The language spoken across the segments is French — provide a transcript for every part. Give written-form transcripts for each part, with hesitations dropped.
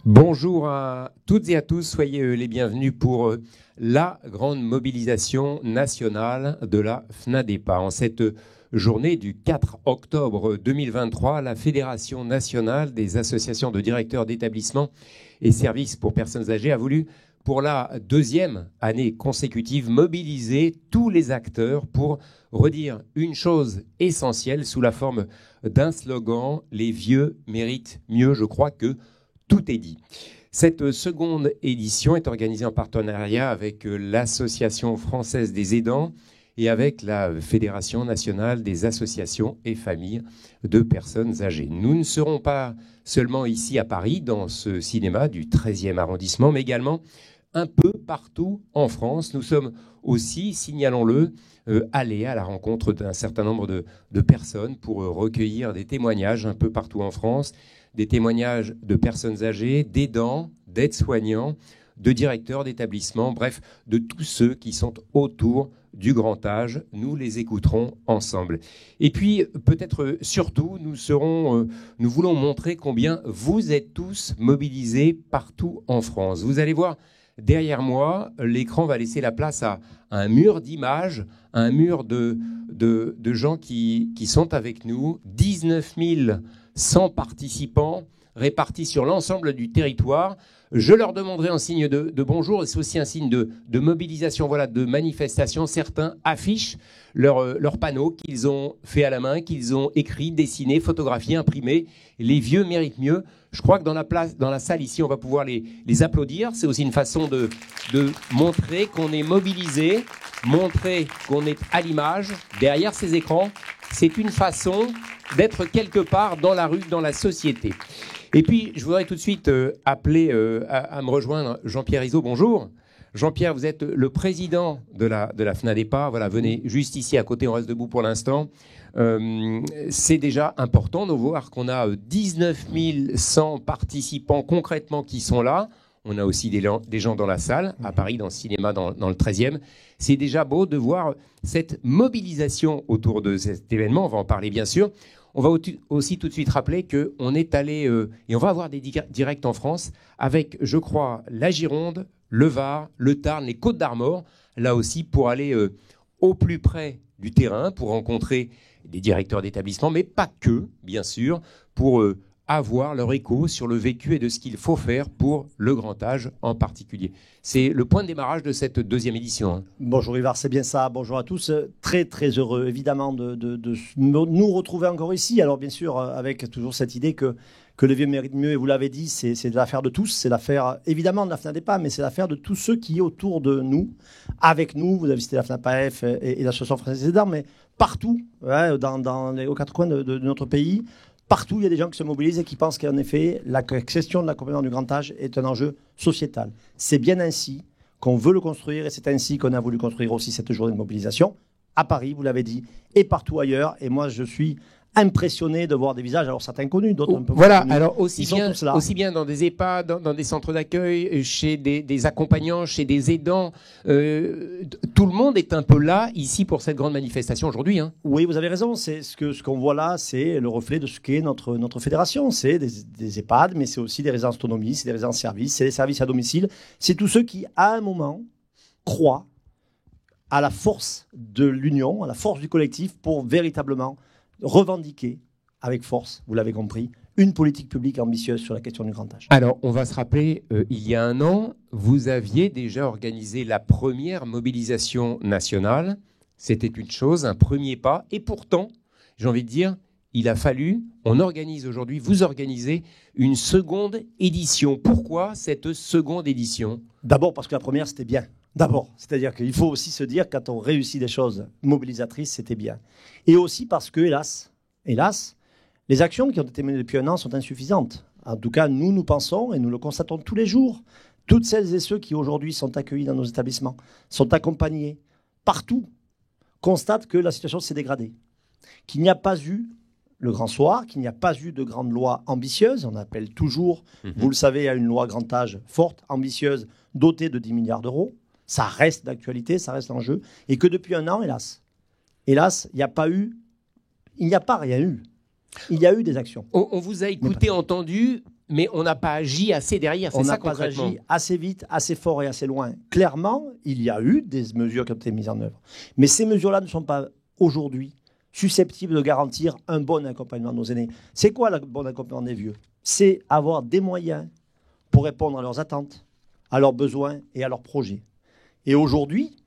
Bonjour à toutes et à tous, soyez les bienvenus pour la grande mobilisation nationale de la FNADEPA. En cette journée du 4 octobre 2023, la Fédération nationale des associations de directeurs d'établissements et services pour personnes âgées a voulu, pour la deuxième année consécutive, mobiliser tous les acteurs pour redire une chose essentielle sous la forme d'un slogan « Les vieux méritent mieux ». Je crois que tout est dit. Cette seconde édition est organisée en partenariat avec l'Association française des aidants et avec la Fédération nationale des associations et familles de personnes âgées. Nous ne serons pas seulement ici à Paris, dans ce cinéma du 13e arrondissement, mais également un peu partout en France. Nous sommes aussi, signalons-le, allés à la rencontre d'un certain nombre de personnes pour recueillir des témoignages un peu partout en France, des témoignages de personnes âgées, d'aidants, d'aides-soignants, de directeurs d'établissements, bref, de tous ceux qui sont autour du grand âge. Nous les écouterons ensemble. Et puis, peut-être surtout, nous voulons montrer combien vous êtes tous mobilisés partout en France. Vous allez voir, derrière moi, l'écran va laisser la place à un mur d'images, un mur de gens qui sont avec nous, 19 100 participants répartis sur l'ensemble du territoire. Je leur demanderai en signe de bonjour, et c'est aussi un signe de mobilisation, voilà, de manifestation. Certains affichent leurs panneaux qu'ils ont fait à la main, qu'ils ont écrits, dessinés, photographiés, imprimés. Les vieux méritent mieux. Je crois que dans la salle ici, on va pouvoir les applaudir. C'est aussi une façon de montrer qu'on est mobilisé, montrer qu'on est à l'image derrière ces écrans. C'est une façon d'être quelque part dans la rue, dans la société. Et puis, je voudrais tout de suite appeler à me rejoindre Jean-Pierre Izzo. Bonjour. Jean-Pierre, vous êtes le président de la FNADEPA. Voilà, venez juste ici à côté, on reste debout pour l'instant. C'est déjà important de voir qu'on a 19 100 participants concrètement qui sont là. On a aussi des gens dans la salle, à Paris, dans le cinéma, dans le 13e. C'est déjà beau de voir cette mobilisation autour de cet événement. On va en parler, bien sûr. On va aussi tout de suite rappeler qu'on est allé, et on va avoir des directs en France, avec, je crois, la Gironde, le Var, le Tarn, les Côtes-d'Armor, là aussi pour aller au plus près du terrain, pour rencontrer des directeurs d'établissements, mais pas que, bien sûr, pour avoir leur écho sur le vécu et de ce qu'il faut faire pour le grand âge en particulier. C'est le point de démarrage de cette deuxième édition. Bonjour Ivar, c'est bien ça. Bonjour à tous. Très très heureux évidemment de nous retrouver encore ici. Alors bien sûr avec toujours cette idée que les vieux méritent mieux, et vous l'avez dit, c'est l'affaire de tous. C'est l'affaire évidemment de la FNADEPA, mais c'est l'affaire de tous ceux qui autour de nous, avec nous. Vous avez cité la FNAPAF et l'Association française des aidants, mais partout, ouais, aux quatre coins de notre pays. Partout, il y a des gens qui se mobilisent et qui pensent qu'en effet, la question de l'accompagnement du grand âge est un enjeu sociétal. C'est bien ainsi qu'on veut le construire, et c'est ainsi qu'on a voulu construire aussi cette journée de mobilisation à Paris, vous l'avez dit, et partout ailleurs. Et moi, je suis impressionné de voir des visages, alors certains connus, d'autres un peu moins voilà, connus. alors aussi bien dans des EHPAD, dans des centres d'accueil, chez des accompagnants, chez des aidants. Tout le monde est un peu là, ici, pour cette grande manifestation aujourd'hui. Hein. Oui, vous avez raison. C'est ce qu'on voit là, c'est le reflet de ce qu'est notre fédération. C'est des EHPAD, mais c'est aussi des résidences autonomie, c'est des résidences services, c'est des services à domicile. C'est tous ceux qui, à un moment, croient à la force de l'union, à la force du collectif pour véritablement revendiquer avec force, vous l'avez compris, une politique publique ambitieuse sur la question du grand âge. Alors, on va se rappeler, il y a un an, vous aviez déjà organisé la première mobilisation nationale. C'était une chose, un premier pas. Et pourtant, j'ai envie de dire, il a fallu, on organise aujourd'hui, vous organisez une seconde édition. Pourquoi cette seconde édition ? D'abord parce que la première, c'était bien. D'abord, c'est-à-dire qu'il faut aussi se dire, quand on réussit des choses mobilisatrices, c'était bien. Et aussi parce que, hélas, les actions qui ont été menées depuis un an sont insuffisantes. En tout cas, nous pensons, et nous le constatons tous les jours, toutes celles et ceux qui aujourd'hui sont accueillis dans nos établissements, sont accompagnés partout, constatent que la situation s'est dégradée. Qu'il n'y a pas eu le grand soir, qu'il n'y a pas eu de grande loi ambitieuse. On appelle toujours, vous le savez, à une loi grand âge forte, ambitieuse, dotée de 10 milliards d'euros. Ça reste d'actualité, ça reste l'enjeu. Et que depuis un an, hélas, il n'y a pas rien eu. Il y a eu des actions. On vous a écouté, entendu, mais on n'a pas agi assez derrière. C'est ça concrètement. On n'a pas agi assez vite, assez fort et assez loin. Clairement, il y a eu des mesures qui ont été mises en œuvre. Mais ces mesures-là ne sont pas aujourd'hui susceptibles de garantir un bon accompagnement de nos aînés. C'est quoi le bon accompagnement des vieux? C'est avoir des moyens pour répondre à leurs attentes, à leurs besoins et à leurs projets. Et aujourd'hui,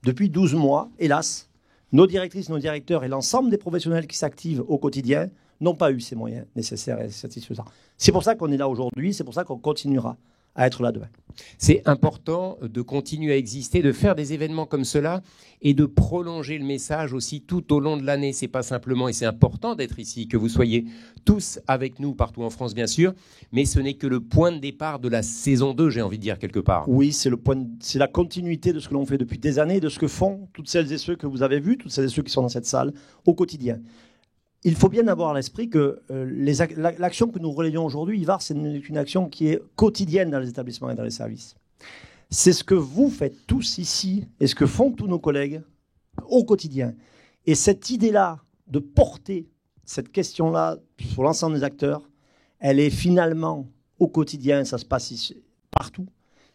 depuis 12 mois, hélas, nos directrices, nos directeurs et l'ensemble des professionnels qui s'activent au quotidien n'ont pas eu ces moyens nécessaires et satisfaisants. C'est pour ça qu'on est là aujourd'hui, c'est pour ça qu'on continuera à être là demain. C'est important de continuer à exister, de faire des événements comme cela et de prolonger le message aussi tout au long de l'année. C'est pas simplement, et c'est important d'être ici, que vous soyez tous avec nous partout en France bien sûr, mais ce n'est que le point de départ de la saison 2, j'ai envie de dire quelque part. Oui, c'est la continuité de ce que l'on fait depuis des années, de ce que font toutes celles et ceux que vous avez vus, toutes celles et ceux qui sont dans cette salle au quotidien. Il faut bien avoir à l'esprit que l'action que nous relayons aujourd'hui, Ivar, c'est une action qui est quotidienne dans les établissements et dans les services. C'est ce que vous faites tous ici et ce que font tous nos collègues au quotidien. Et cette idée-là de porter cette question-là sur l'ensemble des acteurs, elle est finalement au quotidien, ça se passe ici, partout.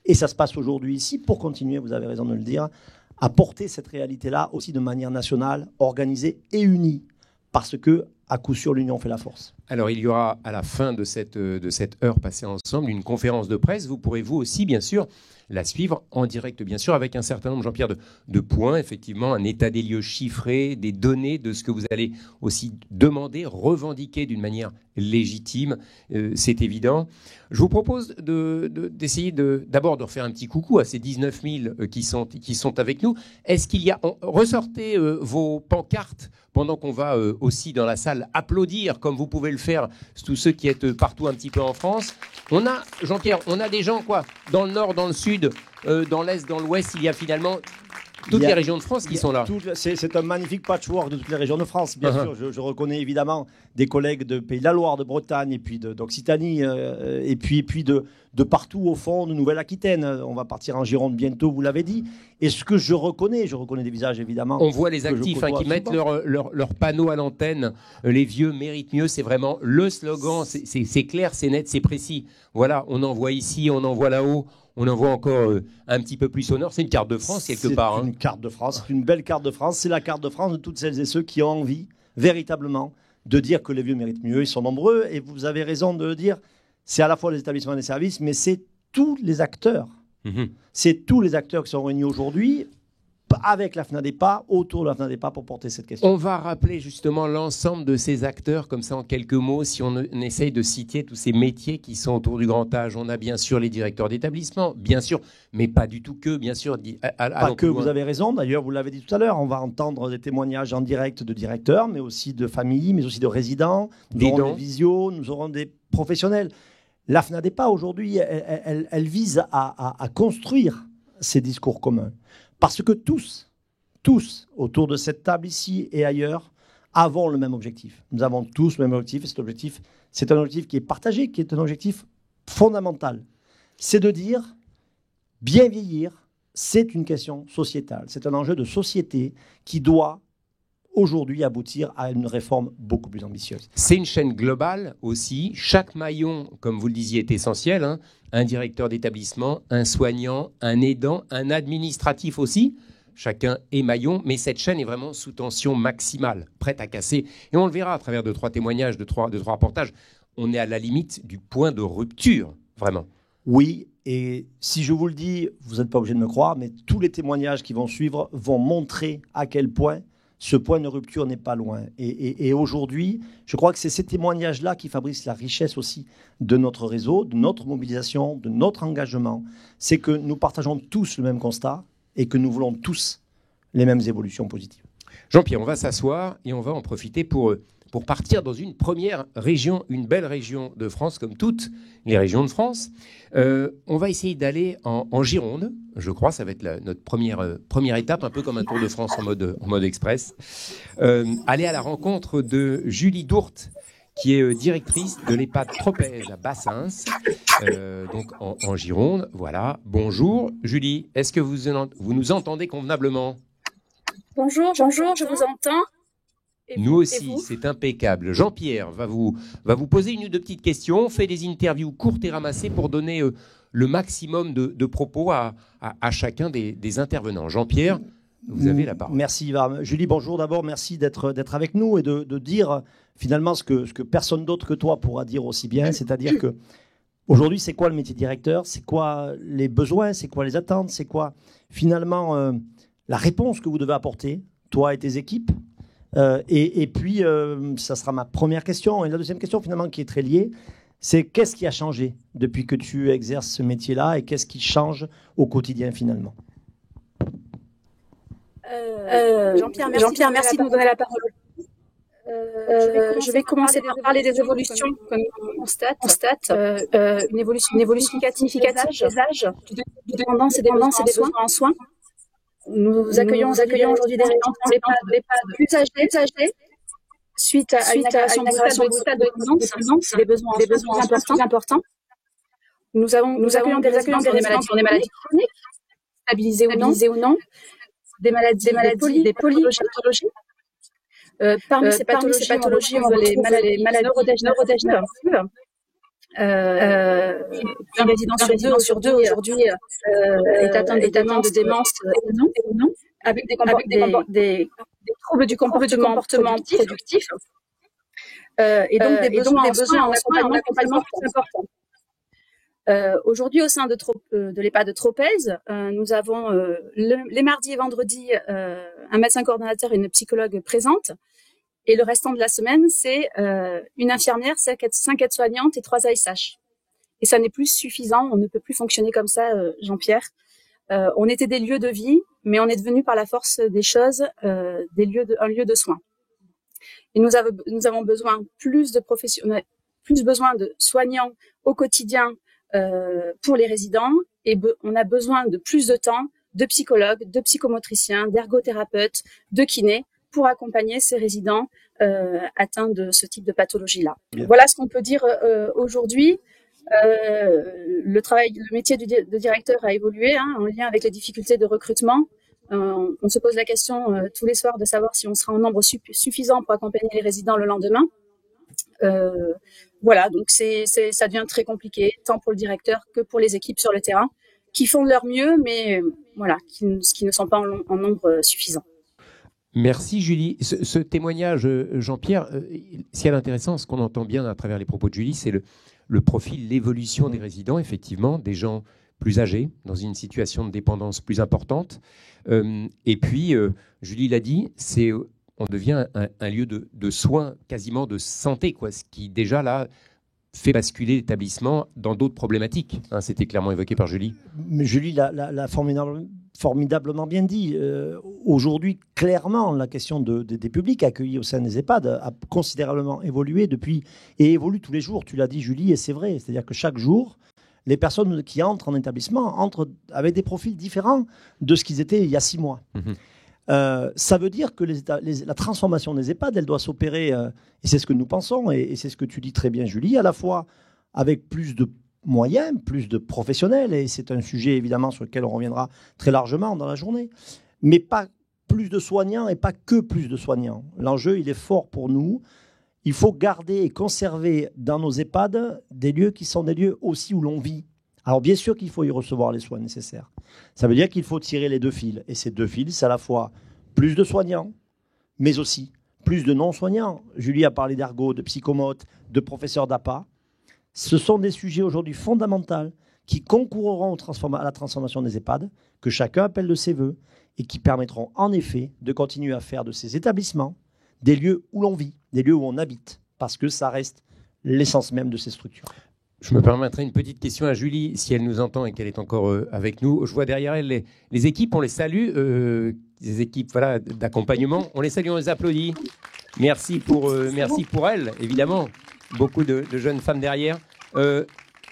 Et ça se passe aujourd'hui ici pour continuer, vous avez raison de le dire, à porter cette réalité-là aussi de manière nationale, organisée et unie. Parce que, à coup sûr, l'union fait la force. Alors, il y aura à la fin de cette heure passée ensemble une conférence de presse. Vous pourrez vous aussi, bien sûr, la suivre en direct, bien sûr, avec un certain nombre, Jean-Pierre, de points, effectivement, un état des lieux chiffré, des données de ce que vous allez aussi demander, revendiquer d'une manière légitime, c'est évident. Je vous propose d'essayer d'abord de refaire un petit coucou à ces 19 000 qui sont avec nous. Est-ce qu'il y a... ressortez vos pancartes pendant qu'on va aussi dans la salle applaudir, comme vous pouvez le faire, tous ceux qui êtes partout un petit peu en France. On a, Jean-Pierre, on a des gens, quoi, dans le nord, dans le sud, dans l'est, dans l'ouest, il y a finalement toutes les régions de France qui sont là. C'est un magnifique patchwork de toutes les régions de France. Bien sûr, je reconnais évidemment des collègues de Pays de la Loire, de Bretagne, et puis d'Occitanie, et puis de partout au fond, de Nouvelle-Aquitaine. On va partir en Gironde bientôt, vous l'avez dit. Et ce que je reconnais des visages évidemment. On voit les actifs qui mettent leur panneau à l'antenne. Les vieux méritent mieux. C'est vraiment le slogan. C'est clair, c'est net, c'est précis. Voilà, on en voit ici, on en voit là-haut. On en voit encore un petit peu plus au nord. C'est une carte de France quelque part. C'est une carte de France, c'est une belle carte de France. C'est la carte de France de toutes celles et ceux qui ont envie, véritablement, de dire que les vieux méritent mieux. Ils sont nombreux et vous avez raison de le dire. C'est à la fois les établissements et les services, mais c'est tous les acteurs. C'est tous les acteurs qui sont réunis aujourd'hui avec la FNADEPA, autour de la FNADEPA pour porter cette question. On va rappeler justement l'ensemble de ces acteurs comme ça en quelques mots si on essaye de citer tous ces métiers qui sont autour du grand âge. On a bien sûr les directeurs d'établissement, bien sûr, mais pas du tout que, bien sûr. Pas que, vous avez raison, d'ailleurs vous l'avez dit tout à l'heure, on va entendre des témoignages en direct de directeurs, mais aussi de familles, mais aussi de résidents, nous aurons des visios, nous aurons des professionnels. La FNADEPA aujourd'hui, elle vise à construire ces discours communs. Parce que tous, autour de cette table ici et ailleurs, avons le même objectif. Nous avons tous le même objectif, et cet objectif, c'est un objectif qui est partagé, qui est un objectif fondamental. C'est de dire, bien vieillir, c'est une question sociétale. C'est un enjeu de société qui doit aujourd'hui aboutir à une réforme beaucoup plus ambitieuse. C'est une chaîne globale aussi. Chaque maillon, comme vous le disiez, est essentiel. Hein. Un directeur d'établissement, un soignant, un aidant, un administratif aussi. Chacun est maillon, mais cette chaîne est vraiment sous tension maximale, prête à casser. Et on le verra à travers de 3 témoignages, de trois reportages. On est à la limite du point de rupture, vraiment. Oui, et si je vous le dis, vous n'êtes pas obligé de me croire, mais tous les témoignages qui vont suivre vont montrer à quel point ce point de rupture n'est pas loin. Et aujourd'hui, je crois que c'est ces témoignages-là qui fabriquent la richesse aussi de notre réseau, de notre mobilisation, de notre engagement. C'est que nous partageons tous le même constat et que nous voulons tous les mêmes évolutions positives. Jean-Pierre, on va s'asseoir et on va en profiter pour partir dans une première région, une belle région de France, comme toutes les régions de France. On va essayer d'aller en Gironde, je crois, ça va être notre première étape, un peu comme un Tour de France en mode express. Aller à la rencontre de Julie Dourte, qui est directrice de l'EHPAD Tropez à Bassins, donc en Gironde. Voilà, bonjour. Julie, est-ce que vous nous entendez convenablement ? Bonjour, je vous entends. Nous aussi, c'est impeccable. Jean-Pierre va vous poser une ou deux petites questions. On fait des interviews courtes et ramassées pour donner le maximum de propos à chacun des intervenants. Jean-Pierre, vous avez la parole. Merci Ivar. Julie, bonjour. D'abord, merci d'être avec nous et de dire finalement ce que personne d'autre que toi pourra dire aussi bien. C'est-à-dire que aujourd'hui, c'est quoi le métier de directeur? C'est quoi les besoins? C'est quoi les attentes? C'est quoi finalement la réponse que vous devez apporter, toi et tes équipes? Et puis, ça sera ma première question. Et la deuxième question, finalement, qui est très liée, c'est qu'est-ce qui a changé depuis que tu exerces ce métier-là et qu'est-ce qui change au quotidien, finalement? Jean-Pierre, merci de nous donner la parole. Je vais commencer par parler des évolutions que nous constate, une évolution significative des âges, de dépendance et des besoins en soins. Nous accueillons aujourd'hui des résidents d'EHPAD plus âgés, suite à une accélération brutale de dépendance, des besoins importants. Nous accueillons des résidents pour des maladies chroniques, stabilisées ou non, des maladies polypathologies. Parmi ces pathologies, on voit les maladies neurodégénératives. Un résident sur deux aujourd'hui est atteint de démence ou non, avec des troubles du comportement productif, et donc des besoins en accompagnement plus importants. Aujourd'hui, au sein de l'EHPAD de Tropez, nous avons les mardis et vendredis un médecin coordonnateur et une psychologue présente. Et le restant de la semaine, c'est une infirmière, 5 aides-soignantes et 3 ASH. Et ça n'est plus suffisant, on ne peut plus fonctionner comme ça, Jean-Pierre. On était des lieux de vie, mais on est devenu par la force des choses un lieu de soins. Et nous avons besoin plus de professionnels, plus besoin de soignants au quotidien pour les résidents, et on a besoin de plus de temps de psychologues, de psychomotriciens, d'ergothérapeutes, de kinés, pour accompagner ces résidents atteints de ce type de pathologie-là. Voilà ce qu'on peut dire aujourd'hui. Le métier de directeur a évolué en lien avec les difficultés de recrutement. On se pose la question tous les soirs de savoir si on sera en nombre suffisant pour accompagner les résidents le lendemain. Voilà, donc ça devient très compliqué, tant pour le directeur que pour les équipes sur le terrain, qui font de leur mieux, mais voilà, qui ne sont pas en nombre suffisant. Merci Julie. Ce témoignage, Jean-Pierre, ce qui est intéressant, ce qu'on entend bien à travers les propos de Julie, c'est le profil, l'évolution des résidents, effectivement, des gens plus âgés, dans une situation de dépendance plus importante. Et puis, Julie l'a dit, on devient un lieu de soins, quasiment de santé, quoi, ce qui déjà là fait basculer l'établissement dans d'autres problématiques. C'était clairement évoqué par Julie. Mais Julie l'a formidablement bien dit. Aujourd'hui, clairement, la question des publics accueillis au sein des EHPAD a considérablement évolué depuis et évolue tous les jours. Tu l'as dit, Julie, et c'est vrai. C'est-à-dire que chaque jour, les personnes qui entrent en établissement entrent avec des profils différents de ce qu'ils étaient il y a 6 mois. Ça veut dire que la transformation des EHPAD, elle doit s'opérer, et c'est ce que nous pensons, et c'est ce que tu dis très bien, Julie, à la fois avec plus de moyens, plus de professionnels, et c'est un sujet évidemment sur lequel on reviendra très largement dans la journée, mais pas plus de soignants et pas que plus de soignants. L'enjeu, il est fort pour nous. Il faut garder et conserver dans nos EHPAD des lieux qui sont des lieux aussi où l'on vit. Alors bien sûr qu'il faut y recevoir les soins nécessaires. Ça veut dire qu'il faut tirer les 2 fils. Et ces 2 fils, c'est à la fois plus de soignants, mais aussi plus de non-soignants. Julie a parlé d'ergo, de psychomote, de professeurs d'APA. Ce sont des sujets aujourd'hui fondamentaux qui concourront à la transformation des EHPAD, que chacun appelle de ses voeux, et qui permettront en effet de continuer à faire de ces établissements des lieux où l'on vit, des lieux où on habite, parce que ça reste l'essence même de ces structures. Je me permettrai une petite question à Julie, si elle nous entend et qu'elle est encore avec nous. Je vois derrière elle les équipes, on les salue, les équipes d'accompagnement, on les salue, on les applaudit. Merci pour elles, évidemment. Beaucoup de jeunes femmes derrière.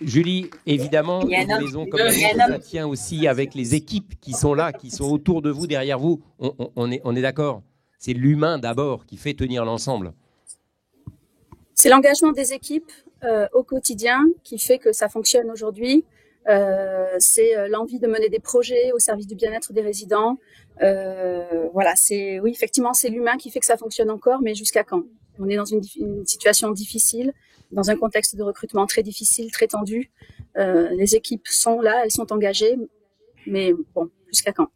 Julie, évidemment, une maison comme ça tient aussi avec les équipes qui sont là, qui sont autour de vous, derrière vous. On est d'accord. C'est l'humain d'abord qui fait tenir l'ensemble. C'est l'engagement des équipes au quotidien qui fait que ça fonctionne aujourd'hui. c'est l'envie de mener des projets au service du bien-être des résidents. Voilà, oui, effectivement, c'est l'humain qui fait que ça fonctionne encore, mais jusqu'à quand? On est dans une situation difficile, dans un contexte de recrutement très difficile, très tendu. Les équipes sont là, elles sont engagées, mais bon, jusqu'à quand?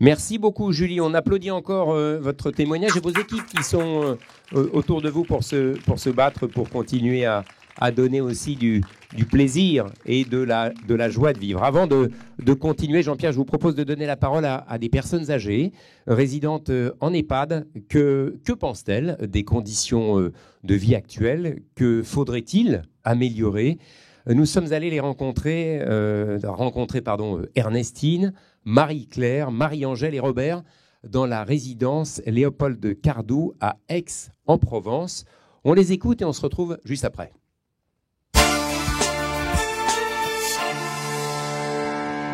Merci beaucoup, Julie. On applaudit encore votre témoignage et vos équipes qui sont autour de vous pour se battre, pour continuer à donner aussi du plaisir et de la joie de vivre. Avant de continuer, Jean-Pierre, je vous propose de donner la parole à des personnes âgées, résidentes en EHPAD. Que pensent-elles des conditions de vie actuelles? Que faudrait-il améliorer? Nous sommes allés les rencontrer Ernestine, Marie-Claire, Marie-Angèle et Robert dans la résidence Léopold Cardou à Aix-en-Provence. On les écoute et on se retrouve juste après.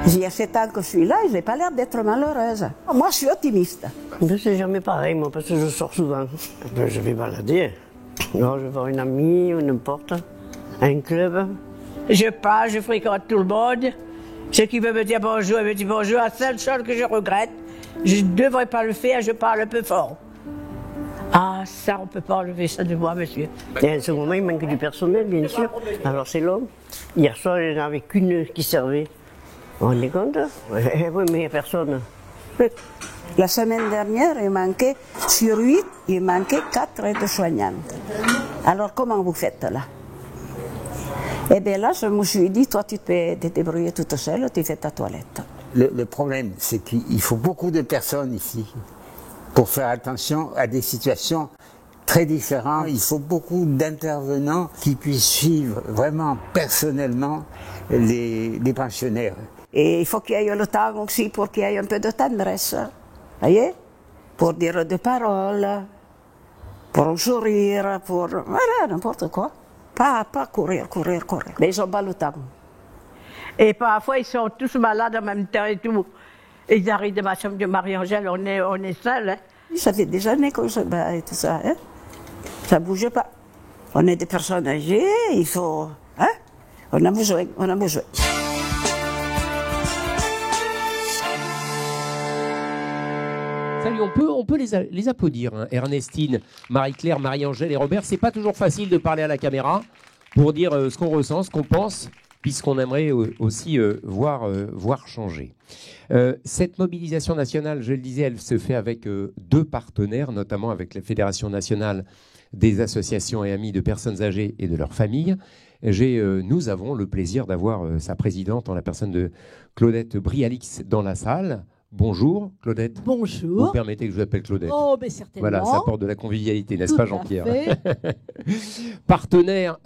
Il y a 7 ans que je suis là et je n'ai pas l'air d'être malheureuse. Moi, je suis optimiste. C'est jamais pareil, moi, parce que je sors souvent. Je vais balader. Alors, je vais voir une amie ou n'importe, un club. Je passe, je fréquente tout le monde. Ceux qui veulent me dire bonjour, me disent bonjour. La seule chose que je regrette, je ne devrais pas le faire, je parle un peu fort. Ah, ça, on ne peut pas enlever ça de moi, monsieur. Et à ce moment, il manque du personnel, bien sûr. Alors, c'est long. Hier soir, il n'y en avait qu'une qui servait. On est content? Oui, mais il n'y a personne. La semaine dernière, il manquait, sur 8, il manquait 4 aides-soignantes. Alors, comment vous faites là? Eh bien là, je me suis dit, toi, tu peux te débrouiller toute seule, tu fais ta toilette. Le problème, c'est qu'il faut beaucoup de personnes ici pour faire attention à des situations très différentes. Il faut beaucoup d'intervenants qui puissent suivre vraiment personnellement les pensionnaires. Et il faut qu'il y ait le temps aussi pour qu'il y ait un peu de tendresse. Voyez? Pour dire des paroles, pour un sourire, pour voilà, n'importe quoi. Pas courir. Mais ils n'ont pas le temps. Et parfois, ils sont tous malades en même temps et tout. Ils arrivent de ma chambre de Marie-Angèle, on est seuls. Hein. Ça fait des années qu'on se bat et tout ça. Hein? Ça ne bouge pas. On est des personnes âgées, il faut... Hein? On a besoin. Salut, on peut les applaudir, hein. Ernestine, Marie-Claire, Marie-Angèle et Robert. C'est pas toujours facile de parler à la caméra pour dire ce qu'on ressent, ce qu'on pense, puisqu'on aimerait aussi voir changer. Cette mobilisation nationale, je le disais, elle se fait avec 2 partenaires, notamment avec la Fédération nationale des associations et amis de personnes âgées et de leurs familles. Nous avons le plaisir d'avoir sa présidente en la personne de Claudette Brialix dans la salle. Bonjour Claudette. Bonjour. Vous permettez que je vous appelle Claudette? Oh, mais certainement. Voilà, ça apporte de la convivialité, n'est-ce pas Jean-Pierre? Partenaire,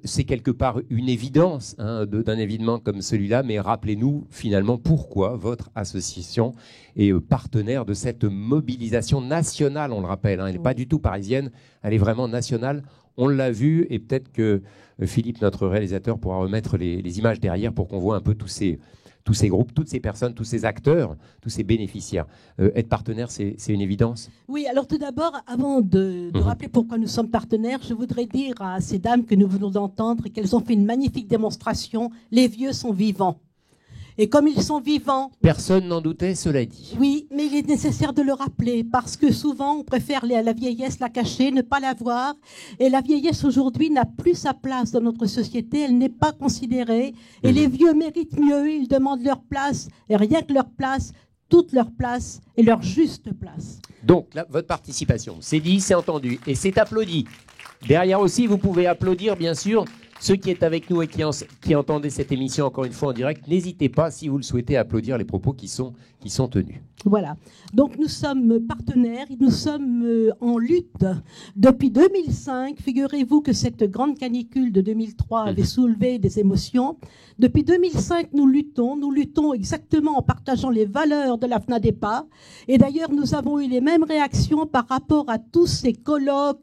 c'est quelque part une évidence d'un événement comme celui-là, mais rappelez-nous finalement pourquoi votre association est partenaire de cette mobilisation nationale, on le rappelle. Elle n'est pas du tout parisienne, elle est vraiment nationale. On l'a vu et peut-être que Philippe, notre réalisateur, pourra remettre les images derrière pour qu'on voit un peu tous ces groupes, toutes ces personnes, tous ces acteurs, tous ces bénéficiaires. Être partenaire, c'est une évidence? Oui, alors tout d'abord, avant de rappeler pourquoi nous sommes partenaires, je voudrais dire à ces dames que nous venons d'entendre qu'elles ont fait une magnifique démonstration. Les vieux sont vivants. Et comme ils sont vivants... Personne n'en doutait, cela dit. Oui, mais il est nécessaire de le rappeler parce que souvent, on préfère la vieillesse la cacher, ne pas la voir. Et la vieillesse, aujourd'hui, n'a plus sa place dans notre société. Elle n'est pas considérée. Et les vieux méritent mieux. Ils demandent leur place, et rien que leur place, toute leur place et leur juste place. Donc, là, votre participation, c'est dit, c'est entendu et c'est applaudi. Derrière aussi, vous pouvez applaudir, bien sûr, ceux qui sont avec nous et qui entendaient cette émission encore une fois en direct. N'hésitez pas, si vous le souhaitez, à applaudir les propos qui sont tenus. Voilà. Donc nous sommes partenaires, nous sommes en lutte depuis 2005. Figurez-vous que cette grande canicule de 2003 avait soulevé des émotions. Depuis 2005, nous luttons exactement en partageant les valeurs de la FNADEPA. Et d'ailleurs, nous avons eu les mêmes réactions par rapport à tous ces colloques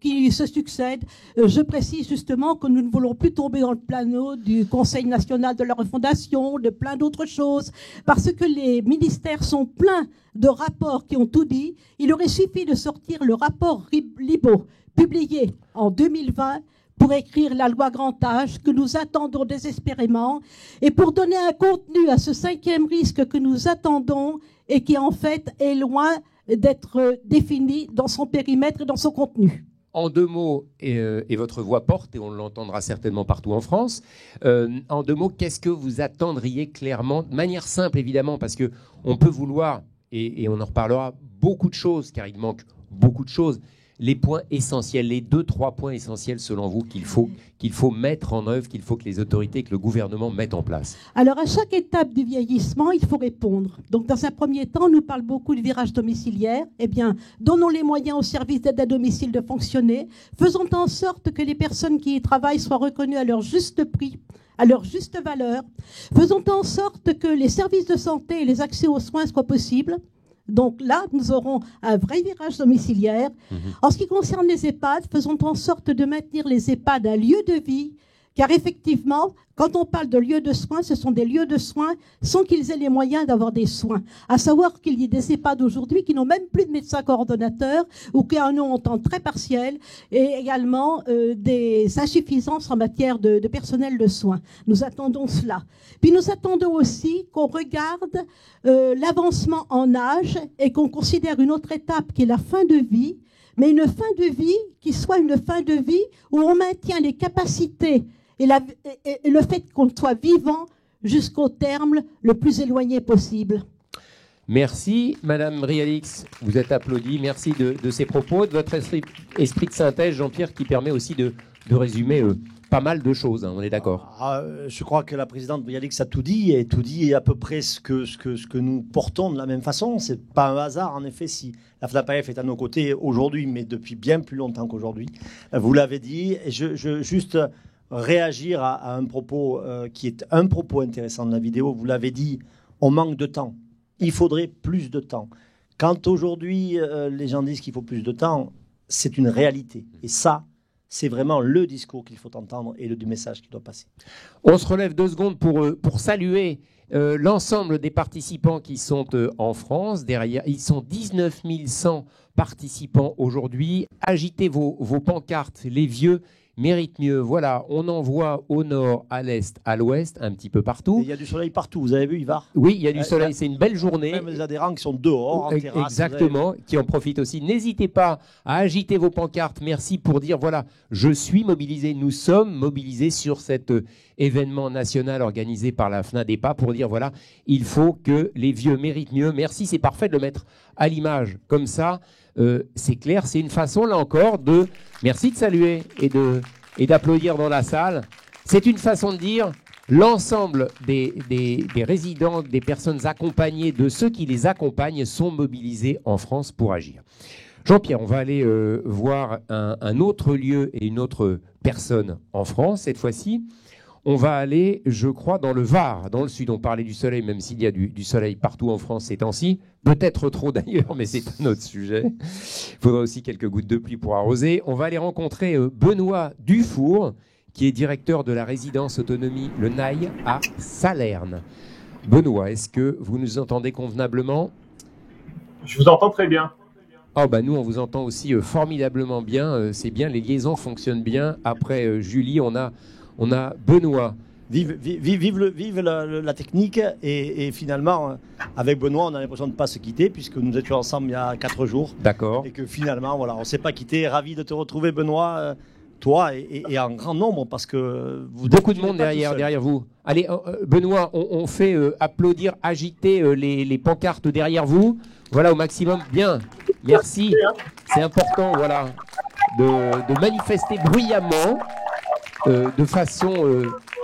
qui se succèdent. Je précise justement que nous ne voulons plus tomber dans le panneau du Conseil national de la refondation, de plein d'autres choses, parce que les ministères sont pleins de rapports qui ont tout dit. Il aurait suffi de sortir le rapport Libault, publié en 2020, pour écrire la loi grand âge que nous attendons désespérément et pour donner un contenu à ce 5e risque que nous attendons et qui en fait est loin d'être défini dans son périmètre et dans son contenu. En 2 mots, et votre voix porte, et on l'entendra certainement partout en France, en 2 mots, qu'est-ce que vous attendriez clairement, de manière simple évidemment, parce qu'on peut vouloir, et on en reparlera, beaucoup de choses, car il manque beaucoup de choses, les points essentiels, les 2-3 points essentiels selon vous qu'il faut mettre en œuvre, qu'il faut que les autorités, que le gouvernement mettent en place? Alors à chaque étape du vieillissement, il faut répondre. Donc dans un premier temps, on nous parle beaucoup du virage domiciliaire. Eh bien, donnons les moyens aux services d'aide à domicile de fonctionner, faisons en sorte que les personnes qui y travaillent soient reconnues à leur juste prix, à leur juste valeur. Faisons en sorte que les services de santé et les accès aux soins soient possibles. Donc là, nous aurons un vrai virage domiciliaire. En ce qui concerne les EHPAD, faisons en sorte de maintenir les EHPAD un lieu de vie, car effectivement, quand on parle de lieux de soins, ce sont des lieux de soins sans qu'ils aient les moyens d'avoir des soins. À savoir qu'il y a des EHPAD aujourd'hui qui n'ont même plus de médecin coordonnateur ou qui en ont en temps très partiel et également des insuffisances en matière de personnel de soins. Nous attendons cela. Puis nous attendons aussi qu'on regarde l'avancement en âge et qu'on considère une autre étape qui est la fin de vie, mais une fin de vie qui soit une fin de vie où on maintient les capacités et le fait qu'on soit vivant jusqu'au terme le plus éloigné possible. Merci, Madame Brialix. Vous êtes applaudie. Merci de ces propos, de votre esprit de synthèse, Jean-Pierre, qui permet aussi de résumer pas mal de choses. Hein, on est d'accord. Je crois que la présidente Brialix a tout dit, et tout dit à peu près ce que nous portons de la même façon. C'est pas un hasard, en effet, si la FNAPF est à nos côtés aujourd'hui, mais depuis bien plus longtemps qu'aujourd'hui. Vous l'avez dit. Et juste réagir à un propos qui est un propos intéressant de la vidéo. Vous l'avez dit, on manque de temps. Il faudrait plus de temps. Quand aujourd'hui les gens disent qu'il faut plus de temps, c'est une réalité. Et ça, c'est vraiment le discours qu'il faut entendre et le message qui doit passer. On se relève 2 secondes pour saluer l'ensemble des participants qui sont en France. Derrière, ils sont 19 100 participants aujourd'hui. Agitez vos pancartes, les vieux méritent mieux. Voilà, on en voit au nord, à l'est, à l'ouest, un petit peu partout. Il y a du soleil partout, vous avez vu, Ivar? Oui, il y a du soleil, c'est une belle journée. Même les adhérents qui sont dehors, en terrasse. Exactement, qui en profitent aussi. N'hésitez pas à agiter vos pancartes. Merci pour dire, voilà, je suis mobilisé, nous sommes mobilisés sur cet événement national organisé par la FNADEPA pour dire, voilà, il faut que les vieux méritent mieux. Merci, c'est parfait de le mettre à l'image comme ça. C'est clair, c'est une façon, là encore, merci de saluer et d'applaudir dans la salle. C'est une façon de dire l'ensemble des résidents, des personnes accompagnées, de ceux qui les accompagnent, sont mobilisés en France pour agir. Jean-Pierre, on va aller voir un autre lieu et une autre personne en France, cette fois-ci. On va aller, je crois, dans le Var, dans le sud. On parlait du soleil, même s'il y a du soleil partout en France ces temps-ci. Peut-être trop d'ailleurs, mais c'est un autre sujet. Il faudra aussi quelques gouttes de pluie pour arroser. On va aller rencontrer Benoît Dufour, qui est directeur de la résidence autonomie Le Nail à Salerne. Benoît, est-ce que vous nous entendez convenablement? Je vous entends très bien. Oh bah nous, on vous entend aussi formidablement bien. C'est bien, les liaisons fonctionnent bien. Après Julie, on a Benoît. Vive la technique et finalement, avec Benoît, on a l'impression de ne pas se quitter puisque nous étions ensemble il y a 4 jours. D'accord. Et que finalement, voilà, on ne s'est pas quitté. Ravi de te retrouver, Benoît, toi et en grand nombre parce que beaucoup de monde derrière vous. Allez, Benoît, on fait applaudir, agiter les pancartes derrière vous. Voilà, au maximum. Bien. Merci. C'est important, voilà, de manifester bruyamment. De façon,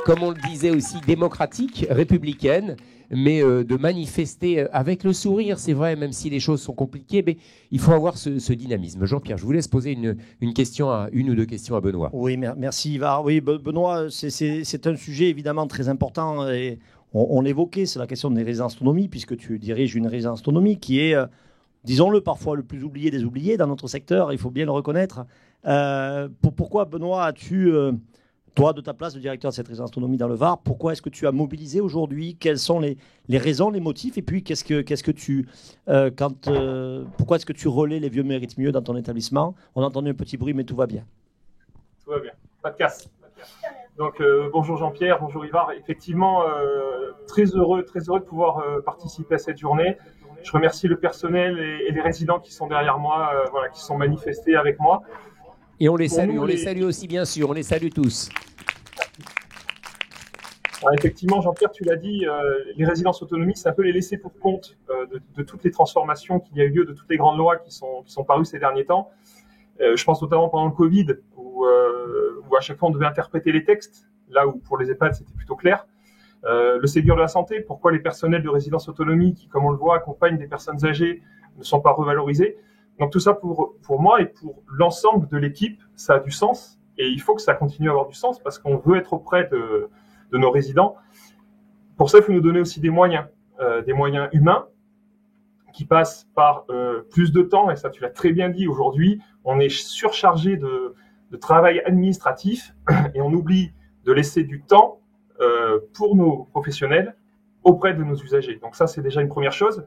comme on le disait aussi, démocratique, républicaine, mais de manifester avec le sourire, c'est vrai, même si les choses sont compliquées, mais il faut avoir ce dynamisme. Jean-Pierre, je vous laisse poser une ou deux questions à Benoît. Oui, merci Ivar. Oui, Benoît, c'est un sujet évidemment très important et on l'évoquait, c'est la question des résidences autonomie, puisque tu diriges une résidence autonomie qui est, disons-le, parfois le plus oublié des oubliés dans notre secteur, il faut bien le reconnaître. Pourquoi, Benoît, as-tu... toi, de ta place de directeur de cette résidence autonomie dans le Var, pourquoi est-ce que tu as mobilisé aujourd'hui? Quelles sont les raisons, les motifs? Et puis, pourquoi est-ce que tu relais les vieux méritent mieux dans ton établissement? On a entendu un petit bruit, mais tout va bien. Tout va bien. pas de casse. Donc bonjour Jean-Pierre, bonjour Ivar. Effectivement, très heureux de pouvoir participer à cette journée. Je remercie le personnel et les résidents qui sont derrière moi, qui sont manifestés avec moi. Et on les salue, les salue aussi bien sûr, on les salue tous. Alors, effectivement, Jean-Pierre, tu l'as dit, les résidences autonomie, c'est un peu les laissés pour compte de toutes les transformations qu'il y a eu lieu, de toutes les grandes lois qui sont parues ces derniers temps. Je pense notamment pendant le Covid, où à chaque fois on devait interpréter les textes, là où pour les EHPAD c'était plutôt clair. Le Ségur de la santé, pourquoi les personnels de résidence autonomie qui, comme on le voit, accompagnent des personnes âgées ne sont pas revalorisés. Donc tout ça pour moi et pour l'ensemble de l'équipe, ça a du sens et il faut que ça continue à avoir du sens parce qu'on veut être auprès de nos résidents. Pour ça, il faut nous donner aussi des moyens humains qui passent par plus de temps, et ça tu l'as très bien dit, aujourd'hui on est surchargé de travail administratif et on oublie de laisser du temps pour nos professionnels auprès de nos usagers. Donc ça c'est déjà une première chose.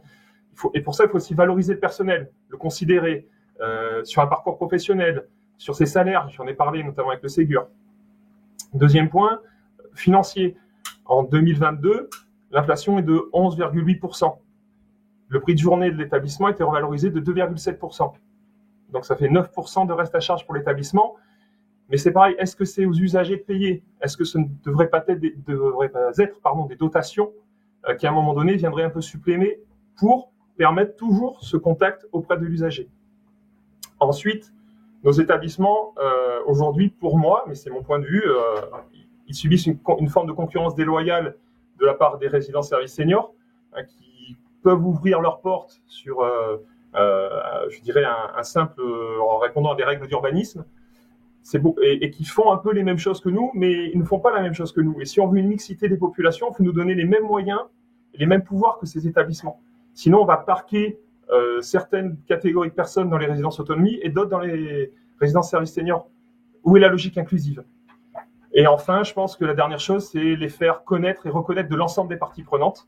Et pour ça il faut aussi valoriser le personnel, le considérer sur un parcours professionnel, sur ses salaires, j'en ai parlé notamment avec le Ségur. Deuxième point, financier. En 2022, l'inflation est de 11,8%. Le prix de journée de l'établissement était revalorisé de 2,7%. Donc ça fait 9% de reste à charge pour l'établissement. Mais c'est pareil, est-ce que c'est aux usagers de payer? Est-ce que ce ne devrait pas être des dotations qui à un moment donné viendraient un peu supplémer pour permettre toujours ce contact auprès de l'usager? Ensuite, nos établissements, aujourd'hui, pour moi, mais c'est mon point de vue, ils subissent une forme de concurrence déloyale de la part des résidents services seniors qui peuvent ouvrir leurs portes sur, je dirais, un simple, en répondant à des règles d'urbanisme, et qui font un peu les mêmes choses que nous, mais ils ne font pas la même chose que nous. Et si on veut une mixité des populations, il faut nous donner les mêmes moyens et les mêmes pouvoirs que ces établissements. Sinon, on va parquer certaines catégories de personnes dans les résidences autonomie et d'autres dans les résidences services seniors. Où est la logique inclusive? Et enfin, je pense que la dernière chose, c'est les faire connaître et reconnaître de l'ensemble des parties prenantes.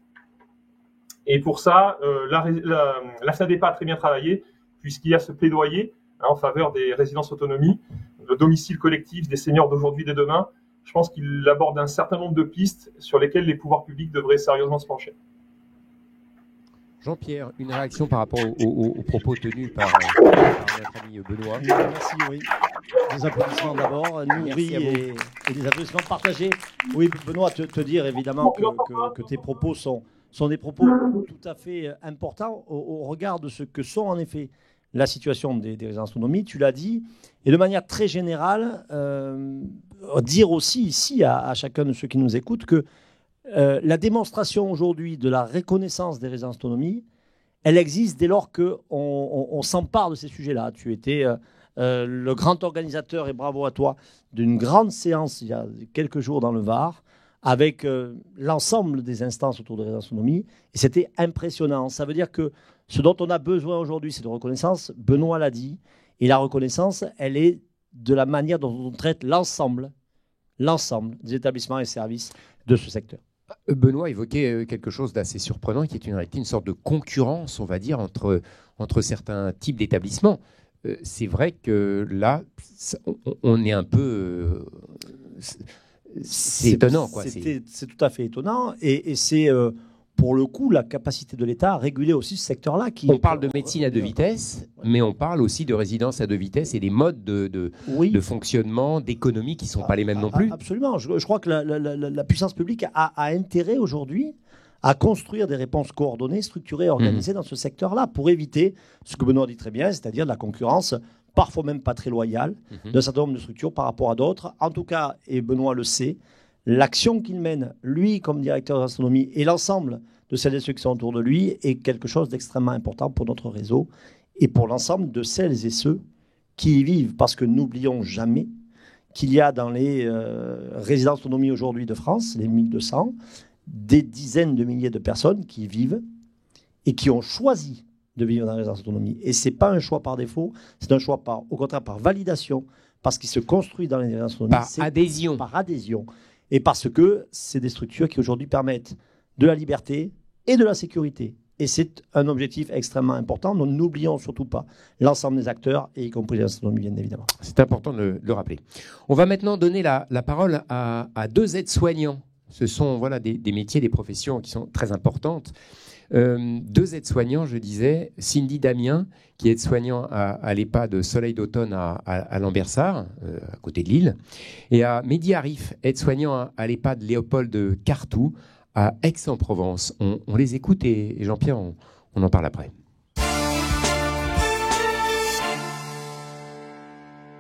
Et pour ça, la FNADEPA a très bien travaillé, puisqu'il y a ce plaidoyer en faveur des résidences autonomie, le domicile collectif des seniors d'aujourd'hui et de demain. Je pense qu'il aborde un certain nombre de pistes sur lesquelles les pouvoirs publics devraient sérieusement se pencher. Jean-Pierre, une réaction par rapport aux propos tenus par notre ami Benoît. Merci, oui. Des applaudissements d'abord, nourris et des applaudissements partagés. Oui, Benoît, te dire évidemment que tes propos sont des propos tout à fait importants au regard de ce que sont en effet la situation des résidences autonomie. Tu l'as dit, et de manière très générale, dire aussi ici à chacun de ceux qui nous écoutent que la démonstration aujourd'hui de la reconnaissance des résidences autonomie, elle existe dès lors qu'on s'empare de ces sujets-là. Tu étais le grand organisateur, et bravo à toi, d'une grande séance il y a quelques jours dans le Var, avec l'ensemble des instances autour de résidences autonomie, et c'était impressionnant. Ça veut dire que ce dont on a besoin aujourd'hui, c'est de reconnaissance. Benoît l'a dit, et la reconnaissance, elle est de la manière dont on traite l'ensemble des établissements et services de ce secteur. Benoît évoquait quelque chose d'assez surprenant, qui est une sorte de concurrence, on va dire, entre certains types d'établissements. C'est vrai que là, on est un peu... c'est étonnant, quoi. C'est tout à fait étonnant, et c'est... pour le coup, la capacité de l'État à réguler aussi ce secteur-là. On parle de médecine à deux vitesses, mais on parle aussi de résidence à deux vitesses et des modes de fonctionnement, d'économie qui ne sont pas les mêmes non plus. Absolument. Je crois que la puissance publique a intérêt aujourd'hui à construire des réponses coordonnées, structurées, organisées dans ce secteur-là pour éviter ce que Benoît dit très bien, c'est-à-dire de la concurrence, parfois même pas très loyale, d'un certain nombre de structures par rapport à d'autres. En tout cas, et Benoît le sait, l'action qu'il mène, lui, comme directeur de l'astronomie, et l'ensemble de celles et ceux qui sont autour de lui, est quelque chose d'extrêmement important pour notre réseau et pour l'ensemble de celles et ceux qui y vivent. Parce que n'oublions jamais qu'il y a dans les résidences autonomie aujourd'hui de France, les 1200, des dizaines de milliers de personnes qui y vivent et qui ont choisi de vivre dans les résidences autonomie. Et ce n'est pas un choix par défaut, c'est un choix au contraire par validation, parce qu'il se construit dans les résidences autonomie. Par adhésion. Et parce que c'est des structures qui aujourd'hui permettent de la liberté et de la sécurité Et c'est un objectif extrêmement important, donc n'oublions surtout pas l'ensemble des acteurs, et y compris l'astronomie, bien évidemment. C'est important de le rappeler. On va maintenant donner la parole à 2 aides-soignants. Ce sont des métiers, des professions qui sont très importantes. 2 aides-soignants, je disais, Cindy Damien, qui est aide-soignant à l'EHPAD Soleil d'Automne à Lambersart, à côté de Lille, et à Mehdi Arif, aide-soignant à l'EHPAD Léopold de Cartoux, à Aix-en-Provence. On les écoute et Jean-Pierre, on en parle après.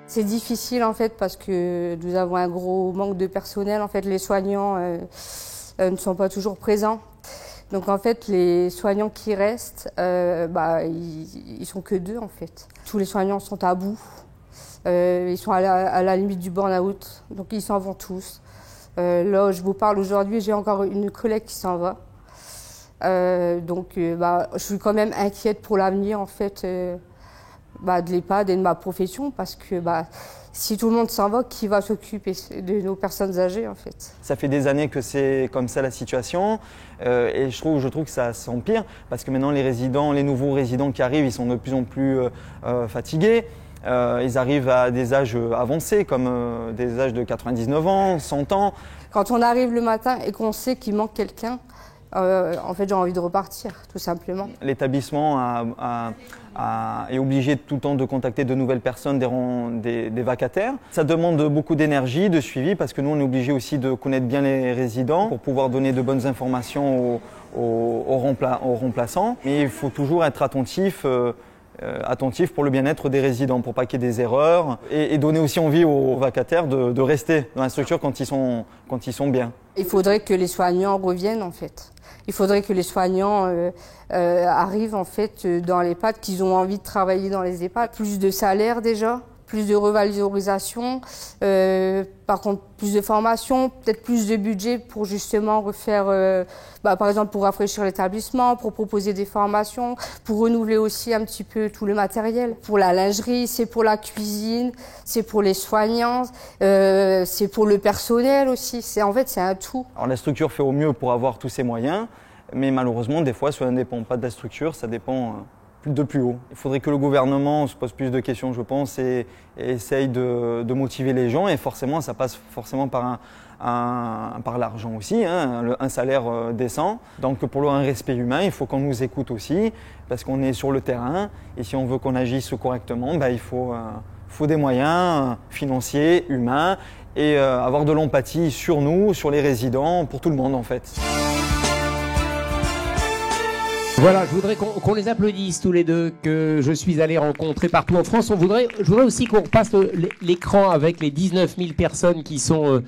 C'est difficile en fait parce que nous avons un gros manque de personnel. En fait, les soignants ne sont pas toujours présents. Donc en fait, les soignants qui restent, ils sont que 2 en fait. Tous les soignants sont à bout. Ils sont à la limite du burn-out. Donc ils s'en vont tous. Là, je vous parle aujourd'hui, j'ai encore une collègue qui s'en va. Je suis quand même inquiète pour l'avenir en fait de l'EHPAD et de ma profession parce que si tout le monde s'en va, qui va s'occuper de nos personnes âgées en fait? Ça fait des années que c'est comme ça la situation et je trouve que ça s'empire parce que maintenant les nouveaux résidents qui arrivent, ils sont de plus en plus fatigués. Ils arrivent à des âges avancés, comme des âges de 99 ans, 100 ans. Quand on arrive le matin et qu'on sait qu'il manque quelqu'un, en fait, j'ai envie de repartir, tout simplement. L'établissement est obligé tout le temps de contacter de nouvelles personnes, des vacataires. Ça demande beaucoup d'énergie, de suivi, parce que nous, on est obligé aussi de connaître bien les résidents pour pouvoir donner de bonnes informations aux remplaçants. Mais il faut toujours être attentif pour le bien-être des résidents, pour pas qu'il y ait des erreurs et donner aussi envie aux vacataires de rester dans la structure quand ils sont bien. Il faudrait que les soignants reviennent en fait. Il faudrait que les soignants arrivent en fait dans l'EHPAD, qu'ils ont envie de travailler dans les EHPAD. Plus de salaire déjà, plus de revalorisation, par contre plus de formation, peut-être plus de budget pour justement refaire, par exemple pour rafraîchir l'établissement, pour proposer des formations, pour renouveler aussi un petit peu tout le matériel. Pour la lingerie, c'est pour la cuisine, c'est pour les soignants, c'est pour le personnel aussi. En fait, c'est un tout. Alors la structure fait au mieux pour avoir tous ces moyens, mais malheureusement des fois ça ne dépend pas de la structure, ça dépend de plus haut. Il faudrait que le gouvernement se pose plus de questions, je pense, et essaye de motiver les gens. Et forcément, ça passe forcément par l'argent aussi, un salaire décent. Donc pour un respect humain, il faut qu'on nous écoute aussi, parce qu'on est sur le terrain. Et si on veut qu'on agisse correctement, il faut des moyens financiers, humains, et avoir de l'empathie sur nous, sur les résidents, pour tout le monde en fait. Voilà, je voudrais qu'on les applaudisse tous les 2, que je suis allé rencontrer partout en France. Je voudrais aussi qu'on repasse l'écran avec les 19 000 personnes qui sont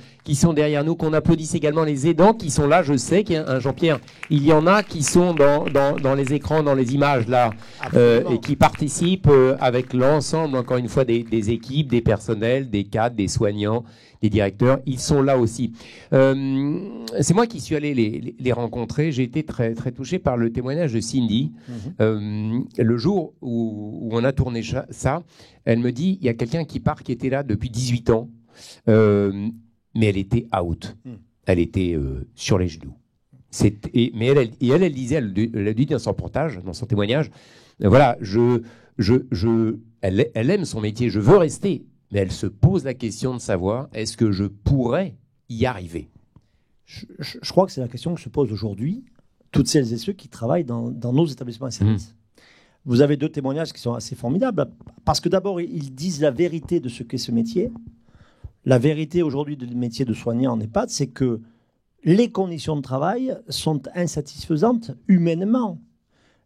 derrière nous, qu'on applaudisse également les aidants qui sont là. Je sais qu'il y a Jean-Pierre, il y en a qui sont dans les écrans, dans les images là, et qui participent avec l'ensemble, encore une fois, des équipes, des personnels, des cadres, des soignants, des directeurs. Ils sont là aussi. C'est moi qui suis allé les rencontrer. J'ai été très, très touché par le témoignage de Cindy. Le jour où on a tourné ça, elle me dit, il y a quelqu'un qui était là depuis 18 ans, mais elle était out. Elle était sur les genoux. Mais elle disait, elle a dit dans son reportage, dans son témoignage, voilà, elle aime son métier, je veux rester, mais elle se pose la question de savoir, est-ce que je pourrais y arriver? Je crois que c'est la question que se pose aujourd'hui toutes celles et ceux qui travaillent dans nos établissements et services. Vous avez 2 témoignages qui sont assez formidables, parce que d'abord, ils disent la vérité de ce qu'est ce métier. La vérité aujourd'hui du métier de soignant en EHPAD, c'est que les conditions de travail sont insatisfaisantes humainement.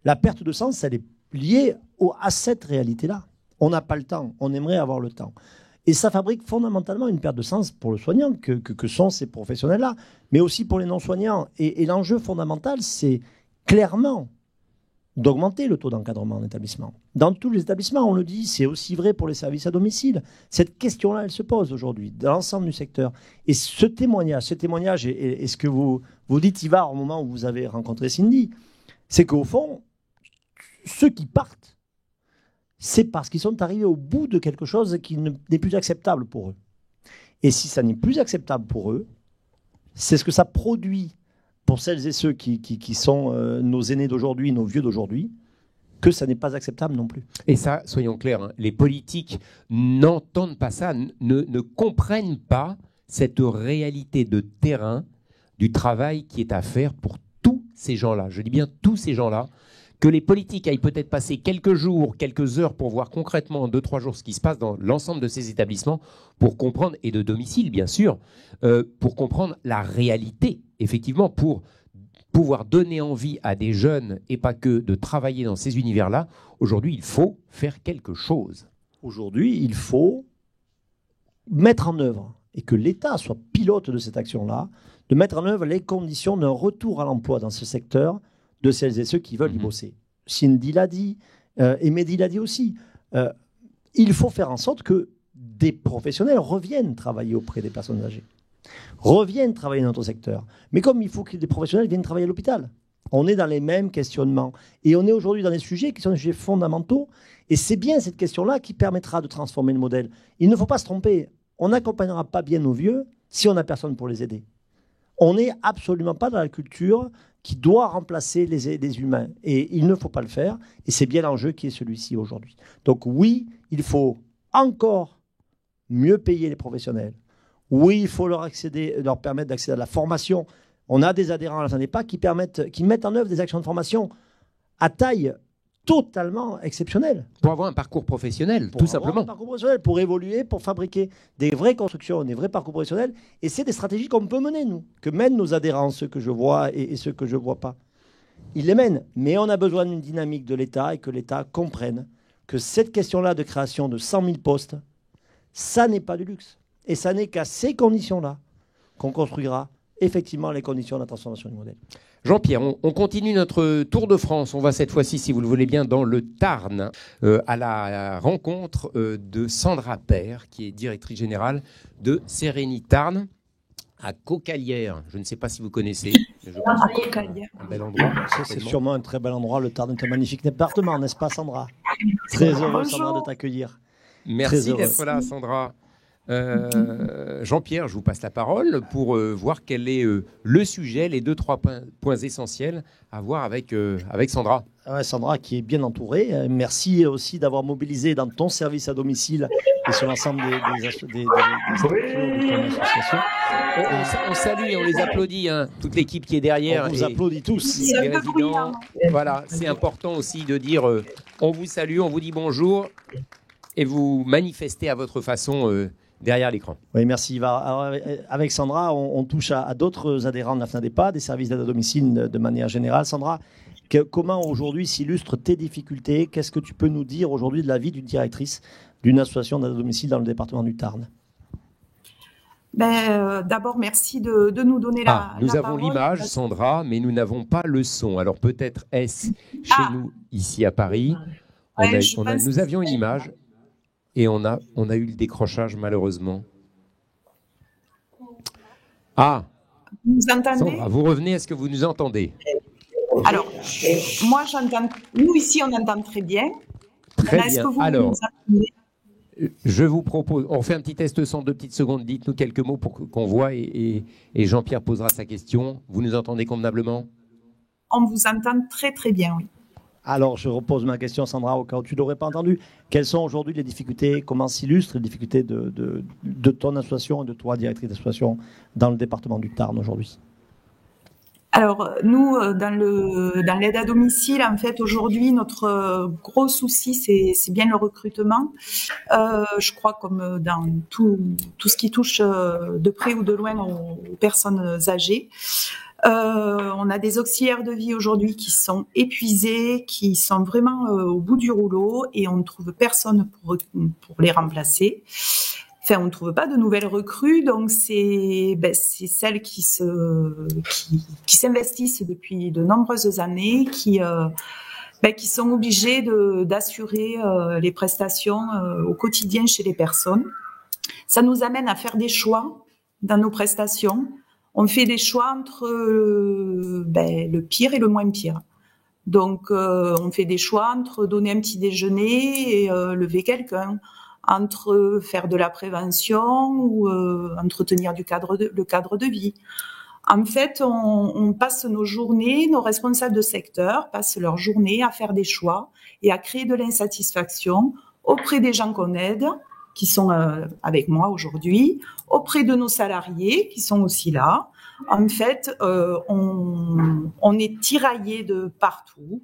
La perte de sens, elle est liée à cette réalité-là. On n'a pas le temps, on aimerait avoir le temps. Et ça fabrique fondamentalement une perte de sens pour le soignant, que sont ces professionnels-là, mais aussi pour les non-soignants. Et l'enjeu fondamental, c'est clairement d'augmenter le taux d'encadrement en établissement. Dans tous les établissements, on le dit, c'est aussi vrai pour les services à domicile. Cette question-là, elle se pose aujourd'hui, dans l'ensemble du secteur. Et ce témoignage et ce que vous dites, Ivar, au moment où vous avez rencontré Cindy, c'est qu'au fond, ceux qui partent, c'est parce qu'ils sont arrivés au bout de quelque chose qui n'est plus acceptable pour eux. Et si ça n'est plus acceptable pour eux, c'est ce que ça produit pour celles et ceux qui sont nos aînés d'aujourd'hui, nos vieux d'aujourd'hui, que ça n'est pas acceptable non plus. Et ça, soyons clairs, hein, les politiques n'entendent pas ça, ne comprennent pas cette réalité de terrain du travail qui est à faire pour tous ces gens-là. Je dis bien tous ces gens-là, que les politiques aillent peut-être passer quelques jours, quelques heures pour voir concrètement en 2-3 jours ce qui se passe dans l'ensemble de ces établissements pour comprendre, et de domicile bien sûr, pour comprendre la réalité, effectivement, pour pouvoir donner envie à des jeunes et pas que de travailler dans ces univers-là. Aujourd'hui, il faut faire quelque chose. Aujourd'hui, il faut mettre en œuvre, et que l'État soit pilote de cette action-là, de mettre en œuvre les conditions d'un retour à l'emploi dans ce secteur de celles et ceux qui veulent y bosser. Cindy l'a dit, et Mehdi l'a dit aussi. Il faut faire en sorte que des professionnels reviennent travailler auprès des personnes âgées, reviennent travailler dans notre secteur. Mais comme il faut que des professionnels viennent travailler à l'hôpital, on est dans les mêmes questionnements. Et on est aujourd'hui dans des sujets qui sont des sujets fondamentaux. Et c'est bien cette question-là qui permettra de transformer le modèle. Il ne faut pas se tromper. On n'accompagnera pas bien nos vieux si on n'a personne pour les aider. On n'est absolument pas dans la culture qui doit remplacer les humains. Et il ne faut pas le faire. Et c'est bien l'enjeu qui est celui-ci aujourd'hui. Donc oui, il faut encore mieux payer les professionnels. Oui, il faut leur permettre d'accéder à la formation. On a des adhérents à la FNADEPA qui mettent en œuvre des actions de formation à taille totalement exceptionnelle. Pour avoir un parcours professionnel, tout simplement. Un parcours professionnel, pour évoluer, pour fabriquer des vraies constructions, des vrais parcours professionnels. Et c'est des stratégies qu'on peut mener, nous, que mènent nos adhérents, ceux que je vois et ceux que je ne vois pas. Ils les mènent. Mais on a besoin d'une dynamique de l'État et que l'État comprenne que cette question-là de création de 100 000 postes, ça n'est pas du luxe. Et ça n'est qu'à ces conditions-là qu'on construira effectivement les conditions de la transformation du modèle. Jean-Pierre, on continue notre tour de France. On va cette fois-ci, si vous le voulez bien, dans le Tarn, à la rencontre de Sandra Père, qui est directrice générale de Sérénie Tarn, à Caucalière. Je ne sais pas si vous connaissez. À Caucalière. Un bel endroit. C'est sûrement un très bel endroit. Le Tarn est un magnifique département, n'est-ce pas, Sandra? Très heureux, Sandra, de t'accueillir. Merci d'être là, Sandra. Jean-Pierre, je vous passe la parole pour voir quel est le sujet, les 2-3 points essentiels à voir avec Sandra. Ouais, Sandra qui est bien entourée. Merci aussi d'avoir mobilisé dans ton service à domicile et sur l'ensemble des structures de ton association. On salue et on les applaudit, hein, toute l'équipe qui est derrière. On vous applaudit tous. Les résidents. Voilà, c'est important aussi de dire on vous salue, on vous dit bonjour et vous manifestez à votre façon derrière l'écran. Oui, merci. Alors, avec Sandra, on touche à d'autres adhérents de la FNADEPA, des services d'aide à domicile de manière générale. Sandra, comment aujourd'hui s'illustrent tes difficultés? Qu'est-ce que tu peux nous dire aujourd'hui de la vie d'une directrice d'une association d'aide à domicile dans le département du Tarn? D'abord, merci de nous donner la parole. Nous avons l'image, Sandra, mais nous n'avons pas le son. Alors peut-être est-ce chez nous, ici à Paris. Nous avions une image. Et on a eu le décrochage, malheureusement. Vous nous entendez? Sandra, vous revenez, est-ce que vous nous entendez? Alors, moi, j'entends. Nous, ici, on entend très bien. Très bien. Est-ce que vous Alors, nous entendez? je vous propose, on fait un petit test son, 2 petites secondes. Dites-nous quelques mots pour qu'on voit et Jean-Pierre posera sa question. Vous nous entendez convenablement? On vous entend très, très bien, oui. Alors, je repose ma question, Sandra, au cas où tu ne l'aurais pas entendu. Quelles sont aujourd'hui les difficultés? Comment s'illustrent les difficultés de ton association et de toi, directrice d'association, dans le département du Tarn aujourd'hui? Alors, nous, dans l'aide à domicile, en fait, aujourd'hui, notre gros souci, c'est bien le recrutement. Je crois comme dans tout ce qui touche de près ou de loin aux personnes âgées. On a des auxiliaires de vie aujourd'hui qui sont épuisés, qui sont vraiment au bout du rouleau et on ne trouve personne pour les remplacer. Enfin, on ne trouve pas de nouvelles recrues, donc c'est celles qui s'investissent depuis de nombreuses années, qui sont obligées d'assurer les prestations au quotidien chez les personnes. Ça nous amène à faire des choix dans nos prestations. On fait des choix entre le pire et le moins pire. Donc, on fait des choix entre donner un petit déjeuner et lever quelqu'un, entre faire de la prévention ou entretenir le cadre de vie, En fait, on passe nos journées, nos responsables de secteur passent leur journée à faire des choix et à créer de l'insatisfaction auprès des gens qu'on aide, qui sont avec moi aujourd'hui, auprès de nos salariés qui sont aussi là. En fait, on est tiraillé de partout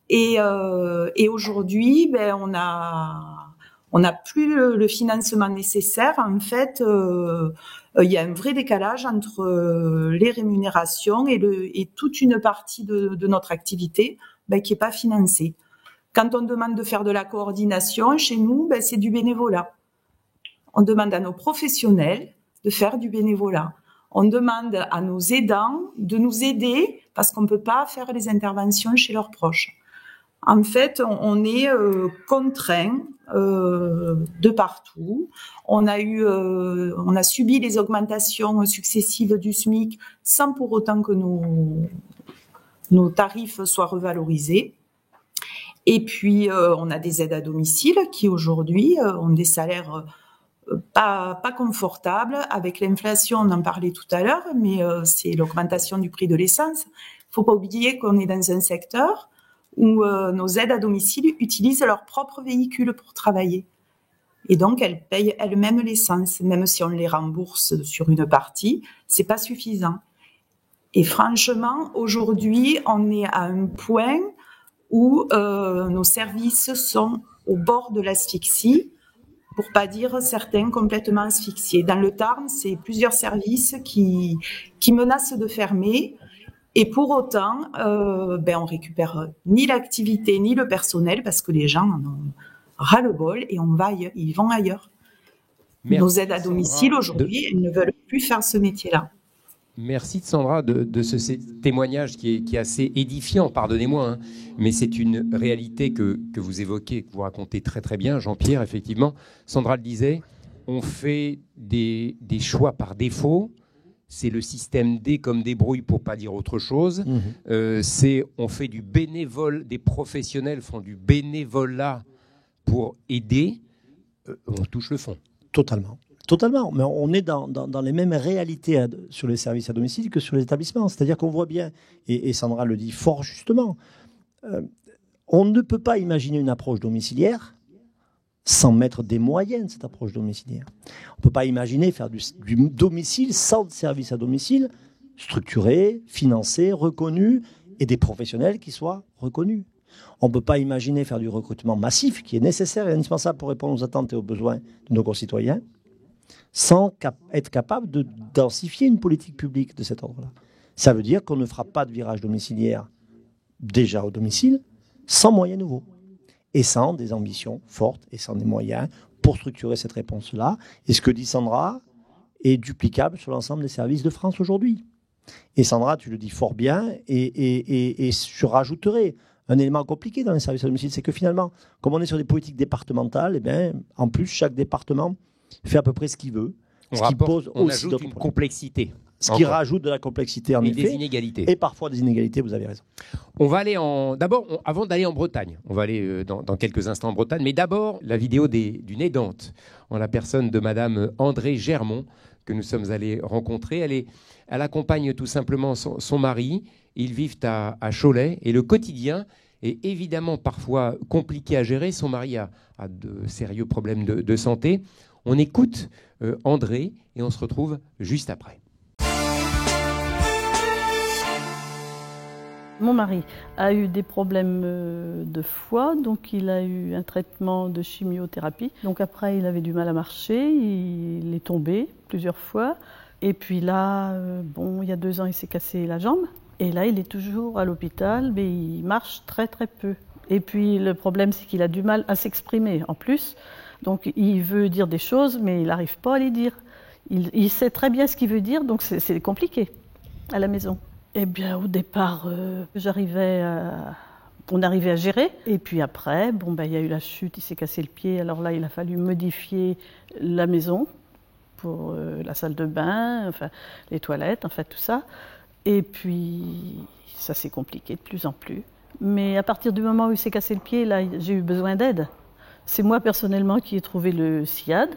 et aujourd'hui, ben, on n'a plus le financement nécessaire. En fait, il y a un vrai décalage entre les rémunérations et toute une partie de notre activité ben, qui est pas financée. Quand on demande de faire de la coordination, chez nous, ben, c'est du bénévolat. On demande à nos professionnels de faire du bénévolat. On demande à nos aidants de nous aider parce qu'on ne peut pas faire les interventions chez leurs proches. En fait, on est contraint de partout. On a subi les augmentations successives du SMIC sans pour autant que nos tarifs soient revalorisés. Et puis, on a des aides à domicile qui aujourd'hui ont des salaires pas confortables. Avec l'inflation, on en parlait tout à l'heure, mais c'est l'augmentation du prix de l'essence. Il ne faut pas oublier qu'on est dans un secteur où nos aides à domicile utilisent leur propre véhicule pour travailler. Et donc, elles payent elles-mêmes l'essence. Même si on les rembourse sur une partie, c'est pas suffisant. Et franchement, aujourd'hui, on est à un point où nos services sont au bord de l'asphyxie, pour pas dire certains complètement asphyxiés. Dans le Tarn, c'est plusieurs services qui menacent de fermer. Et pour autant, on récupère ni l'activité ni le personnel parce que les gens en ont ras-le-bol et ils vont ailleurs. Merci, nos aides à domicile aujourd'hui, elles ne veulent plus faire ce métier-là. Merci Sandra de ce témoignage qui est assez édifiant, pardonnez-moi, hein, mais c'est une réalité que vous évoquez, que vous racontez très très bien, Jean-Pierre, effectivement. Sandra le disait, on fait des choix par défaut. C'est le système D comme débrouille pour pas dire autre chose. On fait du bénévole, des professionnels font du bénévolat pour aider. On touche le fond. Totalement. Mais on est dans les mêmes réalités sur les services à domicile que sur les établissements. C'est-à-dire qu'on voit bien, et Sandra le dit fort justement, on ne peut pas imaginer une approche domiciliaire sans mettre des moyens de cette approche domiciliaire. On ne peut pas imaginer faire du domicile sans service à domicile structuré, financé, reconnu et des professionnels qui soient reconnus. On ne peut pas imaginer faire du recrutement massif qui est nécessaire et indispensable pour répondre aux attentes et aux besoins de nos concitoyens sans être capable de densifier une politique publique de cet ordre-là. Ça veut dire qu'on ne fera pas de virage domiciliaire déjà au domicile sans moyens nouveaux. Et sans des ambitions fortes et sans des moyens pour structurer cette réponse-là. Et ce que dit Sandra est duplicable sur l'ensemble des services de France aujourd'hui. Et Sandra, tu le dis fort bien, et je rajouterai un élément compliqué dans les services à domicile, c'est que finalement, comme on est sur des politiques départementales, eh bien, en plus, chaque département fait à peu près ce qu'il veut. On ajoute une complexité. Ce qui rajoute de la complexité, en effet. Des inégalités. Et parfois des inégalités, vous avez raison. On va aller avant d'aller en Bretagne, on va aller dans quelques instants en Bretagne, mais d'abord, la vidéo d'une aidante, en la personne de Madame André Germont, que nous sommes allés rencontrer. Elle accompagne tout simplement son mari. Ils vivent à Cholet, et le quotidien est évidemment parfois compliqué à gérer. Son mari a de sérieux problèmes de santé. On écoute André, et on se retrouve juste après. Mon mari a eu des problèmes de foie, donc il a eu un traitement de chimiothérapie. Donc après, il avait du mal à marcher, il est tombé plusieurs fois. Et puis là, il y a 2 ans, il s'est cassé la jambe. Et là, il est toujours à l'hôpital, mais il marche très très peu. Et puis le problème, c'est qu'il a du mal à s'exprimer en plus. Donc il veut dire des choses, mais il n'arrive pas à les dire. Il sait très bien ce qu'il veut dire, donc c'est compliqué à la maison. Eh bien, au départ, on arrivait à gérer. Et puis après, il y a eu la chute, il s'est cassé le pied. Alors là, il a fallu modifier la maison pour la salle de bain, enfin, les toilettes, enfin tout ça. Et puis, ça s'est compliqué de plus en plus. Mais à partir du moment où il s'est cassé le pied, là, j'ai eu besoin d'aide. C'est moi, personnellement, qui ai trouvé le SIAD.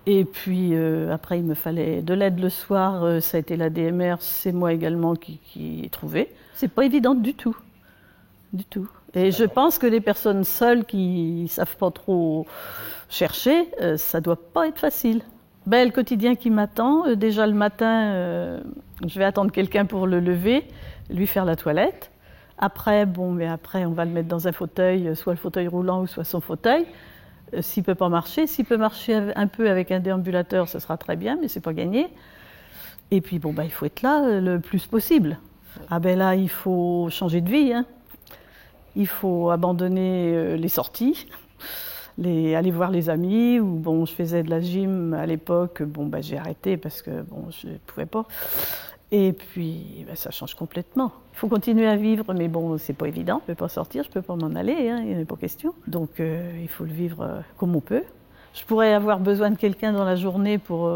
Et puis après, il me fallait de l'aide le soir. Ça a été la DMR, c'est moi également qui ai trouvé. C'est pas évident du tout. Du tout. Et je pense que les personnes seules qui ne savent pas trop chercher, ça ne doit pas être facile. Le quotidien qui m'attend, déjà le matin, je vais attendre quelqu'un pour le lever, lui faire la toilette. Après, après, on va le mettre dans un fauteuil, soit le fauteuil roulant ou soit son fauteuil. S'il ne peut pas marcher, s'il peut marcher un peu avec un déambulateur, ce sera très bien, mais ce n'est pas gagné. Et puis, il faut être là le plus possible. Là, il faut changer de vie, hein. Il faut abandonner les sorties, aller voir les amis, ou je faisais de la gym à l'époque, j'ai arrêté parce que je ne pouvais pas. Et puis ça change complètement. Il faut continuer à vivre, mais c'est pas évident. Je ne peux pas sortir, je ne peux pas m'en aller, hein, il n'est pas question. Donc il faut le vivre comme on peut. Je pourrais avoir besoin de quelqu'un dans la journée pour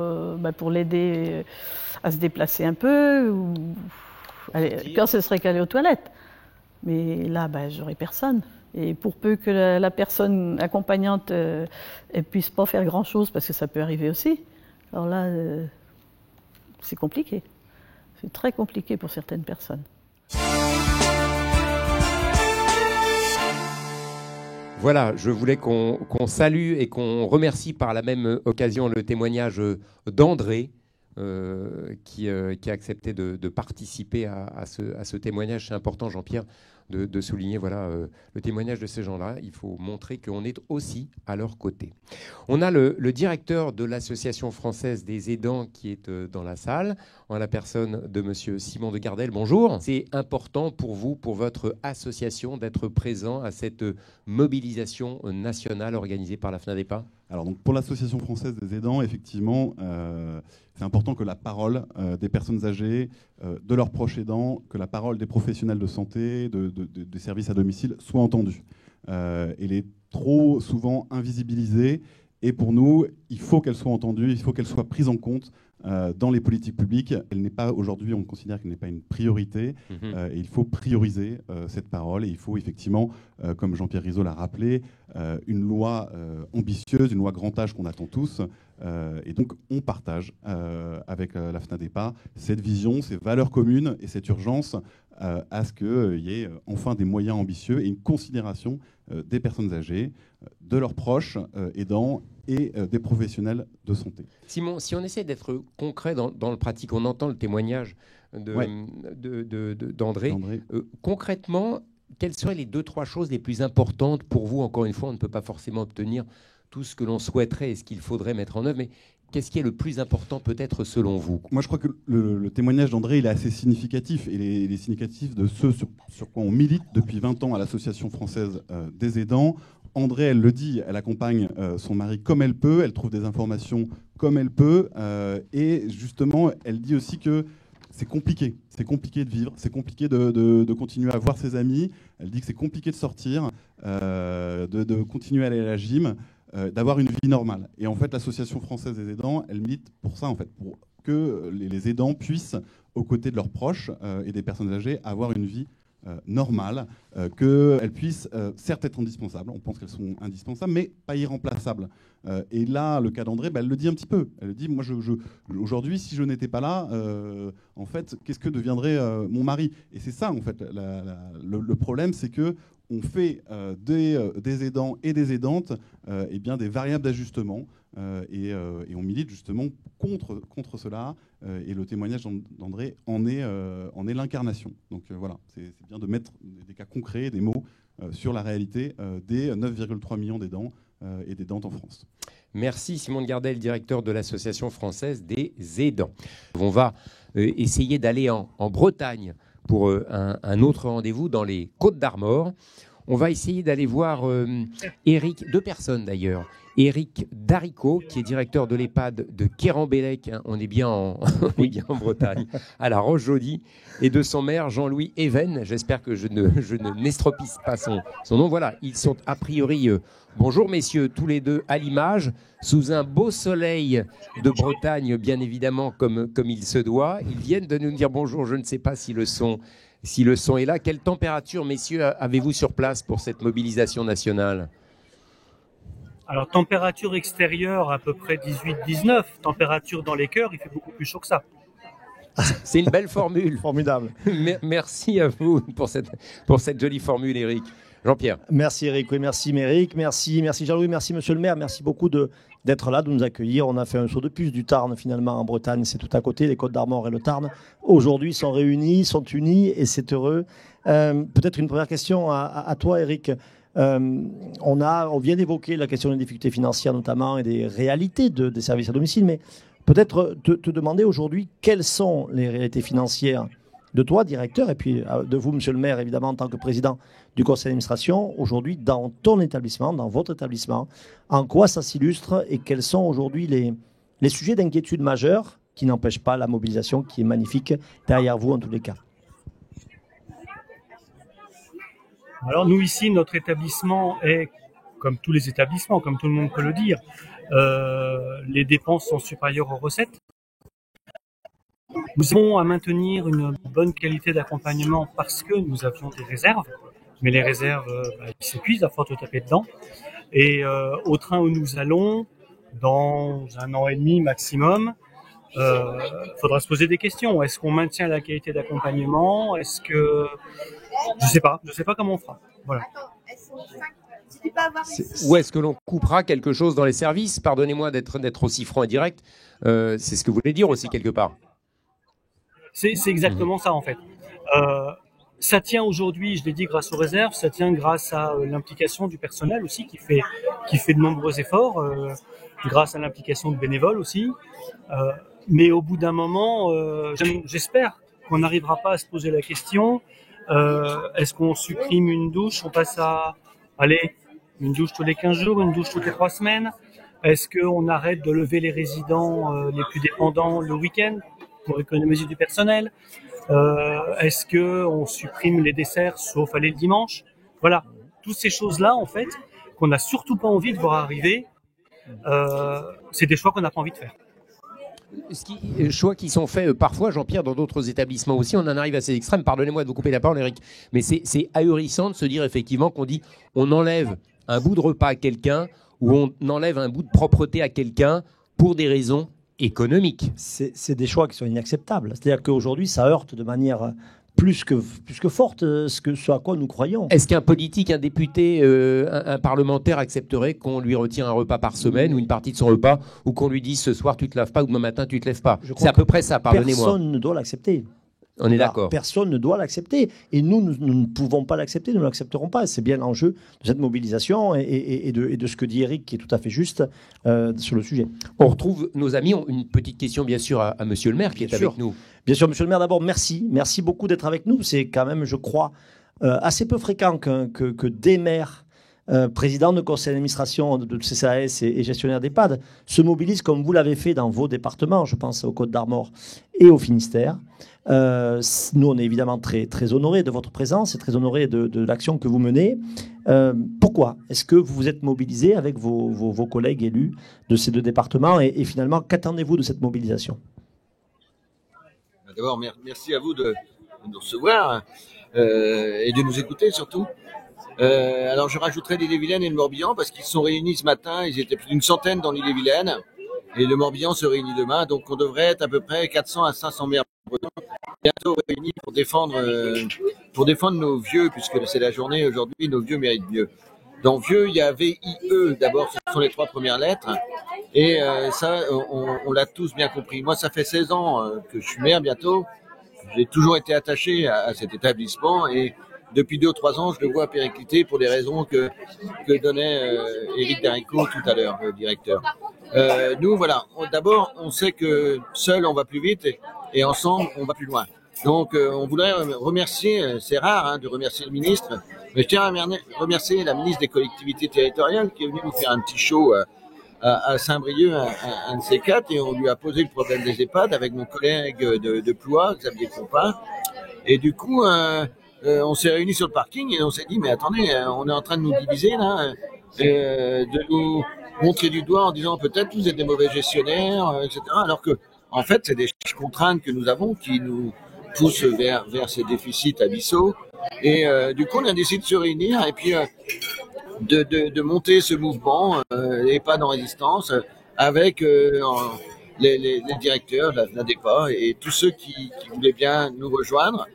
l'aider à se déplacer un peu, ou quand ce serait qu'aller aux toilettes. Mais là, j'aurais personne. Et pour peu que la personne accompagnante ne puisse pas faire grand-chose, parce que ça peut arriver aussi, alors là, c'est compliqué. C'est très compliqué pour certaines personnes. Voilà, je voulais qu'on salue et qu'on remercie par la même occasion le témoignage d'André, qui a accepté de participer à ce témoignage. C'est important, Jean-Pierre, de souligner le témoignage de ces gens-là. Il faut montrer qu'on est aussi à leur côté. On a le directeur de l'Association française des aidants qui est dans la salle, en la personne de monsieur Simon de Gardel. Bonjour. C'est important pour vous, pour votre association, d'être présent à cette mobilisation nationale organisée par la FNADEPA? Alors donc pour l'Association française des aidants, effectivement, c'est important que la parole des personnes âgées, de leurs proches aidants, que la parole des professionnels de santé, des services à domicile soit entendue. Elle est trop souvent invisibilisée et pour nous, il faut qu'elle soit entendue, il faut qu'elle soit prise en compte dans les politiques publiques. Elle n'est pas, aujourd'hui, on considère qu'elle n'est pas une priorité. Et il faut prioriser cette parole et il faut effectivement, comme Jean-Pierre Rizot l'a rappelé, une loi ambitieuse, une loi grand âge qu'on attend tous. Et donc, on partage avec la FNADEPA cette vision, ces valeurs communes et cette urgence à ce qu'il y ait enfin des moyens ambitieux et une considération des personnes âgées, de leurs proches aidants et des professionnels de santé. Simon, si on essaie d'être concret dans le pratique, on entend le témoignage d'André. Concrètement, quelles seraient les 2-3 choses les plus importantes pour vous? Encore une fois, on ne peut pas forcément obtenir tout ce que l'on souhaiterait et ce qu'il faudrait mettre en œuvre, mais qu'est-ce qui est le plus important peut-être selon vous? Moi, je crois que le témoignage d'André, il est assez significatif. Et il est significatif de ce sur quoi on milite depuis 20 ans à l'Association française des aidants. André, elle le dit, elle accompagne son mari comme elle peut, elle trouve des informations comme elle peut. Et justement, elle dit aussi que c'est compliqué de vivre, c'est compliqué de continuer à voir ses amis. Elle dit que c'est compliqué de sortir, de continuer à aller à la gym, d'avoir une vie normale. Et en fait, l'Association française des aidants, elle milite pour ça, en fait, pour que les aidants puissent, aux côtés de leurs proches et des personnes âgées, avoir une vie normale, qu'elles puissent certes être indispensables, on pense qu'elles sont indispensables, mais pas irremplaçables. Et là, le cas d'André, elle le dit un petit peu. Elle dit, moi, aujourd'hui, si je n'étais pas là, en fait, qu'est-ce que deviendrait mon mari? Et c'est ça, en fait, le problème, c'est que on fait des aidants et des aidantes des variables d'ajustement et on milite justement contre cela et le témoignage d'André en est l'incarnation. Donc voilà, c'est bien de mettre des cas concrets, des mots sur la réalité des 9,3 millions d'aidants et d'aidantes en France. Merci Simon de Gardel, directeur de l'Association française des aidants. On va essayer d'aller en Bretagne pour un autre rendez-vous dans les Côtes-d'Armor. On va essayer d'aller voir Eric, 2 personnes d'ailleurs. Eric Daricot, qui est directeur de l'EHPAD de Quérambélec, hein, on est bien en Bretagne, à la Roche-Jaudy, et de son maire Jean-Louis Even. J'espère que je ne n'estropisse pas son nom. Voilà, ils sont a priori, bonjour messieurs, tous les deux à l'image, sous un beau soleil de Bretagne, bien évidemment, comme il se doit. Ils viennent de nous dire bonjour, je ne sais pas si le son est là. Quelle température, messieurs, avez-vous sur place pour cette mobilisation nationale? Alors, température extérieure à peu près 18-19, température dans les cœurs, il fait beaucoup plus chaud que ça. C'est une belle formule. Formidable. Merci à vous pour cette jolie formule, Éric. Jean-Pierre. Merci Éric, oui, merci Méric, merci Jean-Louis, merci Monsieur le maire, merci beaucoup d'être là, de nous accueillir. On a fait un saut de puce du Tarn finalement en Bretagne, c'est tout à côté, les Côtes d'Armor et le Tarn. Aujourd'hui sont réunis, sont unis et c'est heureux. Peut-être une première question à toi Éric. On vient d'évoquer la question des difficultés financières notamment et des réalités des services à domicile, mais peut-être te demander aujourd'hui quelles sont les réalités financières de toi, directeur, et puis de vous, monsieur le maire, évidemment, en tant que président du conseil d'administration, aujourd'hui, dans ton établissement, dans votre établissement, en quoi ça s'illustre et quels sont aujourd'hui les sujets d'inquiétude majeurs qui n'empêchent pas la mobilisation qui est magnifique derrière vous en tous les cas. Alors nous ici, notre établissement est, comme tous les établissements, comme tout le monde peut le dire, les dépenses sont supérieures aux recettes. Nous avons à maintenir une bonne qualité d'accompagnement parce que nous avions des réserves, mais les réserves ils s'épuisent à force de taper dedans. Et au train où nous allons, dans 1 an et demi maximum, faudra se poser des questions. Est-ce qu'on maintient la qualité d'accompagnement? Est-ce que... Je sais pas comment on fera. Voilà. Ou est-ce que l'on coupera quelque chose dans les services? Pardonnez-moi d'être aussi franc et direct. C'est ce que vous voulez dire aussi quelque part. C'est exactement ça en fait. Ça tient aujourd'hui, je l'ai dit, grâce aux réserves, ça tient grâce à l'implication du personnel aussi qui fait de nombreux efforts, grâce à l'implication de bénévoles aussi. Mais au bout d'un moment, j'espère qu'on n'arrivera pas à se poser la question, est-ce qu'on supprime une douche, on passe à, une douche tous les 15 jours, une douche toutes les 3 semaines? Est-ce qu'on arrête de lever les résidents les plus dépendants le week-end pour économiser du personnel? Est-ce qu'on supprime les desserts sauf aller le dimanche? Voilà, toutes ces choses-là en fait qu'on n'a surtout pas envie de voir arriver, c'est des choix qu'on n'a pas envie de faire. Choix qui sont faits parfois, Jean-Pierre, dans d'autres établissements aussi, on en arrive à ces extrêmes. Pardonnez-moi de vous couper la parole, Éric, mais c'est ahurissant de se dire effectivement qu'on dit on enlève un bout de repas à quelqu'un ou on enlève un bout de propreté à quelqu'un pour des raisons économiques. C'est des choix qui sont inacceptables. C'est-à-dire qu'aujourd'hui, ça heurte de manière plus que forte ce à quoi nous croyons. Est-ce qu'un politique, un député, un parlementaire accepterait qu'on lui retire un repas par semaine ou une partie de son repas, ou qu'on lui dise ce soir tu te laves pas ou demain matin tu te lèves pas? C'est à peu près ça, pardonnez-moi. Personne ne doit l'accepter. On est d'accord. Personne ne doit l'accepter. Et nous ne pouvons pas l'accepter, nous ne l'accepterons pas. C'est bien l'enjeu de cette mobilisation et de ce que dit Éric, qui est tout à fait juste sur le sujet. On retrouve nos amis. Une petite question, bien sûr, à Monsieur le maire qui est avec nous. Bien sûr, Monsieur le maire, d'abord, merci. Merci beaucoup d'être avec nous. C'est quand même, je crois, assez peu fréquent que des maires, présidents de conseil d'administration de CCAS et gestionnaires d'EHPAD, se mobilisent comme vous l'avez fait dans vos départements. Je pense aux Côtes d'Armor et au Finistère. Nous, on est évidemment très, très honorés de votre présence et très honorés de l'action que vous menez. Pourquoi est-ce que vous vous êtes mobilisés avec vos collègues élus de ces 2 départements et finalement, qu'attendez-vous de cette mobilisation? D'abord, merci à vous de nous recevoir et de nous écouter surtout. Alors, je rajouterai l'Ille-et-Vilaine et le Morbihan parce qu'ils se sont réunis ce matin. Ils étaient plus d'une centaine dans l'Ille-et-Vilaine et le Morbihan se réunit demain. Donc, on devrait être à peu près 400 à 500 maires bientôt réunis pour défendre nos vieux, puisque c'est la journée aujourd'hui, nos vieux méritent mieux. Dans vieux, il y a VIE, d'abord, ce sont les 3 premières lettres, et ça, on l'a tous bien compris. Moi, ça fait 16 ans que je suis maire bientôt, j'ai toujours été attaché à cet établissement, et depuis 2 ou 3 ans, je le vois péricliter pour des raisons que donnait Éric Darricot tout à l'heure, le directeur. Nous, voilà, d'abord, on sait que seul, on va plus vite, et ensemble, on va plus loin. Donc, on voudrait remercier, c'est rare de remercier le ministre, mais je tiens à remercier la ministre des collectivités territoriales qui est venue nous faire un petit show à Saint-Brieuc, un de ces 4, et on lui a posé le problème des EHPAD avec mon collègue de Ploie, Xavier Pompin. Et du coup, on s'est réunis sur le parking et on s'est dit, mais attendez, on est en train de nous diviser là, de nous montrer du doigt en disant peut-être vous êtes des mauvais gestionnaires, etc. Alors que, en fait, c'est des contraintes que nous avons qui nous poussent vers ces déficits abyssaux. Et du coup, on a décidé de se réunir et puis de monter ce mouvement, EHPAD en résistance, avec les directeurs de la FNADEPA et tous ceux qui voulaient bien nous rejoindre.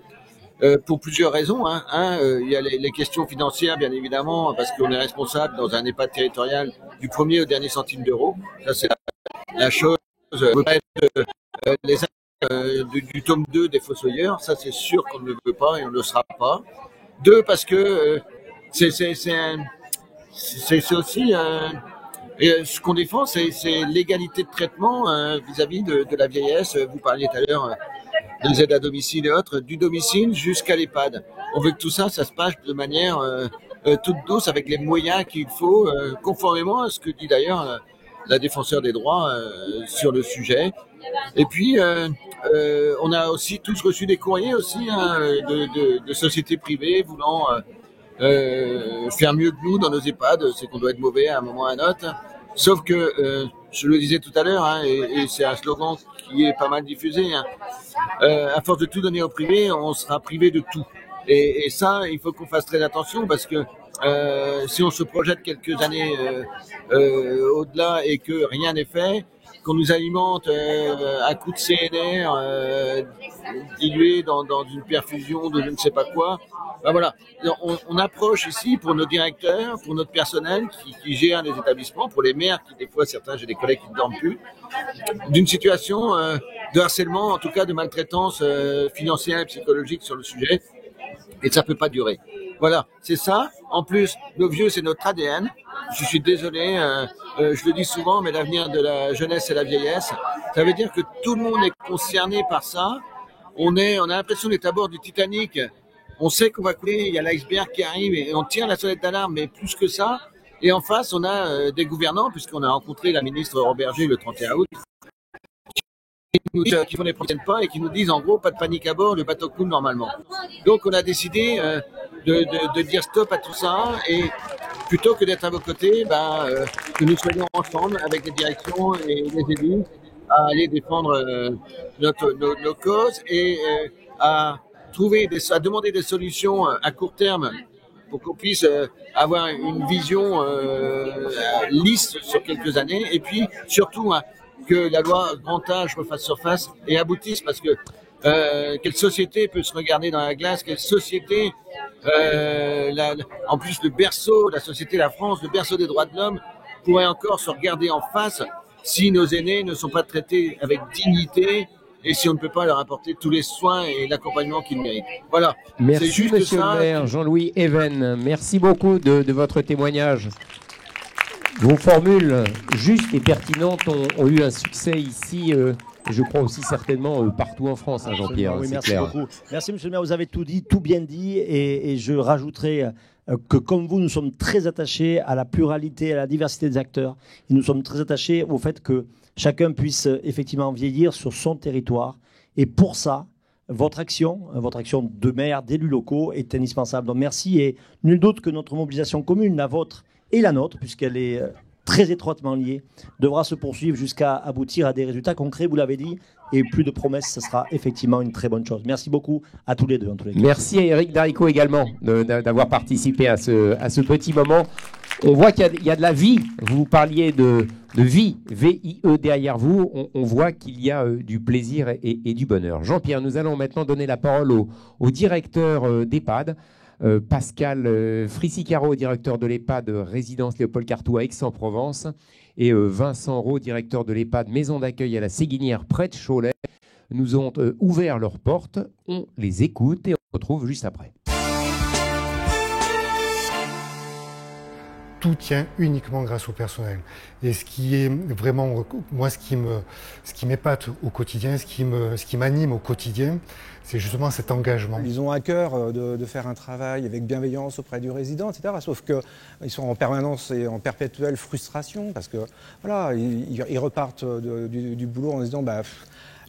Pour plusieurs raisons. Il y a les questions financières, bien évidemment, parce qu'on est responsable dans un EHPAD territorial du premier au dernier centime d'euro. Ça, c'est la chose. Du tome 2 des Fossoyeurs, ça, c'est sûr qu'on ne le veut pas et on ne le sera pas. 2, parce que c'est aussi... ce qu'on défend, c'est l'égalité de traitement vis-à-vis de la vieillesse. Vous parliez tout à l'heure des aides à domicile et autres, du domicile jusqu'à l'EHPAD. On veut que tout ça, ça se passe de manière toute douce, avec les moyens qu'il faut, conformément à ce que dit d'ailleurs la défenseur des droits sur le sujet. Et puis, on a aussi tous reçu des courriers aussi de sociétés privées voulant faire mieux que nous dans nos EHPAD. C'est qu'on doit être mauvais à un moment ou à un autre. Sauf que, je le disais tout à l'heure, et c'est un slogan qui est pas mal diffusé, à force de tout donner au privé, on sera privé de tout. Et ça, il faut qu'on fasse très attention, parce que si on se projette quelques années au-delà et que rien n'est fait, qu'on nous alimente à coups de CNR dilué dans une perfusion de je ne sais pas quoi, ben voilà. On approche ici pour nos directeurs, pour notre personnel qui gère les établissements, pour les maires qui des fois, certains, j'ai des collègues qui ne dorment plus, d'une situation de harcèlement, en tout cas de maltraitance financière et psychologique sur le sujet, et ça peut pas durer. Voilà, c'est ça. En plus, nos vieux, c'est notre ADN. Je suis désolé, je le dis souvent, mais l'avenir de la jeunesse, c'est la vieillesse. Ça veut dire que tout le monde est concerné par ça. On a l'impression d'être à bord du Titanic. On sait qu'on va couler, il y a l'iceberg qui arrive et on tire la sonnette d'alarme, mais plus que ça. Et en face, on a des gouvernants, puisqu'on a rencontré la ministre Roberger le 31 août, qui font des prochaines pas et qui nous disent en gros pas de panique à bord, le bateau coule normalement. Donc on a décidé de dire stop à tout ça, et plutôt que d'être à vos côtés, que nous soyons ensemble avec les directions et les élus à aller défendre nos causes et à demander des solutions à court terme pour qu'on puisse avoir une vision lisse sur quelques années, et puis surtout que la loi grand âge refasse surface et aboutisse, parce que quelle société peut se regarder dans la glace, quelle société, en plus le berceau, la société, la France, le berceau des droits de l'homme, pourrait encore se regarder en face si nos aînés ne sont pas traités avec dignité et si on ne peut pas leur apporter tous les soins et l'accompagnement qu'ils méritent. Voilà. Merci, c'est juste monsieur ça. le maire Jean-Louis Even. Merci beaucoup de votre témoignage. Vos formules justes et pertinentes ont eu un succès ici, je crois aussi certainement partout en France, Jean-Pierre. Oui, c'est merci clair. beaucoup. Merci, monsieur le maire, vous avez tout dit, tout bien dit, et je rajouterai que comme vous, nous sommes très attachés à la pluralité, à la diversité des acteurs, et nous sommes très attachés au fait que chacun puisse effectivement vieillir sur son territoire, et pour ça, votre action de maire, d'élus locaux est indispensable. Donc merci, et nul doute que notre mobilisation commune, la vôtre et la nôtre, puisqu'elle est très étroitement liée, devra se poursuivre jusqu'à aboutir à des résultats concrets, vous l'avez dit, et plus de promesses, ce sera effectivement une très bonne chose. Merci beaucoup à tous les deux. En tous les cas. Merci à Éric Darico également d'avoir participé à ce petit moment. On voit qu'il y a de la vie. Vous parliez de vie, V-I-E derrière vous. On voit qu'il y a du plaisir et du bonheur. Jean-Pierre, nous allons maintenant donner la parole au directeur d'EHPAD, Pascal Frissicaro, directeur de l'EHPAD Résidence Léopold Cartou à Aix-en-Provence, et Vincent Roux, directeur de l'EHPAD Maison d'accueil à la Séguinière près de Cholet, nous ont ouvert leurs portes. On les écoute et on se retrouve juste après. Tout tient uniquement grâce au personnel. Et ce qui est vraiment, moi, ce qui m'épate au quotidien, ce qui m'anime au quotidien, c'est justement cet engagement. Ils ont à cœur de faire un travail avec bienveillance auprès du résident, etc. Sauf qu'ils sont en permanence et en perpétuelle frustration, parce que voilà, ils repartent du boulot en se disant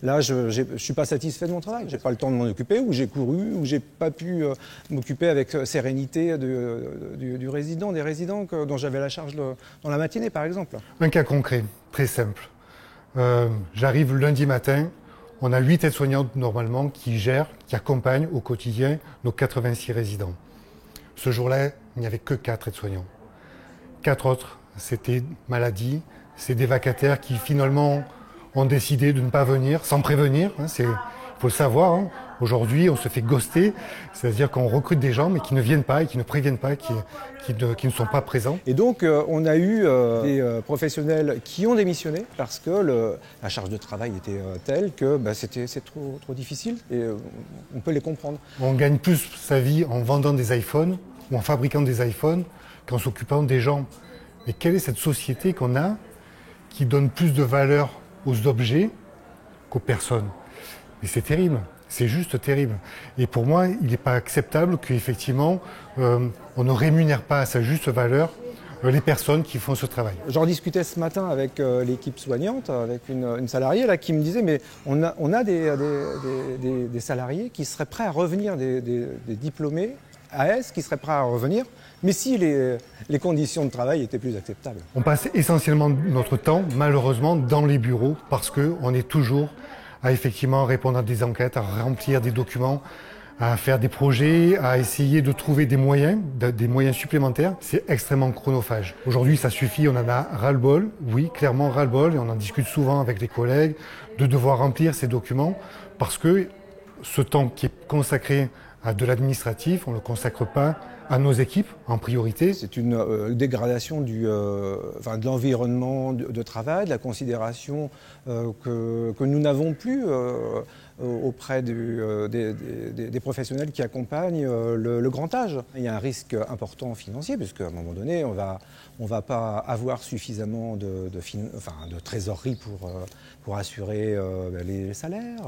là, je ne suis pas satisfait de mon travail, je n'ai pas le temps de m'en occuper, ou j'ai couru, ou je n'ai pas pu m'occuper avec sérénité du résident, des résidents dont j'avais la charge dans la matinée, par exemple. Un cas concret, très simple. J'arrive lundi matin, on a 8 aides-soignantes normalement qui gèrent, qui accompagnent au quotidien nos 86 résidents. Ce jour-là, il n'y avait que 4 aides-soignants. 4 autres. C'était maladie, c'est des vacataires qui finalement ont décidé de ne pas venir sans prévenir. Il faut le savoir. Hein. Aujourd'hui, on se fait ghoster, c'est-à-dire qu'on recrute des gens mais qui ne viennent pas et qui ne préviennent pas, qui ne sont pas présents. Et donc, on a eu des professionnels qui ont démissionné parce que la charge de travail était telle que c'est trop difficile et on peut les comprendre. On gagne plus sa vie en vendant des iPhones ou en fabriquant des iPhones qu'en s'occupant des gens. Mais quelle est cette société qu'on a qui donne plus de valeur aux objets qu'aux personnes? Mais c'est terrible. C'est juste terrible. Et pour moi, il n'est pas acceptable qu'effectivement, on ne rémunère pas à sa juste valeur les personnes qui font ce travail. J'en discutais ce matin avec l'équipe soignante, avec une salariée là, qui me disait mais on a des salariés qui seraient prêts à revenir, des diplômés AS qui seraient prêts à revenir, mais si les conditions de travail étaient plus acceptables. On passe essentiellement notre temps, malheureusement, dans les bureaux parce qu'on est toujours à effectivement répondre à des enquêtes, à remplir des documents, à faire des projets, à essayer de trouver des moyens supplémentaires. C'est extrêmement chronophage. Aujourd'hui, ça suffit, on en a ras-le-bol, oui, clairement ras-le-bol, et on en discute souvent avec les collègues, de devoir remplir ces documents, parce que ce temps qui est consacré à de l'administratif, on ne le consacre pas à nos équipes en priorité. C'est une dégradation de l'environnement de travail, de la considération que nous n'avons plus auprès des professionnels qui accompagnent le grand âge. Il y a un risque important financier, puisqu'à un moment donné, on va pas avoir suffisamment de trésorerie pour assurer les salaires,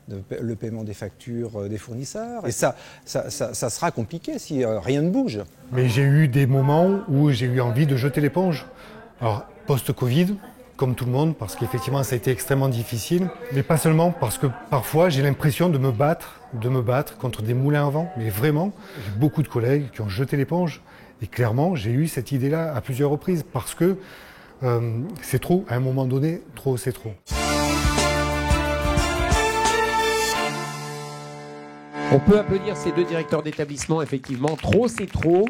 le paiement des factures des fournisseurs. Et ça sera compliqué si rien ne bouge. Mais j'ai eu des moments où j'ai eu envie de jeter l'éponge. Alors, post-Covid, comme tout le monde, parce qu'effectivement ça a été extrêmement difficile, mais pas seulement parce que parfois j'ai l'impression de me battre contre des moulins à vent, mais vraiment, j'ai beaucoup de collègues qui ont jeté l'éponge, et clairement j'ai eu cette idée-là à plusieurs reprises, parce que c'est trop, à un moment donné, trop c'est trop. On peut applaudir ces deux directeurs d'établissement, effectivement, trop c'est trop.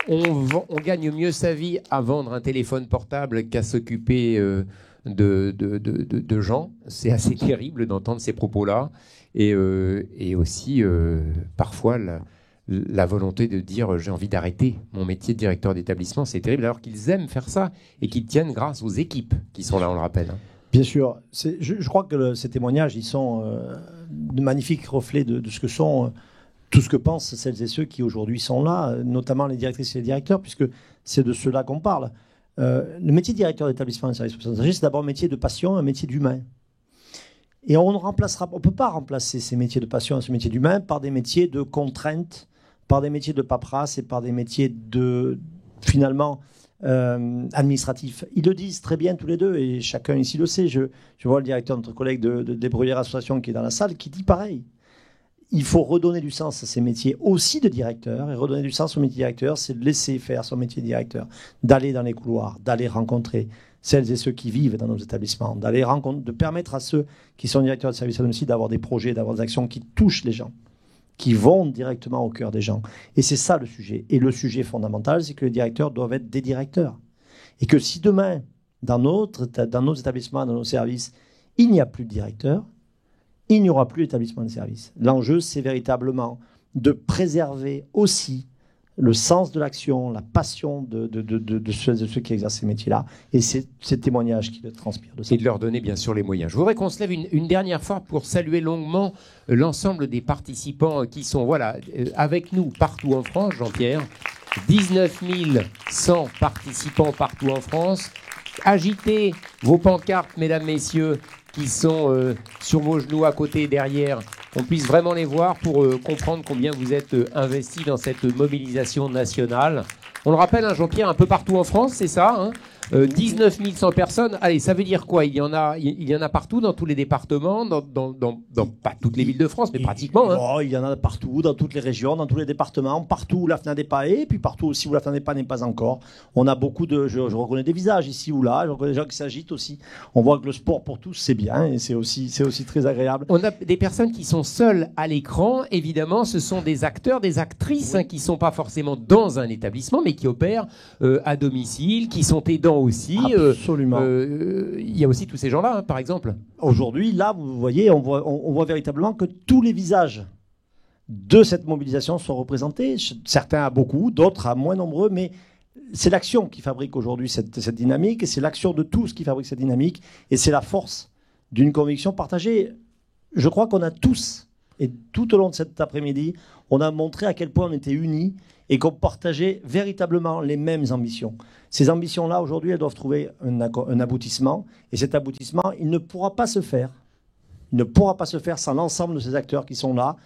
On gagne mieux sa vie à vendre un téléphone portable qu'à s'occuper de gens. C'est assez terrible d'entendre ces propos-là. Et aussi, parfois, la volonté de dire j'ai envie d'arrêter mon métier de directeur d'établissement. C'est terrible, alors qu'ils aiment faire ça et qu'ils tiennent grâce aux équipes qui sont là, on le rappelle. Bien sûr. Je crois que ces témoignages, ils sont de magnifiques reflets de ce que sont... tout ce que pensent celles et ceux qui aujourd'hui sont là, notamment les directrices et les directeurs, puisque c'est de cela qu'on parle. Le métier de directeur d'établissement de service aux personnes âgées, c'est d'abord un métier de passion, un métier d'humain. Et on ne peut pas remplacer ces métiers de passion et ce métier d'humain par des métiers de contrainte, par des métiers de paperasse et par des métiers finalement administratifs. Ils le disent très bien tous les deux et chacun ici le sait. Je vois le directeur, notre collègue des Bruyères Association qui est dans la salle, qui dit pareil. Il faut redonner du sens à ces métiers aussi de directeur. Et redonner du sens au métier de directeur, c'est de laisser faire son métier de directeur, d'aller dans les couloirs, d'aller rencontrer celles et ceux qui vivent dans nos établissements, de permettre à ceux qui sont directeurs de services à domicile d'avoir des projets, d'avoir des actions qui touchent les gens, qui vont directement au cœur des gens. Et c'est ça le sujet. Et le sujet fondamental, c'est que les directeurs doivent être des directeurs. Et que si demain, dans nos établissements, dans nos services, il n'y a plus de directeurs, il n'y aura plus d'établissement de service. L'enjeu, c'est véritablement de préserver aussi le sens de l'action, la passion de ceux qui exercent ces métiers-là. Et c'est ces témoignages qui le transpirent de ça. Et de leur donner bien sûr les moyens. Je voudrais qu'on se lève une dernière fois pour saluer longuement l'ensemble des participants qui sont avec nous partout en France, Jean-Pierre. 19 100 participants partout en France. Agitez vos pancartes, mesdames, messieurs, qui sont sur vos genoux à côté et derrière, qu'on puisse vraiment les voir pour comprendre combien vous êtes investis dans cette mobilisation nationale. On le rappelle, Jean-Pierre, un peu partout en France, c'est ça, 19 100 personnes. Allez, ça veut dire quoi ? Il y en a partout, dans tous les départements, dans pas toutes les villes de France, mais pratiquement. Hein. Oh, il y en a partout, dans toutes les régions, dans tous les départements, partout où la FNADEPA est, et puis partout aussi où la FNADEPA n'est pas encore. On a beaucoup de... Je reconnais des visages ici ou là, je reconnais des gens qui s'agitent aussi. On voit que le sport pour tous, c'est bien, et c'est aussi très agréable. On a des personnes qui sont seules à l'écran. Évidemment, ce sont des acteurs, des actrices qui ne sont pas forcément dans un établissement, mais qui opèrent à domicile, qui sont aidants aussi. Absolument. Il y a aussi tous ces gens-là, hein, par exemple. Aujourd'hui, là, vous voyez, on voit véritablement que tous les visages de cette mobilisation sont représentés. Certains à beaucoup, d'autres à moins nombreux, mais c'est l'action qui fabrique aujourd'hui cette dynamique, et c'est l'action de tous qui fabrique cette dynamique, et c'est la force d'une conviction partagée. Je crois qu'on a tous, et tout au long de cet après-midi, on a montré à quel point on était unis et qu'on partageait véritablement les mêmes ambitions. Ces ambitions-là, aujourd'hui, elles doivent trouver un aboutissement, et cet aboutissement, il ne pourra pas se faire. Il ne pourra pas se faire sans l'ensemble de ces acteurs qui sont là.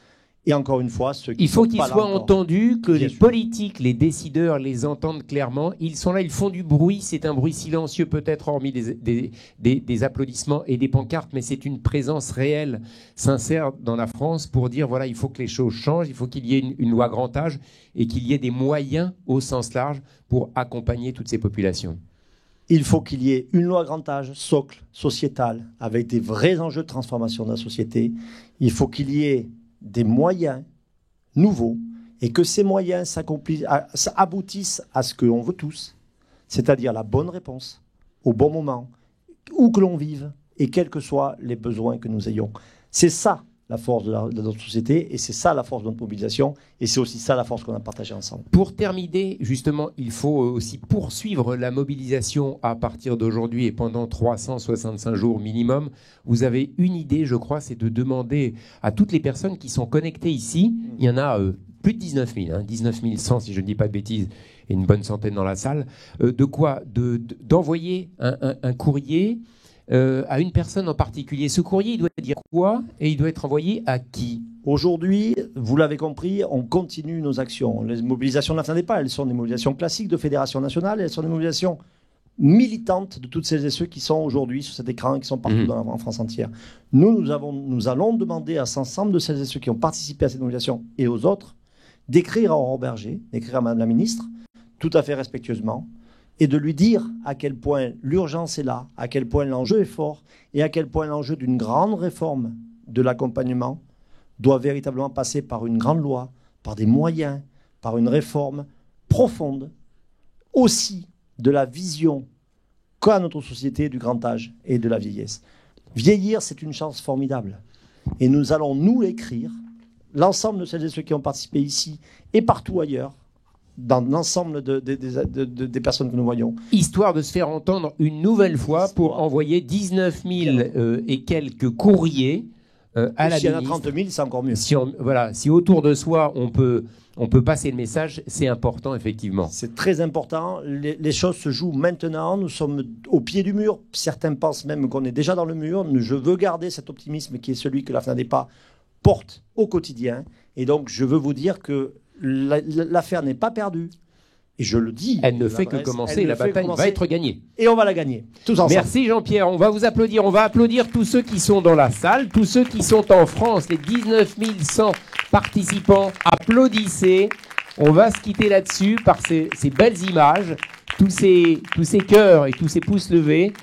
Et encore une fois, ceux qui il faut sont qu'ils pas là soient encore. entendus, que Bien les sûr. politiques, les décideurs les entendent clairement. Ils sont là, ils font du bruit. C'est un bruit silencieux peut-être, hormis des applaudissements et des pancartes, mais c'est une présence réelle, sincère dans la France pour dire voilà, il faut que les choses changent, il faut qu'il y ait une loi grand âge et qu'il y ait des moyens au sens large pour accompagner toutes ces populations. Il faut qu'il y ait une loi grand âge, socle, sociétale, avec des vrais enjeux de transformation de la société. Il faut qu'il y ait des moyens nouveaux et que ces moyens aboutissent à ce que l'on veut tous, c'est-à-dire la bonne réponse, au bon moment, où que l'on vive et quels que soient les besoins que nous ayons. C'est ça la force de notre société, et c'est ça la force de notre mobilisation, et c'est aussi ça la force qu'on a partagée ensemble. Pour terminer, justement, il faut aussi poursuivre la mobilisation à partir d'aujourd'hui et pendant 365 jours minimum. Vous avez une idée, je crois, c'est de demander à toutes les personnes qui sont connectées ici, il y en a plus de 19 000, 19 100 si je ne dis pas de bêtises, et une bonne centaine dans la salle, d'envoyer un courrier à une personne en particulier. Ce courrier, il doit dire quoi et il doit être envoyé à qui ? Aujourd'hui, vous l'avez compris, on continue nos actions. Les mobilisations de la FNADEPA, elles sont des mobilisations classiques de fédération nationale, elles sont des mobilisations militantes de toutes celles et ceux qui sont aujourd'hui sur cet écran et qui sont partout en France entière. Nous allons demander à l'ensemble de celles et ceux qui ont participé à cette mobilisation et aux autres d'écrire à Aurore Berger, d'écrire à Madame la Ministre, tout à fait respectueusement, et de lui dire à quel point l'urgence est là, à quel point l'enjeu est fort, et à quel point l'enjeu d'une grande réforme de l'accompagnement doit véritablement passer par une grande loi, par des moyens, par une réforme profonde, aussi de la vision qu'a notre société du grand âge et de la vieillesse. Vieillir, c'est une chance formidable. Et nous allons nous l'écrire, l'ensemble de celles et ceux qui ont participé ici et partout ailleurs, dans l'ensemble des personnes que nous voyons. Histoire de se faire entendre une nouvelle fois pour envoyer 19 000 et quelques courriers à la ministre. S'il y en a 30 000, c'est encore mieux. Si autour de soi, on peut passer le message, c'est important, effectivement. C'est très important. Les choses se jouent maintenant. Nous sommes au pied du mur. Certains pensent même qu'on est déjà dans le mur. Je veux garder cet optimisme qui est celui que la FNADEPA porte au quotidien. Et donc, je veux vous dire que l'affaire n'est pas perdue. Et je le dis. Elle ne fait que commencer. La bataille va être gagnée. Et on va la gagner. Tous ensemble. Merci Jean-Pierre. On va vous applaudir. On va applaudir tous ceux qui sont dans la salle, tous ceux qui sont en France, les 19 100 participants. Applaudissez. On va se quitter là-dessus par ces belles images, tous ces cœurs et tous ces pouces levés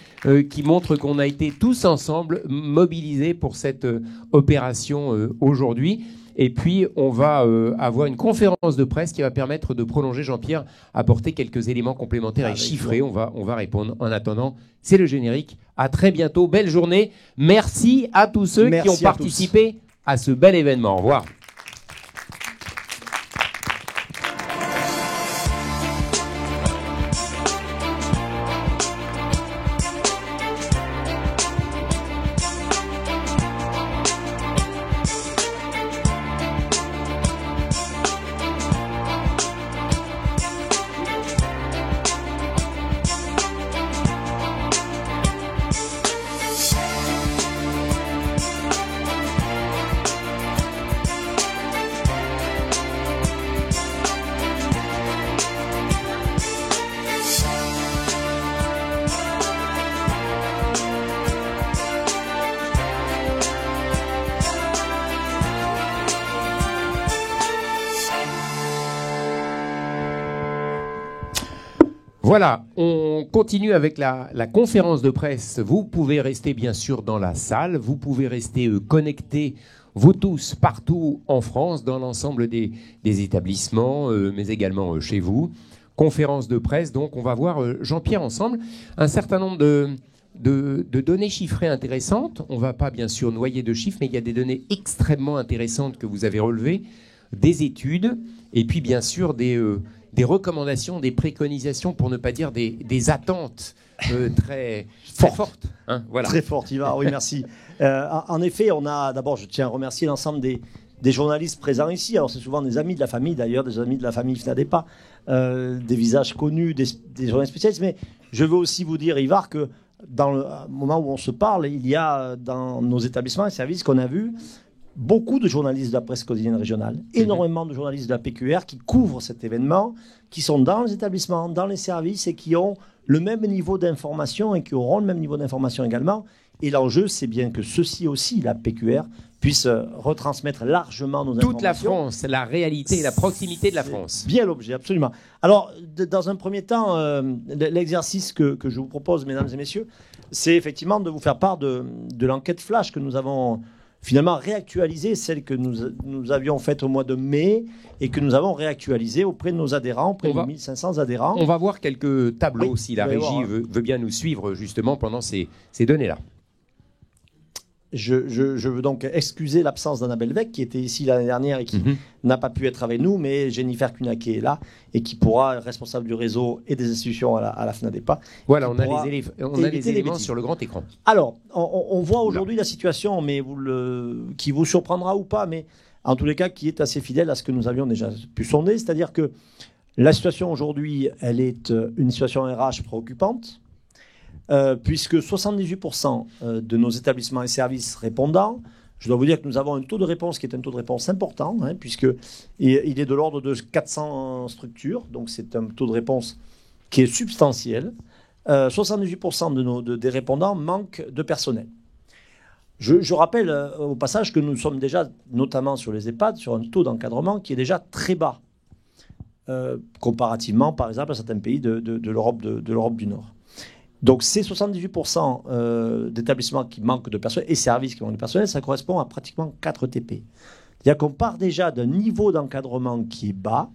qui montrent qu'on a été tous ensemble mobilisés pour cette opération aujourd'hui. Et puis, on va avoir une conférence de presse qui va permettre de prolonger, Jean-Pierre, apporter quelques éléments complémentaires et chiffrés. On va répondre. En attendant, c'est le générique. À très bientôt. Belle journée. Merci à tous ceux qui ont participé à ce bel événement. Au revoir. Voilà, on continue avec la conférence de presse. Vous pouvez rester bien sûr dans la salle, vous pouvez rester connectés, vous tous, partout en France, dans l'ensemble des établissements, mais également chez vous. Conférence de presse, donc on va voir, Jean-Pierre, ensemble, un certain nombre de données chiffrées intéressantes. On ne va pas bien sûr noyer de chiffres, mais il y a des données extrêmement intéressantes que vous avez relevées, des études, et puis bien sûr des recommandations, des préconisations, pour ne pas dire des attentes très fortes. Hein, voilà. Très fortes, Ivar, oui, merci. En effet, d'abord, je tiens à remercier l'ensemble des journalistes présents ici. Alors, c'est souvent des amis de la famille, d'ailleurs, des amis de la famille FNADEPA, des visages connus, des journalistes spécialistes. Mais je veux aussi vous dire, Ivar, que dans le moment où on se parle, il y a dans nos établissements et services qu'on a vus beaucoup de journalistes de la presse quotidienne régionale, énormément de journalistes de la PQR qui couvrent cet événement, qui sont dans les établissements, dans les services et qui ont le même niveau d'information et qui auront le même niveau d'information également. Et l'enjeu, c'est bien que ceci aussi, la PQR, puisse retransmettre largement nos informations. Toute la France, la réalité et la proximité de la France. Bien l'objet, absolument. Alors, dans un premier temps, l'exercice que je vous propose, mesdames et messieurs, c'est effectivement de vous faire part de l'enquête flash que nous avons finalement réactualisée, celle que nous avions faite au mois de mai et que nous avons réactualisée auprès de nos adhérents, auprès de 1500 adhérents. On va voir quelques tableaux si la régie veut bien nous suivre justement pendant ces données-là. Je veux donc excuser l'absence d'Annabelle Vec, qui était ici l'année dernière et qui n'a pas pu être avec nous, mais Jennifer Kunaké est là et qui pourra, responsable du réseau et des institutions à la FNADEPA. Voilà, on a les éléments sur le grand écran. Alors, on voit aujourd'hui la situation, mais qui vous surprendra ou pas, mais en tous les cas, qui est assez fidèle à ce que nous avions déjà pu sonder, c'est-à-dire que la situation aujourd'hui, elle est une situation RH préoccupante. Puisque 78% de nos établissements et services répondants, je dois vous dire que nous avons un taux de réponse qui est un taux de réponse important, puisqu'il est de l'ordre de 400 structures, donc c'est un taux de réponse qui est substantiel. 78% des répondants manquent de personnel. Je rappelle au passage que nous sommes déjà, notamment sur les EHPAD, sur un taux d'encadrement qui est déjà très bas, comparativement par exemple à certains pays de l'Europe du Nord. Donc ces 78% d'établissements qui manquent de personnel et services qui manquent de personnel, ça correspond à pratiquement 4 TP. C'est-à-dire qu'on part déjà d'un niveau d'encadrement qui est bas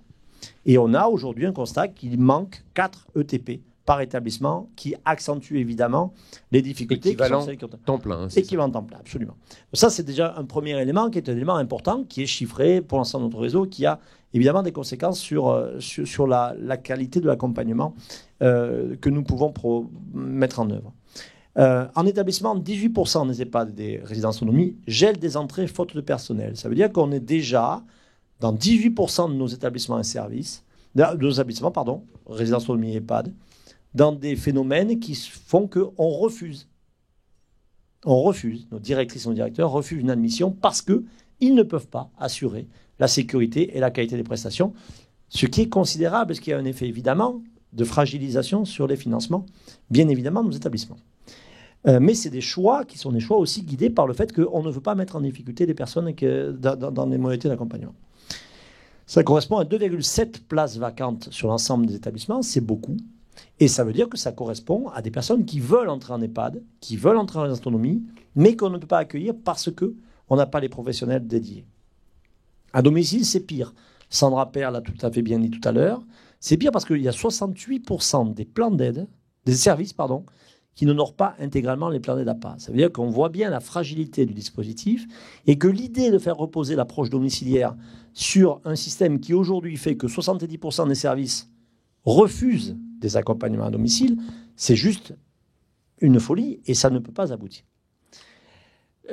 et on a aujourd'hui un constat qu'il manque 4 ETP par établissement qui accentue évidemment les difficultés. Équivalent temps plein. Équivalent temps plein, absolument. Ça, c'est déjà un premier élément qui est un élément important, qui est chiffré pour l'ensemble de notre réseau, qui a évidemment des conséquences sur la qualité de l'accompagnement que nous pouvons mettre en œuvre. En établissement, 18% des EHPAD et des résidences autonomie gèlent des entrées faute de personnel. Ça veut dire qu'on est déjà dans 18% de nos établissements et services, résidences autonomie et EHPAD, dans des phénomènes qui font qu'on refuse. On refuse, nos directrices et nos directeurs refusent une admission parce qu'ils ne peuvent pas assurer la sécurité et la qualité des prestations, ce qui est considérable, ce qui a un effet évidemment de fragilisation sur les financements, bien évidemment, de nos établissements. Mais c'est des choix qui sont des choix aussi guidés par le fait qu'on ne veut pas mettre en difficulté les personnes dans les modalités d'accompagnement. Ça correspond à 2,7 places vacantes sur l'ensemble des établissements, c'est beaucoup. Et ça veut dire que ça correspond à des personnes qui veulent entrer en EHPAD, qui veulent entrer en autonomie, mais qu'on ne peut pas accueillir parce qu'on n'a pas les professionnels dédiés. À domicile, c'est pire. Sandra Perle l'a tout à fait bien dit tout à l'heure. C'est pire parce qu'il y a 68% des plans d'aide, des services, qui n'honorent pas intégralement les plans d'aide APA. Ça veut dire qu'on voit bien la fragilité du dispositif et que l'idée de faire reposer l'approche domiciliaire sur un système qui aujourd'hui fait que 70% des services refusent des accompagnements à domicile, c'est juste une folie et ça ne peut pas aboutir.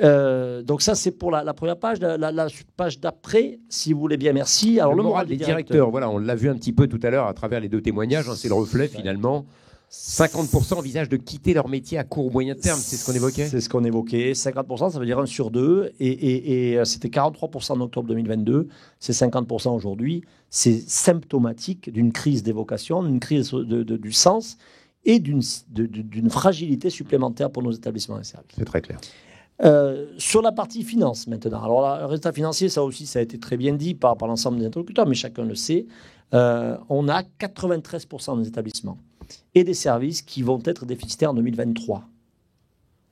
Donc ça, c'est pour la première page. La page d'après, si vous voulez bien, merci. Alors, le moral des directeurs, voilà, on l'a vu un petit peu tout à l'heure à travers les 2 témoignages, c'est le reflet finalement. 50% envisagent de quitter leur métier à court ou moyen terme, c'est ce qu'on évoquait. C'est ce qu'on évoquait. 50%, ça veut dire 1 sur 2. Et c'était 43% en octobre 2022. C'est 50% aujourd'hui. C'est symptomatique d'une crise des vocations, d'une crise du sens et d'une fragilité supplémentaire pour nos établissements et services. C'est très clair. Sur la partie finance maintenant. Alors le résultat financier, ça aussi, ça a été très bien dit par l'ensemble des interlocuteurs, mais chacun le sait. On a 93% des établissements et des services qui vont être déficitaires en 2023.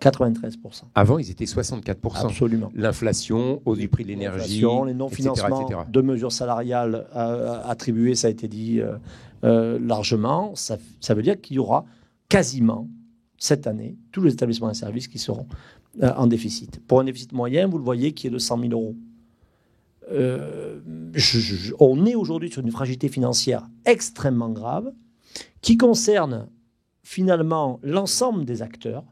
93%. Avant, ils étaient 64%. Absolument. L'inflation, hausse du prix de l'énergie, les non-financements de mesures salariales attribuées, ça a été dit largement. Ça veut dire qu'il y aura quasiment, cette année, tous les établissements et services qui seront en déficit. Pour un déficit moyen, vous le voyez, qui est de 100 000 euros. On est aujourd'hui sur une fragilité financière extrêmement grave qui concerne finalement l'ensemble des acteurs,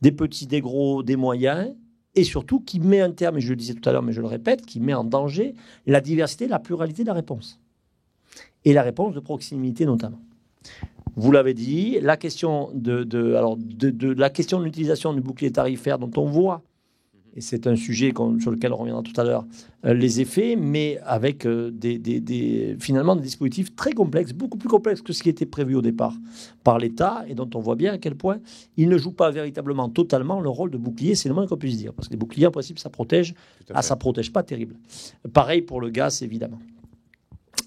des petits, des gros, des moyens, et surtout qui met un terme, et je le disais tout à l'heure, mais je le répète, qui met en danger la diversité, la pluralité de la réponse. Et la réponse de proximité notamment. Vous l'avez dit, la question la question de l'utilisation du bouclier tarifaire dont on voit, et c'est un sujet sur lequel on reviendra tout à l'heure, les effets, mais avec finalement des dispositifs très complexes, beaucoup plus complexes que ce qui était prévu au départ par l'État, et dont on voit bien à quel point il ne joue pas véritablement totalement le rôle de bouclier, c'est le moins qu'on puisse dire, parce que les boucliers, en principe, ça protège, ça protège pas terrible. Pareil pour le gaz, évidemment.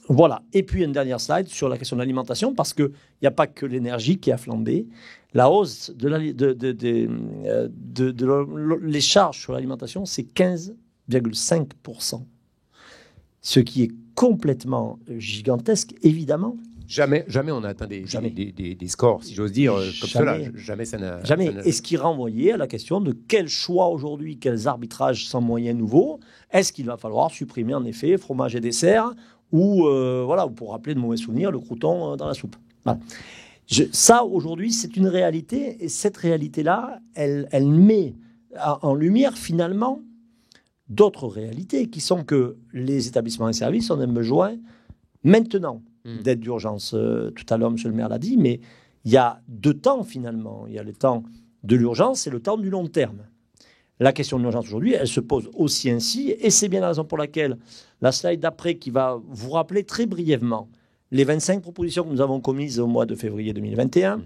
Voilà. Et puis une dernière slide sur la question de l'alimentation, parce qu'il n'y a pas que l'énergie qui a flambé. La hausse les charges sur l'alimentation, c'est 15,5%. Ce qui est complètement gigantesque, évidemment. Jamais on a atteint des scores, si j'ose dire, comme cela. Jamais ça n'a... Jamais. Et ce qui renvoyait à la question de quel choix aujourd'hui, quels arbitrages sans moyens nouveaux, est-ce qu'il va falloir supprimer en effet fromage et dessert ou pour rappeler de mauvais souvenirs, le crouton dans la soupe. Voilà. Ça, aujourd'hui, c'est une réalité, et cette réalité-là, elle met en lumière, finalement, d'autres réalités, qui sont que les établissements et services ont un besoin, maintenant, d'aide d'urgence. Tout à l'heure, monsieur le maire l'a dit, mais il y a deux temps, finalement. Il y a le temps de l'urgence et le temps du long terme. La question de l'urgence aujourd'hui, elle se pose aussi ainsi, et c'est bien la raison pour laquelle la slide d'après, qui va vous rappeler très brièvement les 25 propositions que nous avons commises au mois de février 2021,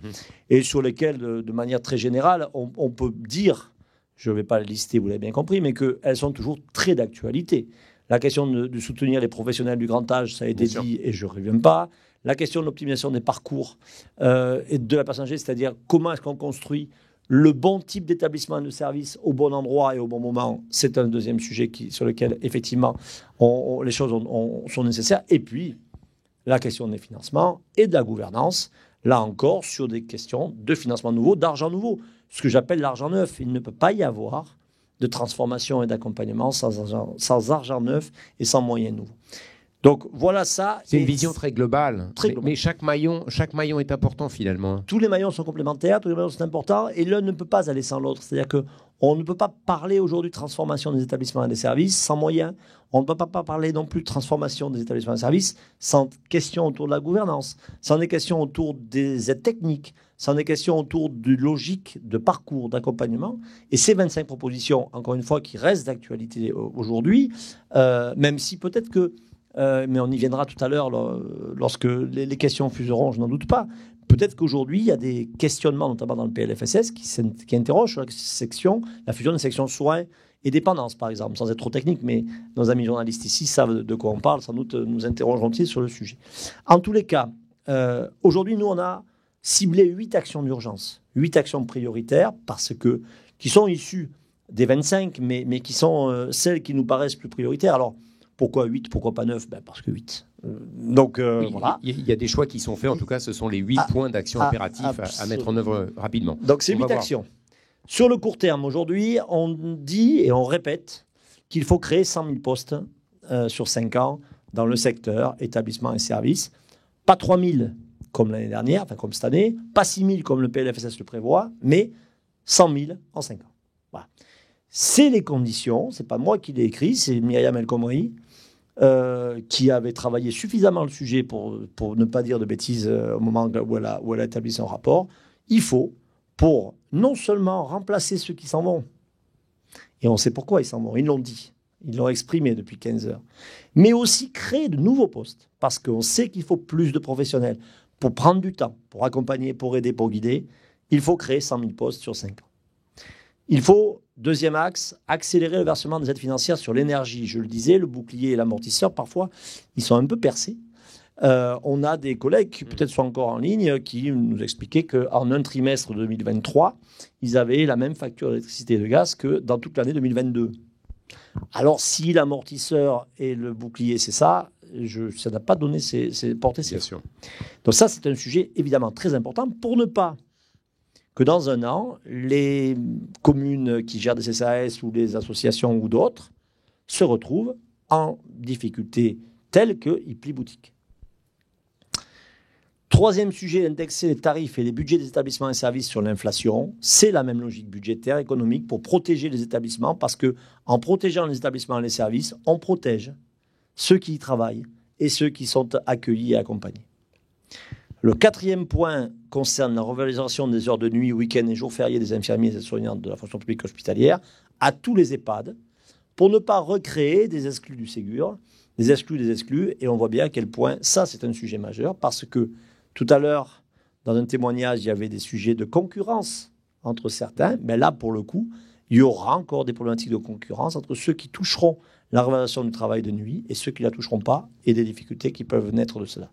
et sur lesquelles, de manière très générale, on peut dire, je ne vais pas les lister, vous l'avez bien compris, mais qu'elles sont toujours très d'actualité. La question de soutenir les professionnels du grand âge, ça a été dit, et je ne reviens pas. La question de l'optimisation des parcours et de la personne âgée, c'est-à-dire comment est-ce qu'on construit le bon type d'établissement et de service au bon endroit et au bon moment, c'est un deuxième sujet sur lequel, effectivement, les choses sont nécessaires. Et puis, la question des financements et de la gouvernance, là encore, sur des questions de financement nouveau, d'argent nouveau. Ce que j'appelle l'argent neuf. Il ne peut pas y avoir de transformation et d'accompagnement sans argent neuf et sans moyens nouveaux. Donc voilà ça. C'est une vision très globale. Mais chaque maillon est important finalement. Tous les maillons sont complémentaires, tous les maillons sont importants, et l'un ne peut pas aller sans l'autre. C'est-à-dire qu'on ne peut pas parler aujourd'hui de transformation des établissements et des services sans moyens. On ne peut pas parler non plus de transformation des établissements et des services sans questions autour de la gouvernance, sans des questions autour des aides techniques, sans des questions autour de logique, de parcours, d'accompagnement. Et ces 25 propositions, encore une fois, qui restent d'actualité aujourd'hui, même si peut-être que mais on y viendra tout à l'heure lorsque les questions fuseront, je n'en doute pas. Peut-être qu'aujourd'hui, il y a des questionnements, notamment dans le PLFSS, qui interrogent sur la fusion des sections soins et dépendance, par exemple, sans être trop technique, mais nos amis journalistes ici savent de quoi on parle, sans doute nous interrogeront-ils sur le sujet. En tous les cas, aujourd'hui, nous, on a ciblé 8 actions d'urgence, 8 actions prioritaires, qui sont issues des 25, mais qui sont celles qui nous paraissent plus prioritaires. Alors, pourquoi 8, pourquoi pas 9 ? Parce que 8. Voilà. Il y a des choix qui sont faits. En tout cas, ce sont les 8 points d'action impératifs à mettre en œuvre rapidement. Donc, c'est 8 actions. Sur le court terme, aujourd'hui, on dit et on répète qu'il faut créer 100 000 postes sur 5 ans dans le secteur établissements et services. Pas 3 000 comme l'année dernière, enfin comme cette année, pas 6 000 comme le PLFSS le prévoit, mais 100 000 en 5 ans. Voilà. C'est les conditions, c'est pas moi qui l'ai écrit, c'est Myriam El Khomri, qui avait travaillé suffisamment le sujet pour ne pas dire de bêtises au moment où elle a établi son rapport. Il faut, pour non seulement remplacer ceux qui s'en vont, et on sait pourquoi ils s'en vont, ils l'ont dit, ils l'ont exprimé depuis 15 heures, mais aussi créer de nouveaux postes, parce qu'on sait qu'il faut plus de professionnels pour prendre du temps, pour accompagner, pour aider, pour guider. Il faut créer 100 000 postes sur 5 ans. Il faut, deuxième axe, accélérer le versement des aides financières sur l'énergie. Je le disais, le bouclier et l'amortisseur, parfois, ils sont un peu percés. On a des collègues qui peut-être sont encore en ligne qui nous expliquaient qu'en un trimestre 2023, ils avaient la même facture d'électricité et de gaz que dans toute l'année 2022. Alors, si l'amortisseur et le bouclier, c'est ça, ça n'a pas donné porté ses fruits. Donc ça, c'est un sujet évidemment très important pour ne pas que dans un an, les communes qui gèrent des CCAS ou des associations ou d'autres se retrouvent en difficulté telle qu'ils plient boutique. Troisième sujet, indexer les tarifs et les budgets des établissements et services sur l'inflation. C'est la même logique budgétaire, économique, pour protéger les établissements, parce qu'en protégeant les établissements et les services, on protège ceux qui y travaillent et ceux qui sont accueillis et accompagnés. Le quatrième point concerne la revalorisation des heures de nuit, week-ends et jours fériés des infirmiers et des soignants de la fonction publique hospitalière à tous les EHPAD, pour ne pas recréer des exclus du Ségur, des exclus, et on voit bien à quel point ça, c'est un sujet majeur, parce que tout à l'heure, dans un témoignage, il y avait des sujets de concurrence entre certains, mais là, pour le coup, il y aura encore des problématiques de concurrence entre ceux qui toucheront la revalorisation du travail de nuit et ceux qui ne la toucheront pas, et des difficultés qui peuvent naître de cela.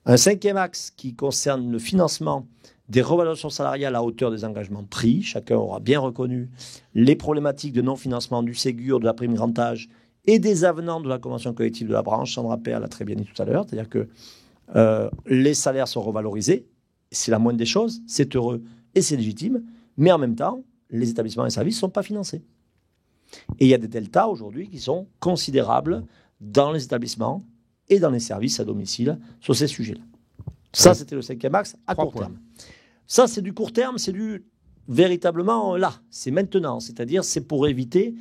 Un cinquième axe qui concerne le financement des revalorisations salariales à hauteur des engagements pris. Chacun aura bien reconnu les problématiques de non-financement du Ségur, de la prime grand âge et des avenants de la convention collective de la branche. Sandra Père l'a très bien dit tout à l'heure, c'est-à-dire que les salaires sont revalorisés, c'est la moindre des choses, c'est heureux et c'est légitime, mais en même temps, les établissements et services ne sont pas financés. Et il y a des deltas aujourd'hui qui sont considérables dans les établissements et dans les services à domicile sur ces sujets-là. Ça, c'était le cinquième axe à court terme. Ça, c'est du court terme, c'est du véritablement là, c'est maintenant, c'est-à-dire c'est pour éviter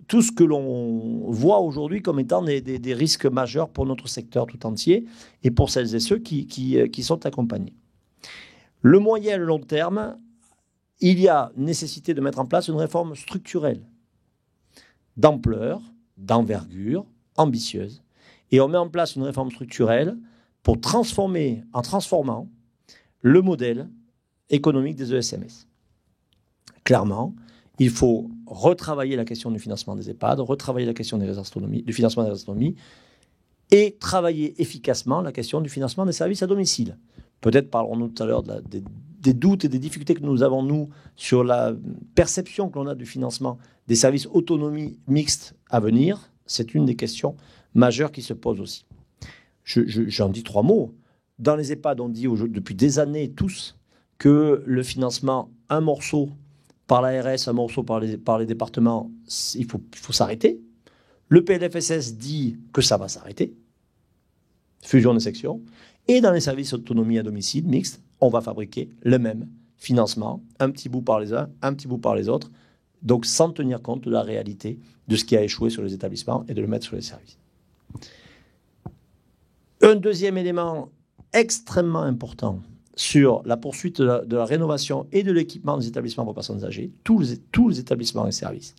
tout ce que l'on voit aujourd'hui comme étant des risques majeurs pour notre secteur tout entier et pour celles et ceux qui sont accompagnés. Le moyen et le long terme, il y a nécessité de mettre en place une réforme structurelle, d'ampleur, d'envergure, ambitieuse. Et on met en place une réforme structurelle pour transformant le modèle économique des ESMS. Clairement, il faut retravailler la question du financement des EHPAD, retravailler la question du financement des autonomies et travailler efficacement la question du financement des services à domicile. Peut-être parlerons-nous tout à l'heure des doutes et des difficultés que nous avons, nous, sur la perception que l'on a du financement des services autonomie mixtes à venir. C'est une des questions majeures qui se posent aussi. J'en dis trois mots. Dans les EHPAD, on dit depuis des années tous que le financement, un morceau par l'ARS, un morceau par les départements, il faut s'arrêter. Le PLFSS dit que ça va s'arrêter. Fusion des sections. Et dans les services autonomie à domicile mixtes, on va fabriquer le même financement, un petit bout par les uns, un petit bout par les autres, donc sans tenir compte de la réalité de ce qui a échoué sur les établissements et de le mettre sur les services. Un deuxième élément extrêmement important sur la poursuite de la rénovation et de l'équipement des établissements pour personnes âgées, tous les établissements et services.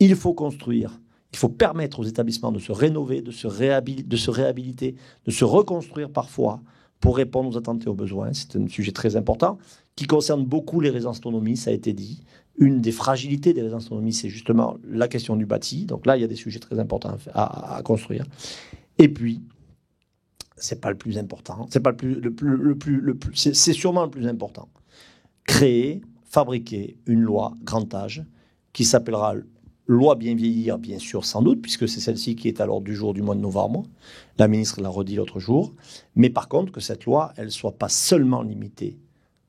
Il faut construire, il faut permettre aux établissements de se rénover, de se réhabiliter, de se reconstruire parfois pour répondre aux attentes et aux besoins. C'est un sujet très important qui concerne beaucoup les résidences autonomie, ça a été dit. Une des fragilités des résidences autonomie, c'est justement la question du bâti. Donc là, il y a des sujets très importants à construire. Et puis, c'est pas le plus important, c'est sûrement le plus important. Créer, fabriquer une loi grand âge qui s'appellera loi bien vieillir, bien sûr, sans doute, puisque c'est celle-ci qui est à l'ordre du jour du mois de novembre. La ministre l'a redit l'autre jour. Mais par contre, que cette loi, elle soit pas seulement limitée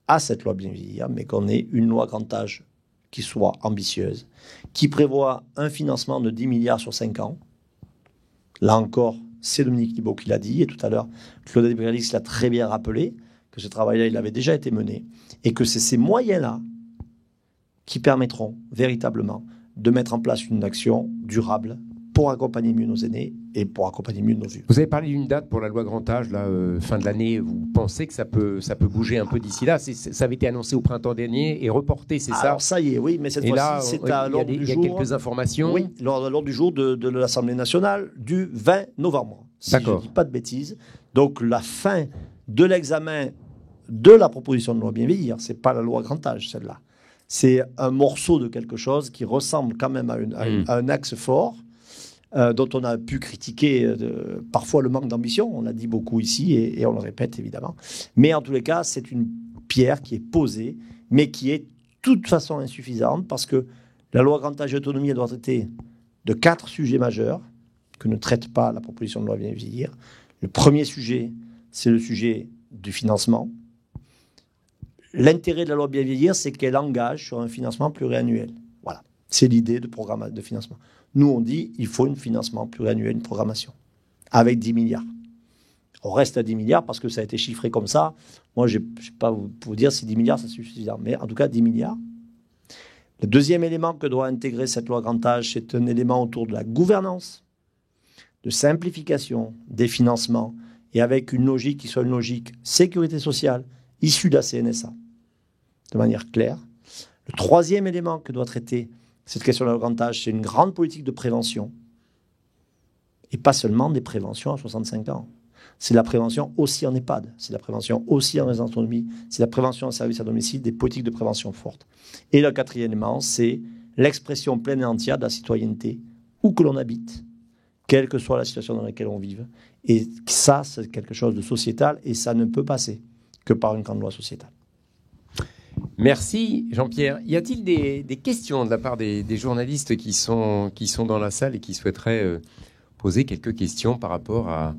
à cette loi bien vieillir, mais qu'on ait une loi grand âge qui soit ambitieuse, qui prévoit un financement de 10 milliards sur 5 ans. Là encore, c'est Dominique Libault qui l'a dit, et tout à l'heure, Claude Desbrélix l'a très bien rappelé, que ce travail-là, il avait déjà été mené, et que c'est ces moyens-là qui permettront véritablement de mettre en place une action durable pour accompagner mieux nos aînés et pour accompagner mieux nos vieux. Vous avez parlé d'une date pour la loi grand âge, là, fin de l'année. Vous pensez que ça peut bouger un peu d'ici là? Ça avait été annoncé au printemps dernier et reporté, c'est ça? Alors ça y est, oui, mais cette fois-ci, c'est à l'ordre du jour. Il y a quelques informations. Oui, l'ordre du jour de l'Assemblée nationale du 20 novembre, si je ne dis pas de bêtises. Donc la fin de l'examen de la proposition de loi bien vieillir, c'est pas la loi grand âge, celle-là. C'est un morceau de quelque chose qui ressemble quand même à un axe fort. dont on a pu critiquer parfois le manque d'ambition. On l'a dit beaucoup ici et on le répète évidemment. Mais en tous les cas, c'est une pierre qui est posée, mais qui est de toute façon insuffisante parce que la loi Grand Âge et Autonomie, elle doit traiter de 4 sujets majeurs que ne traite pas la proposition de loi Bien Vieillir. Le premier sujet, c'est le sujet du financement. L'intérêt de la loi Bien Vieillir, c'est qu'elle engage sur un financement pluriannuel. Voilà, c'est l'idée de programme de financement. Nous, on dit il faut un financement pluriannuel, une programmation, avec 10 milliards. On reste à 10 milliards parce que ça a été chiffré comme ça. Moi, je ne sais pas vous dire si 10 milliards, ça suffit, mais en tout cas, 10 milliards. Le deuxième élément que doit intégrer cette loi Grand Âge, c'est un élément autour de la gouvernance, de simplification des financements et avec une logique qui soit une logique sécurité sociale issue de la CNSA, de manière claire. Le troisième élément que doit traiter cette question de la Grand Âge, c'est une grande politique de prévention et pas seulement des préventions à 65 ans. C'est la prévention aussi en EHPAD, c'est la prévention aussi en résidence autonomie, c'est la prévention en service à domicile, des politiques de prévention fortes. Et le quatrième élément, c'est l'expression pleine et entière de la citoyenneté, où que l'on habite, quelle que soit la situation dans laquelle on vive. Et ça, c'est quelque chose de sociétal et ça ne peut passer que par une grande loi sociétale. Merci Jean-Pierre. Y a-t-il des questions de la part des journalistes qui sont dans la salle et qui souhaiteraient poser quelques questions par rapport à...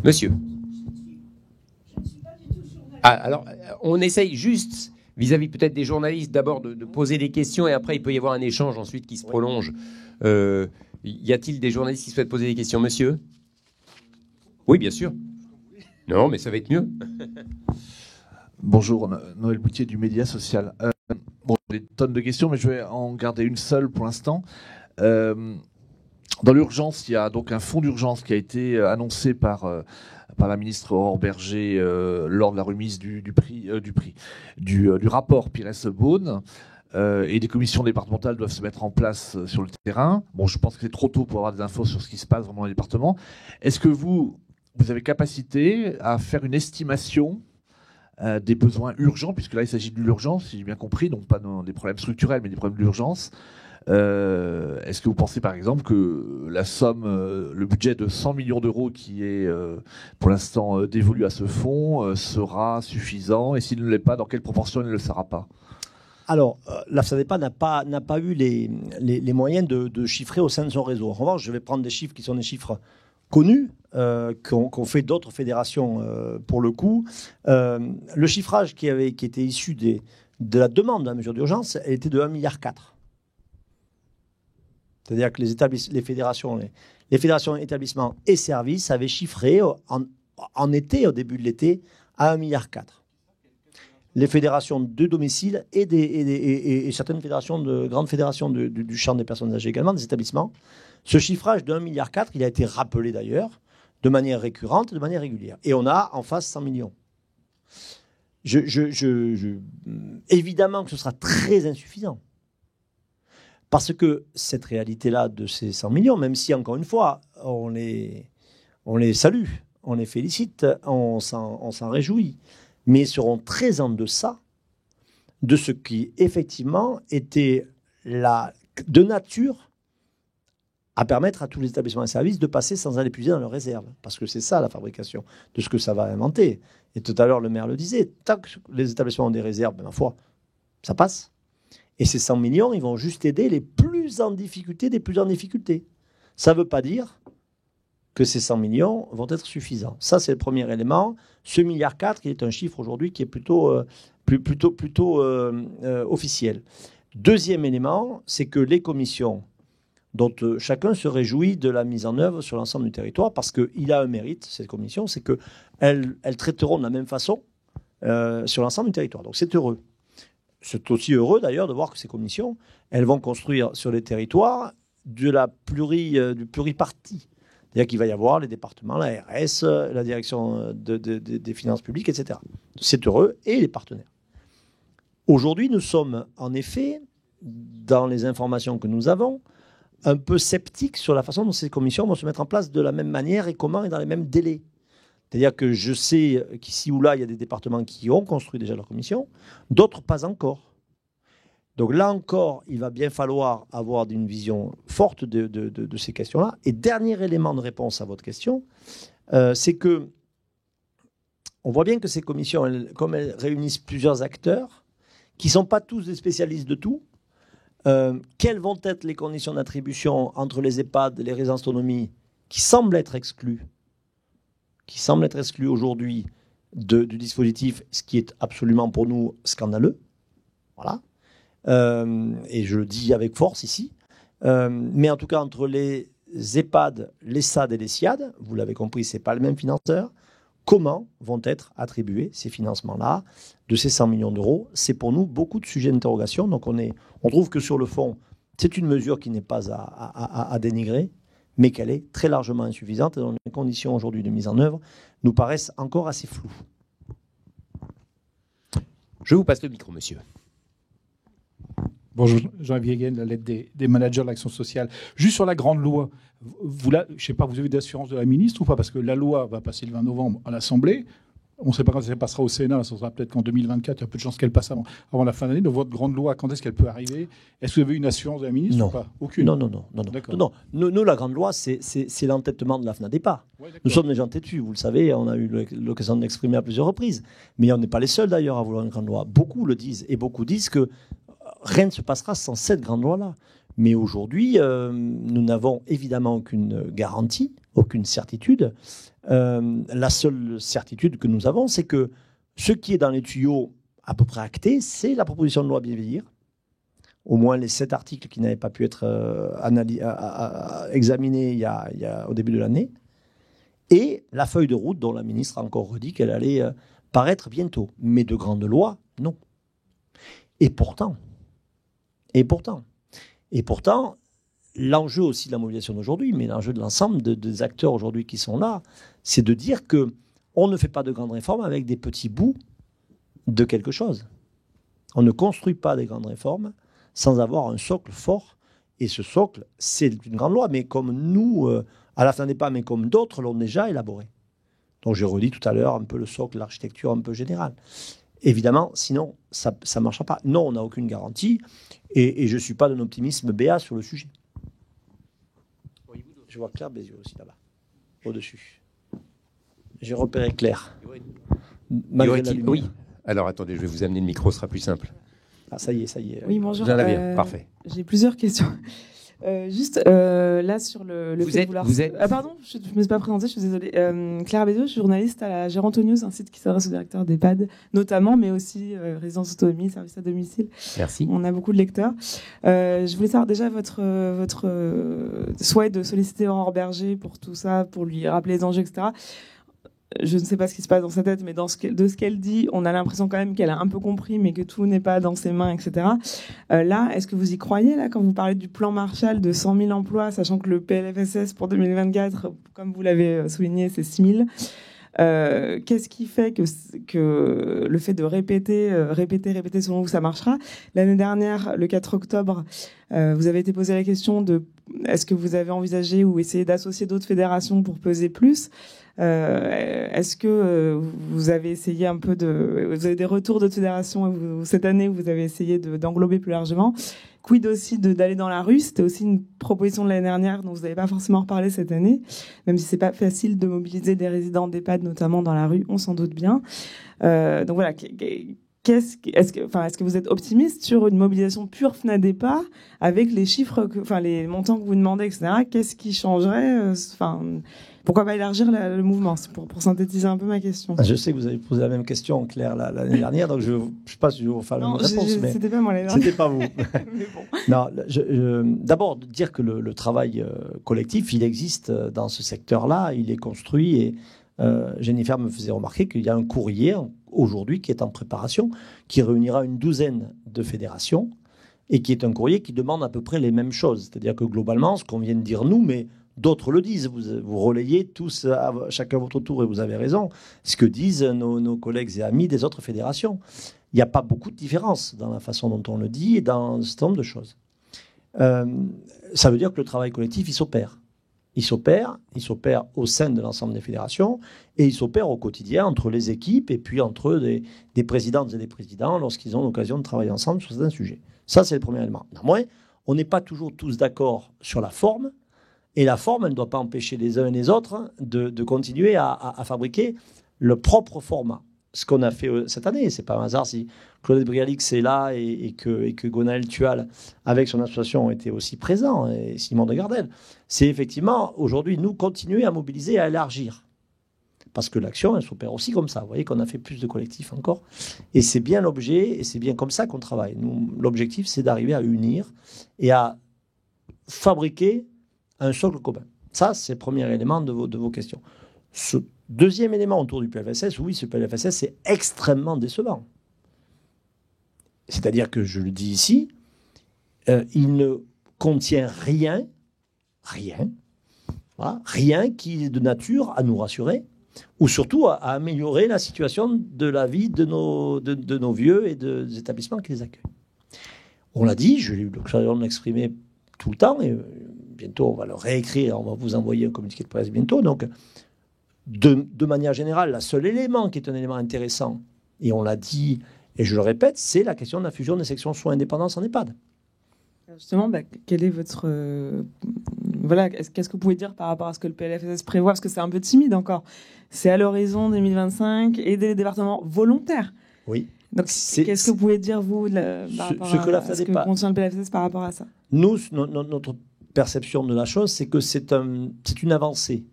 Monsieur. Ah, alors, on essaye juste, vis-à-vis peut-être des journalistes, d'abord de poser des questions et après il peut y avoir un échange ensuite qui se prolonge. Y a-t-il des journalistes qui souhaitent poser des questions, monsieur? Oui, bien sûr. Non, mais ça va être mieux. Bonjour, Noël Boutier du Média Social. Bon, j'ai des tonnes de questions, mais je vais en garder une seule pour l'instant. Dans l'urgence, il y a donc un fonds d'urgence qui a été annoncé par la ministre Aurore Bergé lors de la remise du rapport Pires-Beaune. Et des commissions départementales doivent se mettre en place sur le terrain. Bon, je pense que c'est trop tôt pour avoir des infos sur ce qui se passe vraiment dans les départements. Est-ce que vous avez capacité à faire une estimation des besoins urgents, puisque là il s'agit de l'urgence, si j'ai bien compris, donc pas des problèmes structurels, mais des problèmes d'urgence. Est-ce que vous pensez par exemple que la somme, le budget de 100 millions d'euros qui est pour l'instant dévolu à ce fonds sera suffisant, et s'il ne l'est pas, dans quelle proportion il ne le sera pas? Alors, la FNADEPA n'a pas eu les moyens de chiffrer au sein de son réseau. En revanche, je vais prendre des chiffres qui sont des chiffres connus, qu'ont fait d'autres fédérations pour le coup. Le chiffrage qui était issu de la demande de la mesure d'urgence était de 1,4 milliard. C'est-à-dire que les fédérations, établissements et services avaient chiffré en été, au début de l'été, à 1,4 milliard. Les fédérations de domicile et certaines grandes fédérations du champ des personnes âgées également, des établissements. Ce chiffrage de 1,4 milliard, il a été rappelé d'ailleurs, de manière récurrente, de manière régulière. Et on a en face 100 millions. Évidemment que ce sera très insuffisant. Parce que cette réalité-là de ces 100 millions, même si, encore une fois, on les salue, on les félicite, on s'en réjouit, mais ils seront très en deçà de ce qui, effectivement, était de nature à permettre à tous les établissements et services de passer sans aller puiser dans leurs réserves. Parce que c'est ça, la fabrication de ce que ça va inventer. Et tout à l'heure, le maire le disait, tant que les établissements ont des réserves, ma foi, ça passe. Et ces 100 millions, ils vont juste aider les plus en difficulté des plus en difficulté. Ça ne veut pas dire que ces 100 millions vont être suffisants. Ça, c'est le premier élément. Ce 1,4 milliard, il est un chiffre aujourd'hui qui est plutôt officiel. Deuxième élément, c'est que les commissions dont chacun se réjouit de la mise en œuvre sur l'ensemble du territoire, parce qu'il a un mérite, cette commission, c'est qu'elles traiteront de la même façon sur l'ensemble du territoire. Donc c'est heureux. C'est aussi heureux d'ailleurs de voir que ces commissions, elles vont construire sur les territoires du pluriparti. C'est-à-dire qu'il va y avoir les départements, la RS, la direction des finances publiques, etc. C'est heureux, et les partenaires. Aujourd'hui, nous sommes en effet, dans les informations que nous avons, un peu sceptiques sur la façon dont ces commissions vont se mettre en place de la même manière et comment et dans les mêmes délais. C'est-à-dire que je sais qu'ici ou là, il y a des départements qui ont construit déjà leur commission, d'autres pas encore. Donc là encore, il va bien falloir avoir une vision forte de ces questions-là. Et dernier élément de réponse à votre question, c'est que on voit bien que ces commissions, comme elles réunissent plusieurs acteurs, qui ne sont pas tous des spécialistes de tout, quelles vont être les conditions d'attribution entre les EHPAD et les résidences d'autonomie qui semblent être exclues aujourd'hui du dispositif, ce qui est absolument pour nous scandaleux. Voilà. Et je le dis avec force ici. Mais en tout cas, entre les EHPAD, les SAD et les SIAD, vous l'avez compris, ce n'est pas le même financeur. Comment vont être attribués ces financements-là de ces 100 millions d'euros? C'est pour nous beaucoup de sujets d'interrogation. Donc on trouve que sur le fond, c'est une mesure qui n'est pas à dénigrer, mais qu'elle est très largement insuffisante et dont les conditions aujourd'hui de mise en œuvre nous paraissent encore assez floues. Je vous passe le micro, monsieur. Bonjour, Jean-Yves Guéguen, la lettre des managers de l'action sociale. Juste sur la grande loi, je ne sais pas, vous avez d'assurance de la ministre ou pas? Parce que la loi va passer le 20 novembre à l'Assemblée. On ne sait pas quand ça passera au Sénat, ça sera peut-être qu'en 2024, il y a peu de chances qu'elle passe avant la fin d'année. Donc votre grande loi, quand est-ce qu'elle peut arriver? Est-ce que vous avez une assurance de la ministre ou pas? Aucune. Non. Non. Nous, la grande loi, c'est l'entêtement de la FNADEPA. Ouais, nous sommes des gens têtus, vous le savez, on a eu l'occasion de l'exprimer à plusieurs reprises. Mais on n'est pas les seuls d'ailleurs à vouloir une grande loi. Beaucoup le disent, et beaucoup disent que rien ne se passera sans cette grande loi-là. Mais aujourd'hui, nous n'avons évidemment aucune garantie, aucune certitude. La seule certitude que nous avons, c'est que ce qui est dans les tuyaux à peu près acté, c'est la proposition de loi Bien Vieillir. Au moins les 7 articles qui n'avaient pas pu être examinés au début de l'année. Et la feuille de route dont la ministre a encore redit qu'elle allait paraître bientôt. Mais de grandes lois, non. Et pourtant, l'enjeu aussi de la mobilisation d'aujourd'hui, mais l'enjeu de l'ensemble des acteurs aujourd'hui qui sont là, c'est de dire qu'on ne fait pas de grandes réformes avec des petits bouts de quelque chose. On ne construit pas des grandes réformes sans avoir un socle fort. Et ce socle, c'est une grande loi, mais comme nous, à la FNADEPA, mais comme d'autres l'ont déjà élaboré. Donc j'ai redit tout à l'heure un peu le socle, l'architecture un peu générale. Évidemment, sinon, ça ne marchera pas. Non, on n'a aucune garantie, et je ne suis pas d'un optimisme béat sur le sujet. Je vois Claire Bézieux aussi là-bas, au-dessus. J'ai repéré Claire. Malgré la lumière. Oui. Alors attendez, je vais vous amener le micro, ce sera plus simple. Ah, ça y est. Oui, bonjour. Vous en avez un, parfait. J'ai plusieurs questions. Juste là sur le fait de vouloir... Ah pardon, je ne me suis pas présentée, je suis désolée. Claire Bézieux, je suis journaliste à la Géronto News, un site qui s'adresse aux directeurs d'EHPAD notamment, mais aussi résidence autonomie, service à domicile. Merci. On a beaucoup de lecteurs. Je voulais savoir déjà votre souhait de solliciter Aurore Berger pour tout ça, pour lui rappeler les enjeux, etc. Je ne sais pas ce qui se passe dans sa tête, mais de ce qu'elle dit, on a l'impression quand même qu'elle a un peu compris, mais que tout n'est pas dans ses mains, etc. Là, est-ce que vous y croyez, là, quand vous parlez du plan Marshall de 100 000 emplois, sachant que le PLFSS pour 2024, comme vous l'avez souligné, c'est 6 000 qu'est-ce qui fait que le fait de répéter, selon vous, ça marchera? L'année dernière, le 4 octobre, vous avez été posé la question de est-ce que vous avez envisagé ou essayé d'associer d'autres fédérations pour peser plus? Est-ce que vous avez essayé un peu vous avez des retours d'autres fédérations cette année, vous avez essayé d'englober plus largement? Quid aussi d'aller dans la rue? C'était aussi une proposition de l'année dernière dont vous n'avez pas forcément reparlé cette année, même si c'est pas facile de mobiliser des résidents d'EHPAD notamment dans la rue, on s'en doute bien. Donc voilà, est-ce que vous êtes optimiste sur une mobilisation pure FNADEPA avec les chiffres, les montants que vous demandez, etc. Qu'est-ce qui changerait? Pourquoi pas élargir le mouvement? C'est pour synthétiser un peu ma question. Je sais que vous avez posé la même question, Claire, l'année dernière, donc je ne sais pas si je vais vous faire la même réponse. Mais c'était pas moi l'année dernière. C'était pas vous. Mais bon. Non, d'abord, dire que le travail collectif, il existe dans ce secteur-là, il est construit, et Jennifer me faisait remarquer qu'il y a un courrier aujourd'hui qui est en préparation, qui réunira une douzaine de fédérations, et qui est un courrier qui demande à peu près les mêmes choses. C'est-à-dire que globalement, ce qu'on vient de dire nous, mais d'autres le disent, vous relayez tous, chacun à votre tour, et vous avez raison, ce que disent nos collègues et amis des autres fédérations. Il n'y a pas beaucoup de différence dans la façon dont on le dit et dans un certain nombre de choses. Ça veut dire que le travail collectif, il s'opère. Il s'opère au sein de l'ensemble des fédérations, et il s'opère au quotidien entre les équipes et puis entre des présidentes et des présidents lorsqu'ils ont l'occasion de travailler ensemble sur certains sujets. Ça, c'est le premier élément. Néanmoins, on n'est pas toujours tous d'accord sur la forme, et la forme, elle ne doit pas empêcher les uns et les autres de continuer à fabriquer le propre format. Ce qu'on a fait cette année, c'est pas un hasard si Claudette Brialix est là et que Gwenaël Tual, avec son association, était aussi présent, et Simon de Gardel. C'est effectivement, aujourd'hui, nous continuer à mobiliser et à élargir. Parce que l'action, elle s'opère aussi comme ça. Vous voyez qu'on a fait plus de collectifs encore. Et c'est bien l'objet, et c'est bien comme ça qu'on travaille. Nous, l'objectif, c'est d'arriver à unir et à fabriquer un socle commun. Ça, c'est le premier élément de vos questions. Ce deuxième élément autour du PLFSS, oui, ce PLFSS, c'est extrêmement décevant. C'est-à-dire que, je le dis ici, il ne contient rien qui est de nature à nous rassurer, ou surtout à améliorer la situation de la vie de nos vieux et des établissements qui les accueillent. On l'a dit, je l'ai eu l'occasion de l'exprimer tout le temps, et bientôt on va le réécrire, on va vous envoyer un communiqué de presse bientôt. Donc, de manière générale, le seul élément qui est un élément intéressant, et on l'a dit, et je le répète, c'est la question de la fusion des sections soins indépendance en EHPAD. Justement, quel est votre... voilà, qu'est-ce que vous pouvez dire par rapport à ce que le PLFSS prévoit? Parce que c'est un peu timide encore. C'est à l'horizon 2025 et des départements volontaires. Oui. Donc, qu'est-ce que vous pouvez dire, vous, par rapport à ce que contient le PLFSS par rapport à ça? Nous, notre perception de la chose, c'est que c'est une avancée.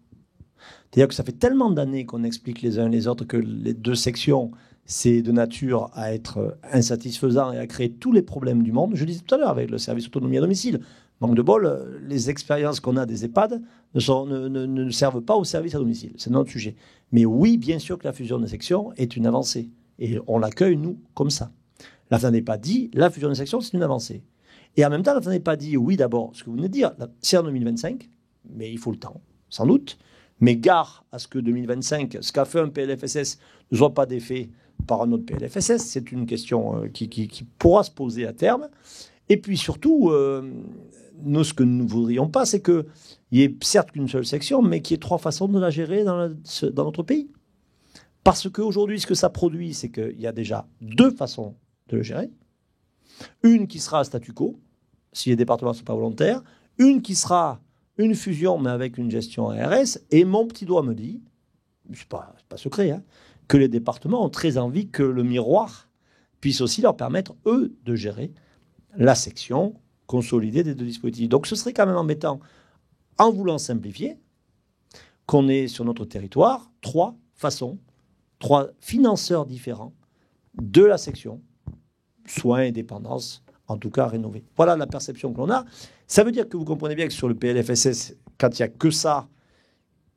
C'est-à-dire que ça fait tellement d'années qu'on explique les uns et les autres que les deux sections, c'est de nature à être insatisfaisant et à créer tous les problèmes du monde. Je le disais tout à l'heure avec le service autonomie à domicile. Manque de bol, les expériences qu'on a des EHPAD ne servent pas au service à domicile. C'est notre sujet. Mais oui, bien sûr que la fusion des sections est une avancée. Et on l'accueille, nous, comme ça. La FNADEPA dit, la fusion des sections, c'est une avancée. Et en même temps, la FNADEPA dit, oui, d'abord, ce que vous venez de dire, c'est en 2025, mais il faut le temps, sans doute. Mais gare à ce que 2025, ce qu'a fait un PLFSS, ne soit pas défait par un autre PLFSS. C'est une question qui pourra se poser à terme. Et puis surtout, nous, ce que nous ne voudrions pas, c'est qu'il y ait certes qu'une seule section, mais qu'il y ait trois façons de la gérer dans notre pays. Parce qu'aujourd'hui, ce que ça produit, c'est qu'il y a déjà deux façons de le gérer. Une qui sera statu quo, si les départements ne sont pas volontaires. Une qui sera une fusion, mais avec une gestion ARS. Et mon petit doigt me dit, c'est pas secret, hein, que les départements ont très envie que le miroir puisse aussi leur permettre, eux, de gérer la section consolidée des deux dispositifs. Donc ce serait quand même embêtant, en voulant simplifier, qu'on ait sur notre territoire trois façons, trois financeurs différents de la section, soins et dépendance, en tout cas rénovée. Voilà la perception que l'on a. Ça veut dire que vous comprenez bien que sur le PLFSS, quand il n'y a que ça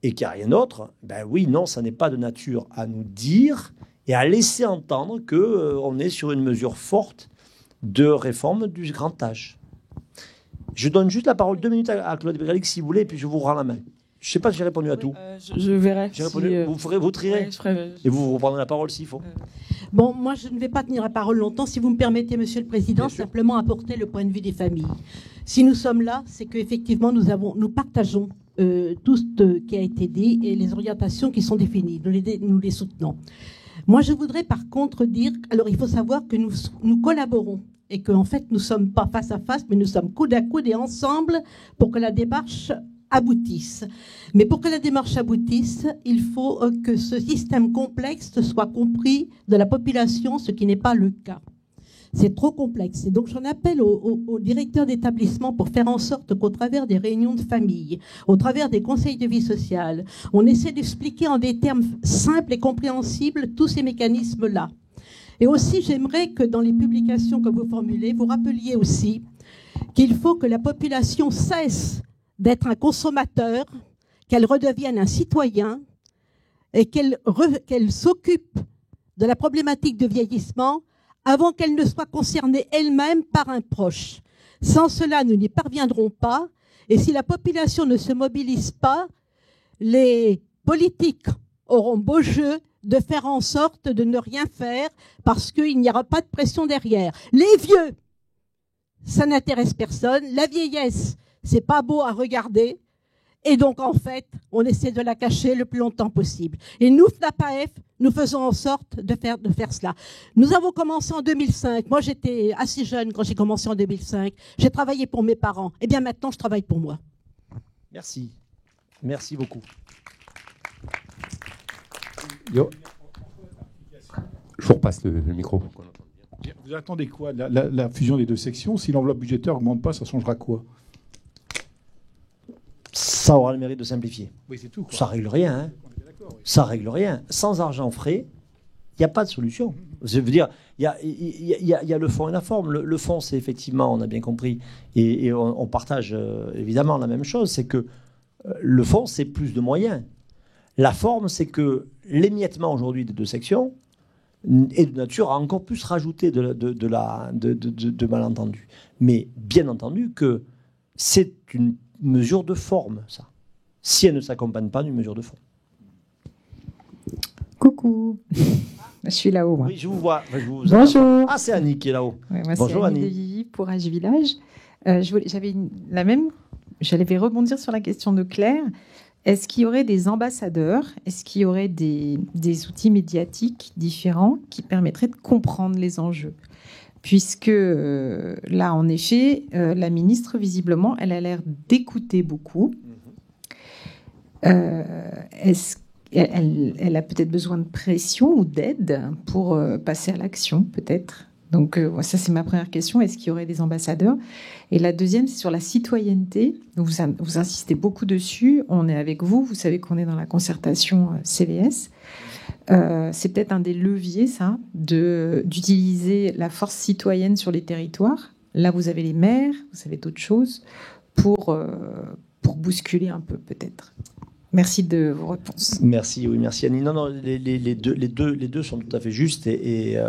et qu'il n'y a rien d'autre, ben oui, non, ça n'est pas de nature à nous dire et à laisser entendre qu'on est sur une mesure forte de réforme du grand âge. Je donne juste la parole 2 minutes à Claude Brialix, si vous voulez, et puis je vous rends la main. Je ne sais pas si j'ai répondu à tout. Je verrai. Vous trierez. Et vous reprendrez la parole s'il faut. Bon, moi, je ne vais pas tenir la parole longtemps. Si vous me permettez, Monsieur le Président, simplement apporter le point de vue des familles. Si nous sommes là, c'est qu'effectivement, nous partageons tout ce qui a été dit et les orientations qui sont définies. Nous les soutenons. Moi, je voudrais par contre dire, alors il faut savoir que nous collaborons et qu'en fait, nous ne sommes pas face à face, mais nous sommes coude à coude et ensemble pour que la démarche aboutisse. Mais pour que la démarche aboutisse, il faut que ce système complexe soit compris de la population, ce qui n'est pas le cas. C'est trop complexe. Et donc j'en appelle aux directeurs d'établissement pour faire en sorte qu'au travers des réunions de famille, au travers des conseils de vie sociale, on essaie d'expliquer en des termes simples et compréhensibles tous ces mécanismes-là. Et aussi, j'aimerais que dans les publications que vous formulez, vous rappeliez aussi qu'il faut que la population cesse d'être un consommateur, qu'elle redevienne un citoyen et qu'elle s'occupe de la problématique de vieillissement avant qu'elle ne soit concernée elle-même par un proche. Sans cela, nous n'y parviendrons pas. Et si la population ne se mobilise pas, les politiques auront beau jeu de faire en sorte de ne rien faire parce qu'il n'y aura pas de pression derrière. Les vieux, ça n'intéresse personne. La vieillesse, c'est pas beau à regarder. Et donc, en fait, on essaie de la cacher le plus longtemps possible. Et nous, FNAPAF, nous faisons en sorte de faire cela. Nous avons commencé en 2005. Moi, j'étais assez jeune quand j'ai commencé en 2005. J'ai travaillé pour mes parents. Eh bien, maintenant, je travaille pour moi. Merci. Merci beaucoup. Yo. Je vous repasse le micro. Vous attendez quoi, la fusion des deux sections? Si l'enveloppe budgétaire n'augmente pas, ça changera quoi? Ça aura le mérite de simplifier. Oui, c'est tout, quoi. Ça règle rien. Hein. Ça règle rien. Sans argent frais, il n'y a pas de solution. Je veux dire, il y a le fond et la forme. Le fond, c'est effectivement, on a bien compris, et on partage évidemment la même chose, c'est que le fond, c'est plus de moyens. La forme, c'est que l'émiettement aujourd'hui des deux sections est de nature à encore plus rajouter de malentendus. Mais bien entendu que c'est une mesure de forme, ça. Si elle ne s'accompagne pas d'une mesure de fond. Coucou. Je suis là-haut, moi. Oui, je vous vois. Bonjour. Ah, c'est Annie qui est là-haut. Ouais, moi, bonjour, c'est Annie Annie. Devilly pour Age Village. J'allais rebondir sur la question de Claire. Est-ce qu'il y aurait des ambassadeurs? Est-ce qu'il y aurait des outils médiatiques différents qui permettraient de comprendre les enjeux? Puisque là, en effet, la ministre, visiblement, elle a l'air d'écouter beaucoup. Est-ce elle a peut-être besoin de pression ou d'aide pour passer à l'action, peut-être. Donc ça, c'est ma première question. Est-ce qu'il y aurait des ambassadeurs? Et la deuxième, c'est sur la citoyenneté. Vous insistez beaucoup dessus. On est avec vous. Vous savez qu'on est dans la concertation CVS. C'est peut-être un des leviers, ça, d'utiliser la force citoyenne sur les territoires. Là, vous avez les maires, vous avez d'autres choses pour bousculer un peu, peut-être. Merci de vos réponses. Merci, oui, merci Annie. Non, les deux sont tout à fait justes et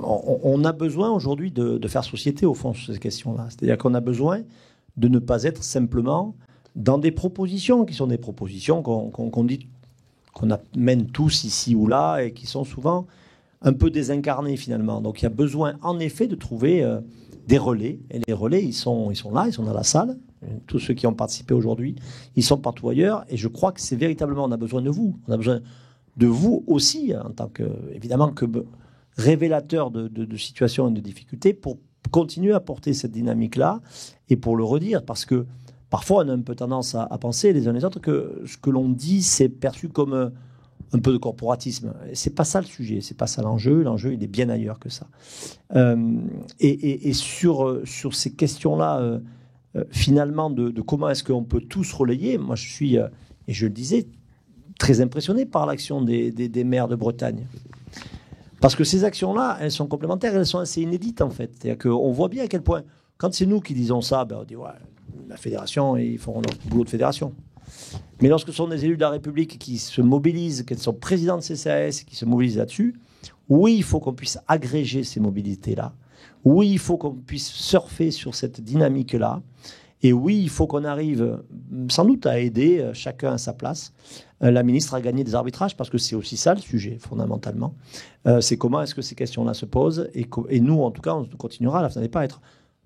on a besoin aujourd'hui de faire société au fond sur ces questions-là. C'est-à-dire qu'on a besoin de ne pas être simplement dans des propositions qui sont des propositions qu'on dit qu'on amène tous ici ou là et qui sont souvent un peu désincarnées finalement. Donc il y a besoin en effet de trouver des relais. Et les relais, ils sont là, ils sont dans la salle. Tous ceux qui ont participé aujourd'hui, ils sont partout ailleurs. Et je crois que c'est véritablement, on a besoin de vous. On a besoin de vous aussi, en tant que, évidemment, que révélateur de situations et de difficultés, pour continuer à porter cette dynamique-là et pour le redire. Parce que parfois, on a un peu tendance à penser les uns les autres que ce que l'on dit, c'est perçu comme un peu de corporatisme. C'est pas ça le sujet, c'est pas ça l'enjeu. L'enjeu, il est bien ailleurs que ça. Et sur ces questions-là, finalement, de comment est-ce qu'on peut tous relayer, moi je suis, et je le disais, très impressionné par l'action des maires de Bretagne. Parce que ces actions-là, elles sont complémentaires, elles sont assez inédites en fait. C'est-à-dire qu'on voit bien à quel point, quand c'est nous qui disons ça, on dit ouais, la fédération, ils feront leur boulot de fédération. Mais lorsque ce sont des élus de la République qui se mobilisent, qui sont présidents de CCAS, qui se mobilisent là-dessus, oui, il faut qu'on puisse agréger ces mobilités-là. Oui, il faut qu'on puisse surfer sur cette dynamique-là. Et oui, il faut qu'on arrive sans doute à aider chacun à sa place. La ministre a gagné des arbitrages parce que c'est aussi ça le sujet, fondamentalement. C'est comment est-ce que ces questions-là se posent. Et nous, en tout cas, on continuera, là, ça n'est pas à être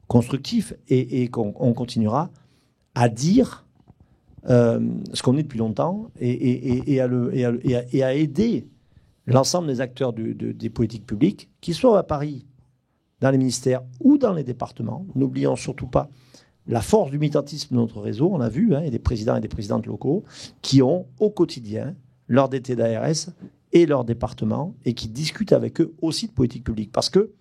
constructif et qu'on continuera à dire ce qu'on est depuis longtemps et à aider l'ensemble des acteurs des politiques publiques, qu'ils soient à Paris, dans les ministères ou dans les départements. N'oublions surtout pas la force du militantisme de notre réseau, on l'a vu, et des présidents et des présidentes locaux qui ont au quotidien leur DT d'ARS et leur département et qui discutent avec eux aussi de politique publique. Parce que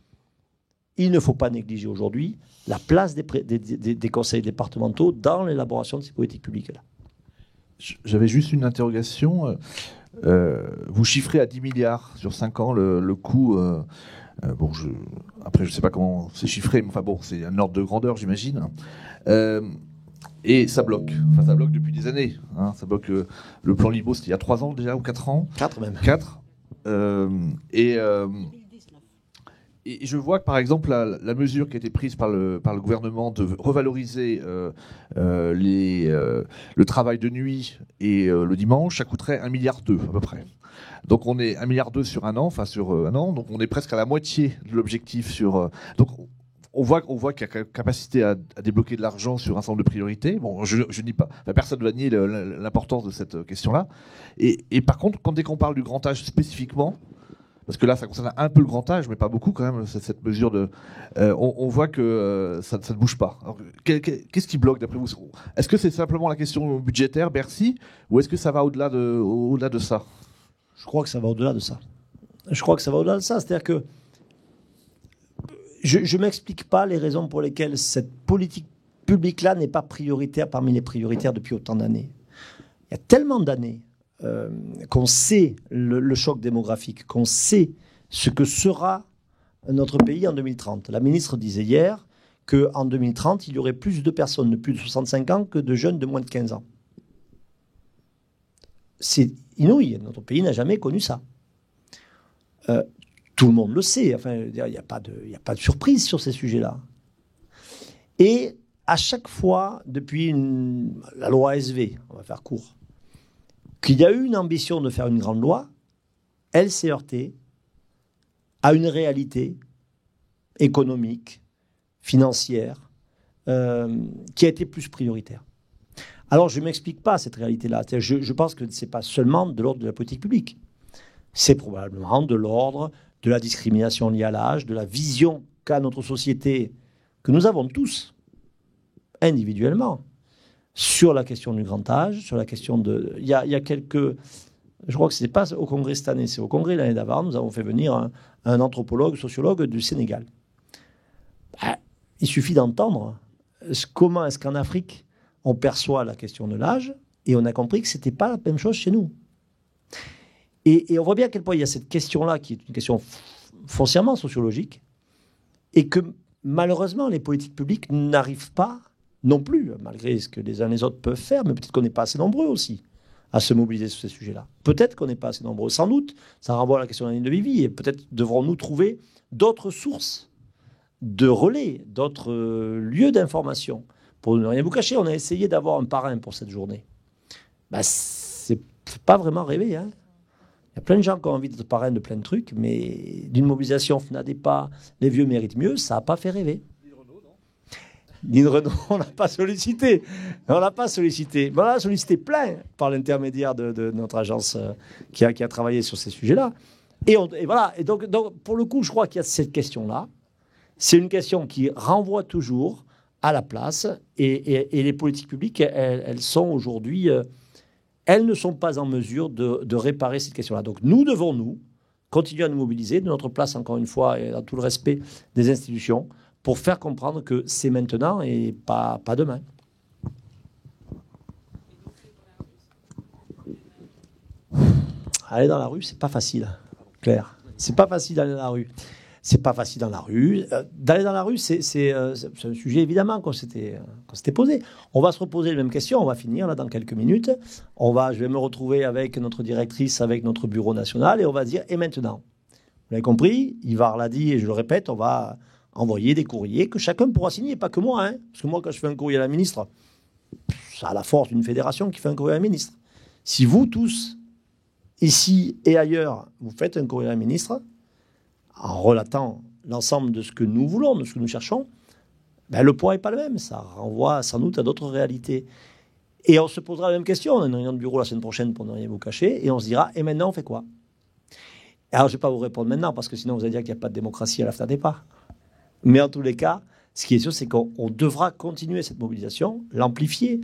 il ne faut pas négliger aujourd'hui la place des conseils départementaux dans l'élaboration de ces politiques publiques-là. J'avais juste une interrogation. Vous chiffrez à 10 milliards sur 5 ans le coût... après, je ne sais pas comment c'est chiffré, mais enfin bon, c'est un ordre de grandeur, j'imagine. Et ça bloque. Enfin, ça bloque depuis des années. Ça bloque le plan Libo, c'était il y a 3 ans déjà, ou 4 ans 4 même. 4. Et je vois que, par exemple, la mesure qui a été prise par le gouvernement de revaloriser le travail de nuit et le dimanche, ça coûterait 1,2 milliard à peu près. Donc on est 1,2 milliard sur un an, donc on est presque à la moitié de l'objectif sur. Donc on voit qu'il y a capacité à débloquer de l'argent sur un certain nombre de priorités. Bon, je dis pas, personne ne va nier l'importance de cette question-là. Et par contre, dès qu'on parle du grand âge spécifiquement, parce que là, ça concerne un peu le grand âge, mais pas beaucoup quand même, cette mesure de... on voit que ça ne bouge pas. Alors, qu'est-ce qui bloque d'après vous? Est-ce que c'est simplement la question budgétaire, Bercy, ou est-ce que ça va au-delà de ça? Je crois que ça va au-delà de ça. C'est-à-dire que je ne m'explique pas les raisons pour lesquelles cette politique publique-là n'est pas prioritaire parmi les prioritaires depuis autant d'années. Il y a tellement d'années qu'on sait le choc démographique, qu'on sait ce que sera notre pays en 2030. La ministre disait hier qu'en 2030, il y aurait plus de personnes de plus de 65 ans que de jeunes de moins de 15 ans. C'est inouï. Notre pays n'a jamais connu ça. Tout le monde le sait. Enfin, il n'y a pas de surprise sur ces sujets-là. Et à chaque fois, depuis la loi ASV, on va faire court, qu'il y a eu une ambition de faire une grande loi, elle s'est heurtée à une réalité économique, financière, qui a été plus prioritaire. Alors, je ne m'explique pas cette réalité-là. Je pense que ce n'est pas seulement de l'ordre de la politique publique. C'est probablement de l'ordre de la discrimination liée à l'âge, de la vision qu'a notre société, que nous avons tous, individuellement, sur la question du grand âge, sur la question de... Il y a quelques... Je crois que ce n'est pas au Congrès cette année, c'est au Congrès l'année d'avant, nous avons fait venir un anthropologue, sociologue du Sénégal. Il suffit d'entendre comment est-ce qu'en Afrique, on perçoit la question de l'âge, et on a compris que ce n'était pas la même chose chez nous. Et on voit bien à quel point il y a cette question-là, qui est une question foncièrement sociologique, et que malheureusement, les politiques publiques n'arrivent pas non plus, malgré ce que les uns et les autres peuvent faire, mais peut-être qu'on n'est pas assez nombreux aussi à se mobiliser sur ces sujets-là. Peut-être qu'on n'est pas assez nombreux. Sans doute, ça renvoie à la question de la ligne de vie, et peut-être devrons-nous trouver d'autres sources de relais, d'autres lieux d'information. Pour ne rien vous cacher, on a essayé d'avoir un parrain pour cette journée. C'est pas vraiment rêver, hein. Il y a plein de gens qui ont envie d'être parrain de plein de trucs, mais d'une mobilisation FNADEPA, les vieux méritent mieux, ça n'a pas fait rêver. Lynn Renaud, on n'a pas sollicité. On n'a pas sollicité. On a sollicité plein par l'intermédiaire de notre agence qui a travaillé sur ces sujets-là. Et voilà. Et donc, pour le coup, je crois qu'il y a cette question-là. C'est une question qui renvoie toujours à la place. Et les politiques publiques, elles sont aujourd'hui... elles ne sont pas en mesure de réparer cette question-là. Donc nous devons, continuer à nous mobiliser de notre place, encore une fois, et dans tout le respect des institutions, pour faire comprendre que c'est maintenant et pas demain. Aller dans la rue, c'est pas facile, Claire. C'est pas facile d'aller dans la rue. C'est pas facile dans la rue. D'aller dans la rue, c'est un sujet évidemment qu'on s'était posé. On va se reposer les mêmes questions. On va finir là dans quelques minutes. Je vais me retrouver avec notre directrice, avec notre bureau national, et on va dire et maintenant. Vous l'avez compris, Yvar l'a dit et je le répète, on va envoyer des courriers que chacun pourra signer, pas que moi, hein. Parce que moi, quand je fais un courrier à la ministre, ça a la force d'une fédération qui fait un courrier à la ministre. Si vous tous, ici et ailleurs, vous faites un courrier à la ministre, en relatant l'ensemble de ce que nous voulons, de ce que nous cherchons, le poids n'est pas le même. Ça renvoie sans doute à d'autres réalités. Et on se posera la même question. On a une réunion de bureau la semaine prochaine pour ne rien vous cacher, et on se dira, et maintenant on fait quoi? Alors je ne vais pas vous répondre maintenant, parce que sinon vous allez dire qu'il n'y a pas de démocratie à la FNADEPA. Mais en tous les cas, ce qui est sûr, c'est qu'on devra continuer cette mobilisation, l'amplifier.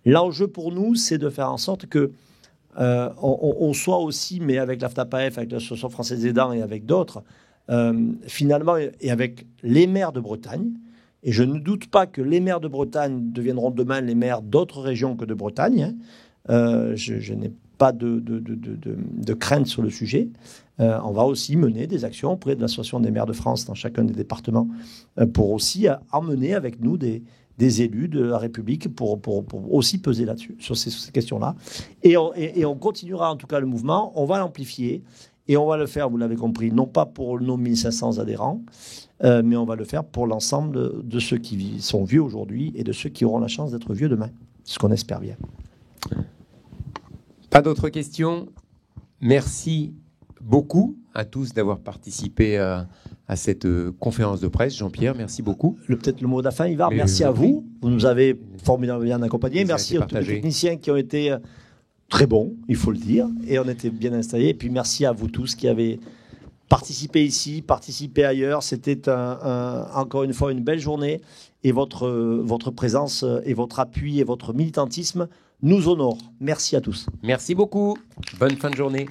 L'enjeu pour nous, c'est de faire en sorte que on soit aussi, mais avec la FNAPAF, avec l'Association française des aidants et avec d'autres, finalement, et avec les maires de Bretagne, et je ne doute pas que les maires de Bretagne deviendront demain les maires d'autres régions que de Bretagne, hein. Je n'ai pas de crainte sur le sujet. On va aussi mener des actions auprès de l'Association des maires de France dans chacun des départements pour aussi emmener avec nous des élus de la République pour aussi peser là-dessus, sur ces questions-là. Et on continuera en tout cas le mouvement, on va l'amplifier. Et on va le faire, vous l'avez compris, non pas pour nos 1500 adhérents, mais on va le faire pour l'ensemble de ceux qui sont vieux aujourd'hui et de ceux qui auront la chance d'être vieux demain. Ce qu'on espère bien. Pas d'autres questions? Merci beaucoup à tous d'avoir participé à cette conférence de presse. Jean-Pierre, merci beaucoup. Peut-être le mot de la fin, Ivar. Merci à vous. Vous nous avez formidablement bien accompagnés. Merci à tous les techniciens qui ont été très bons, il faut le dire, et on était bien installés. Et puis merci à vous tous qui avez participé ici, participé ailleurs. C'était encore une fois une belle journée, et votre présence et votre appui et votre militantisme nous honorent. Merci à tous. Merci beaucoup. Bonne fin de journée.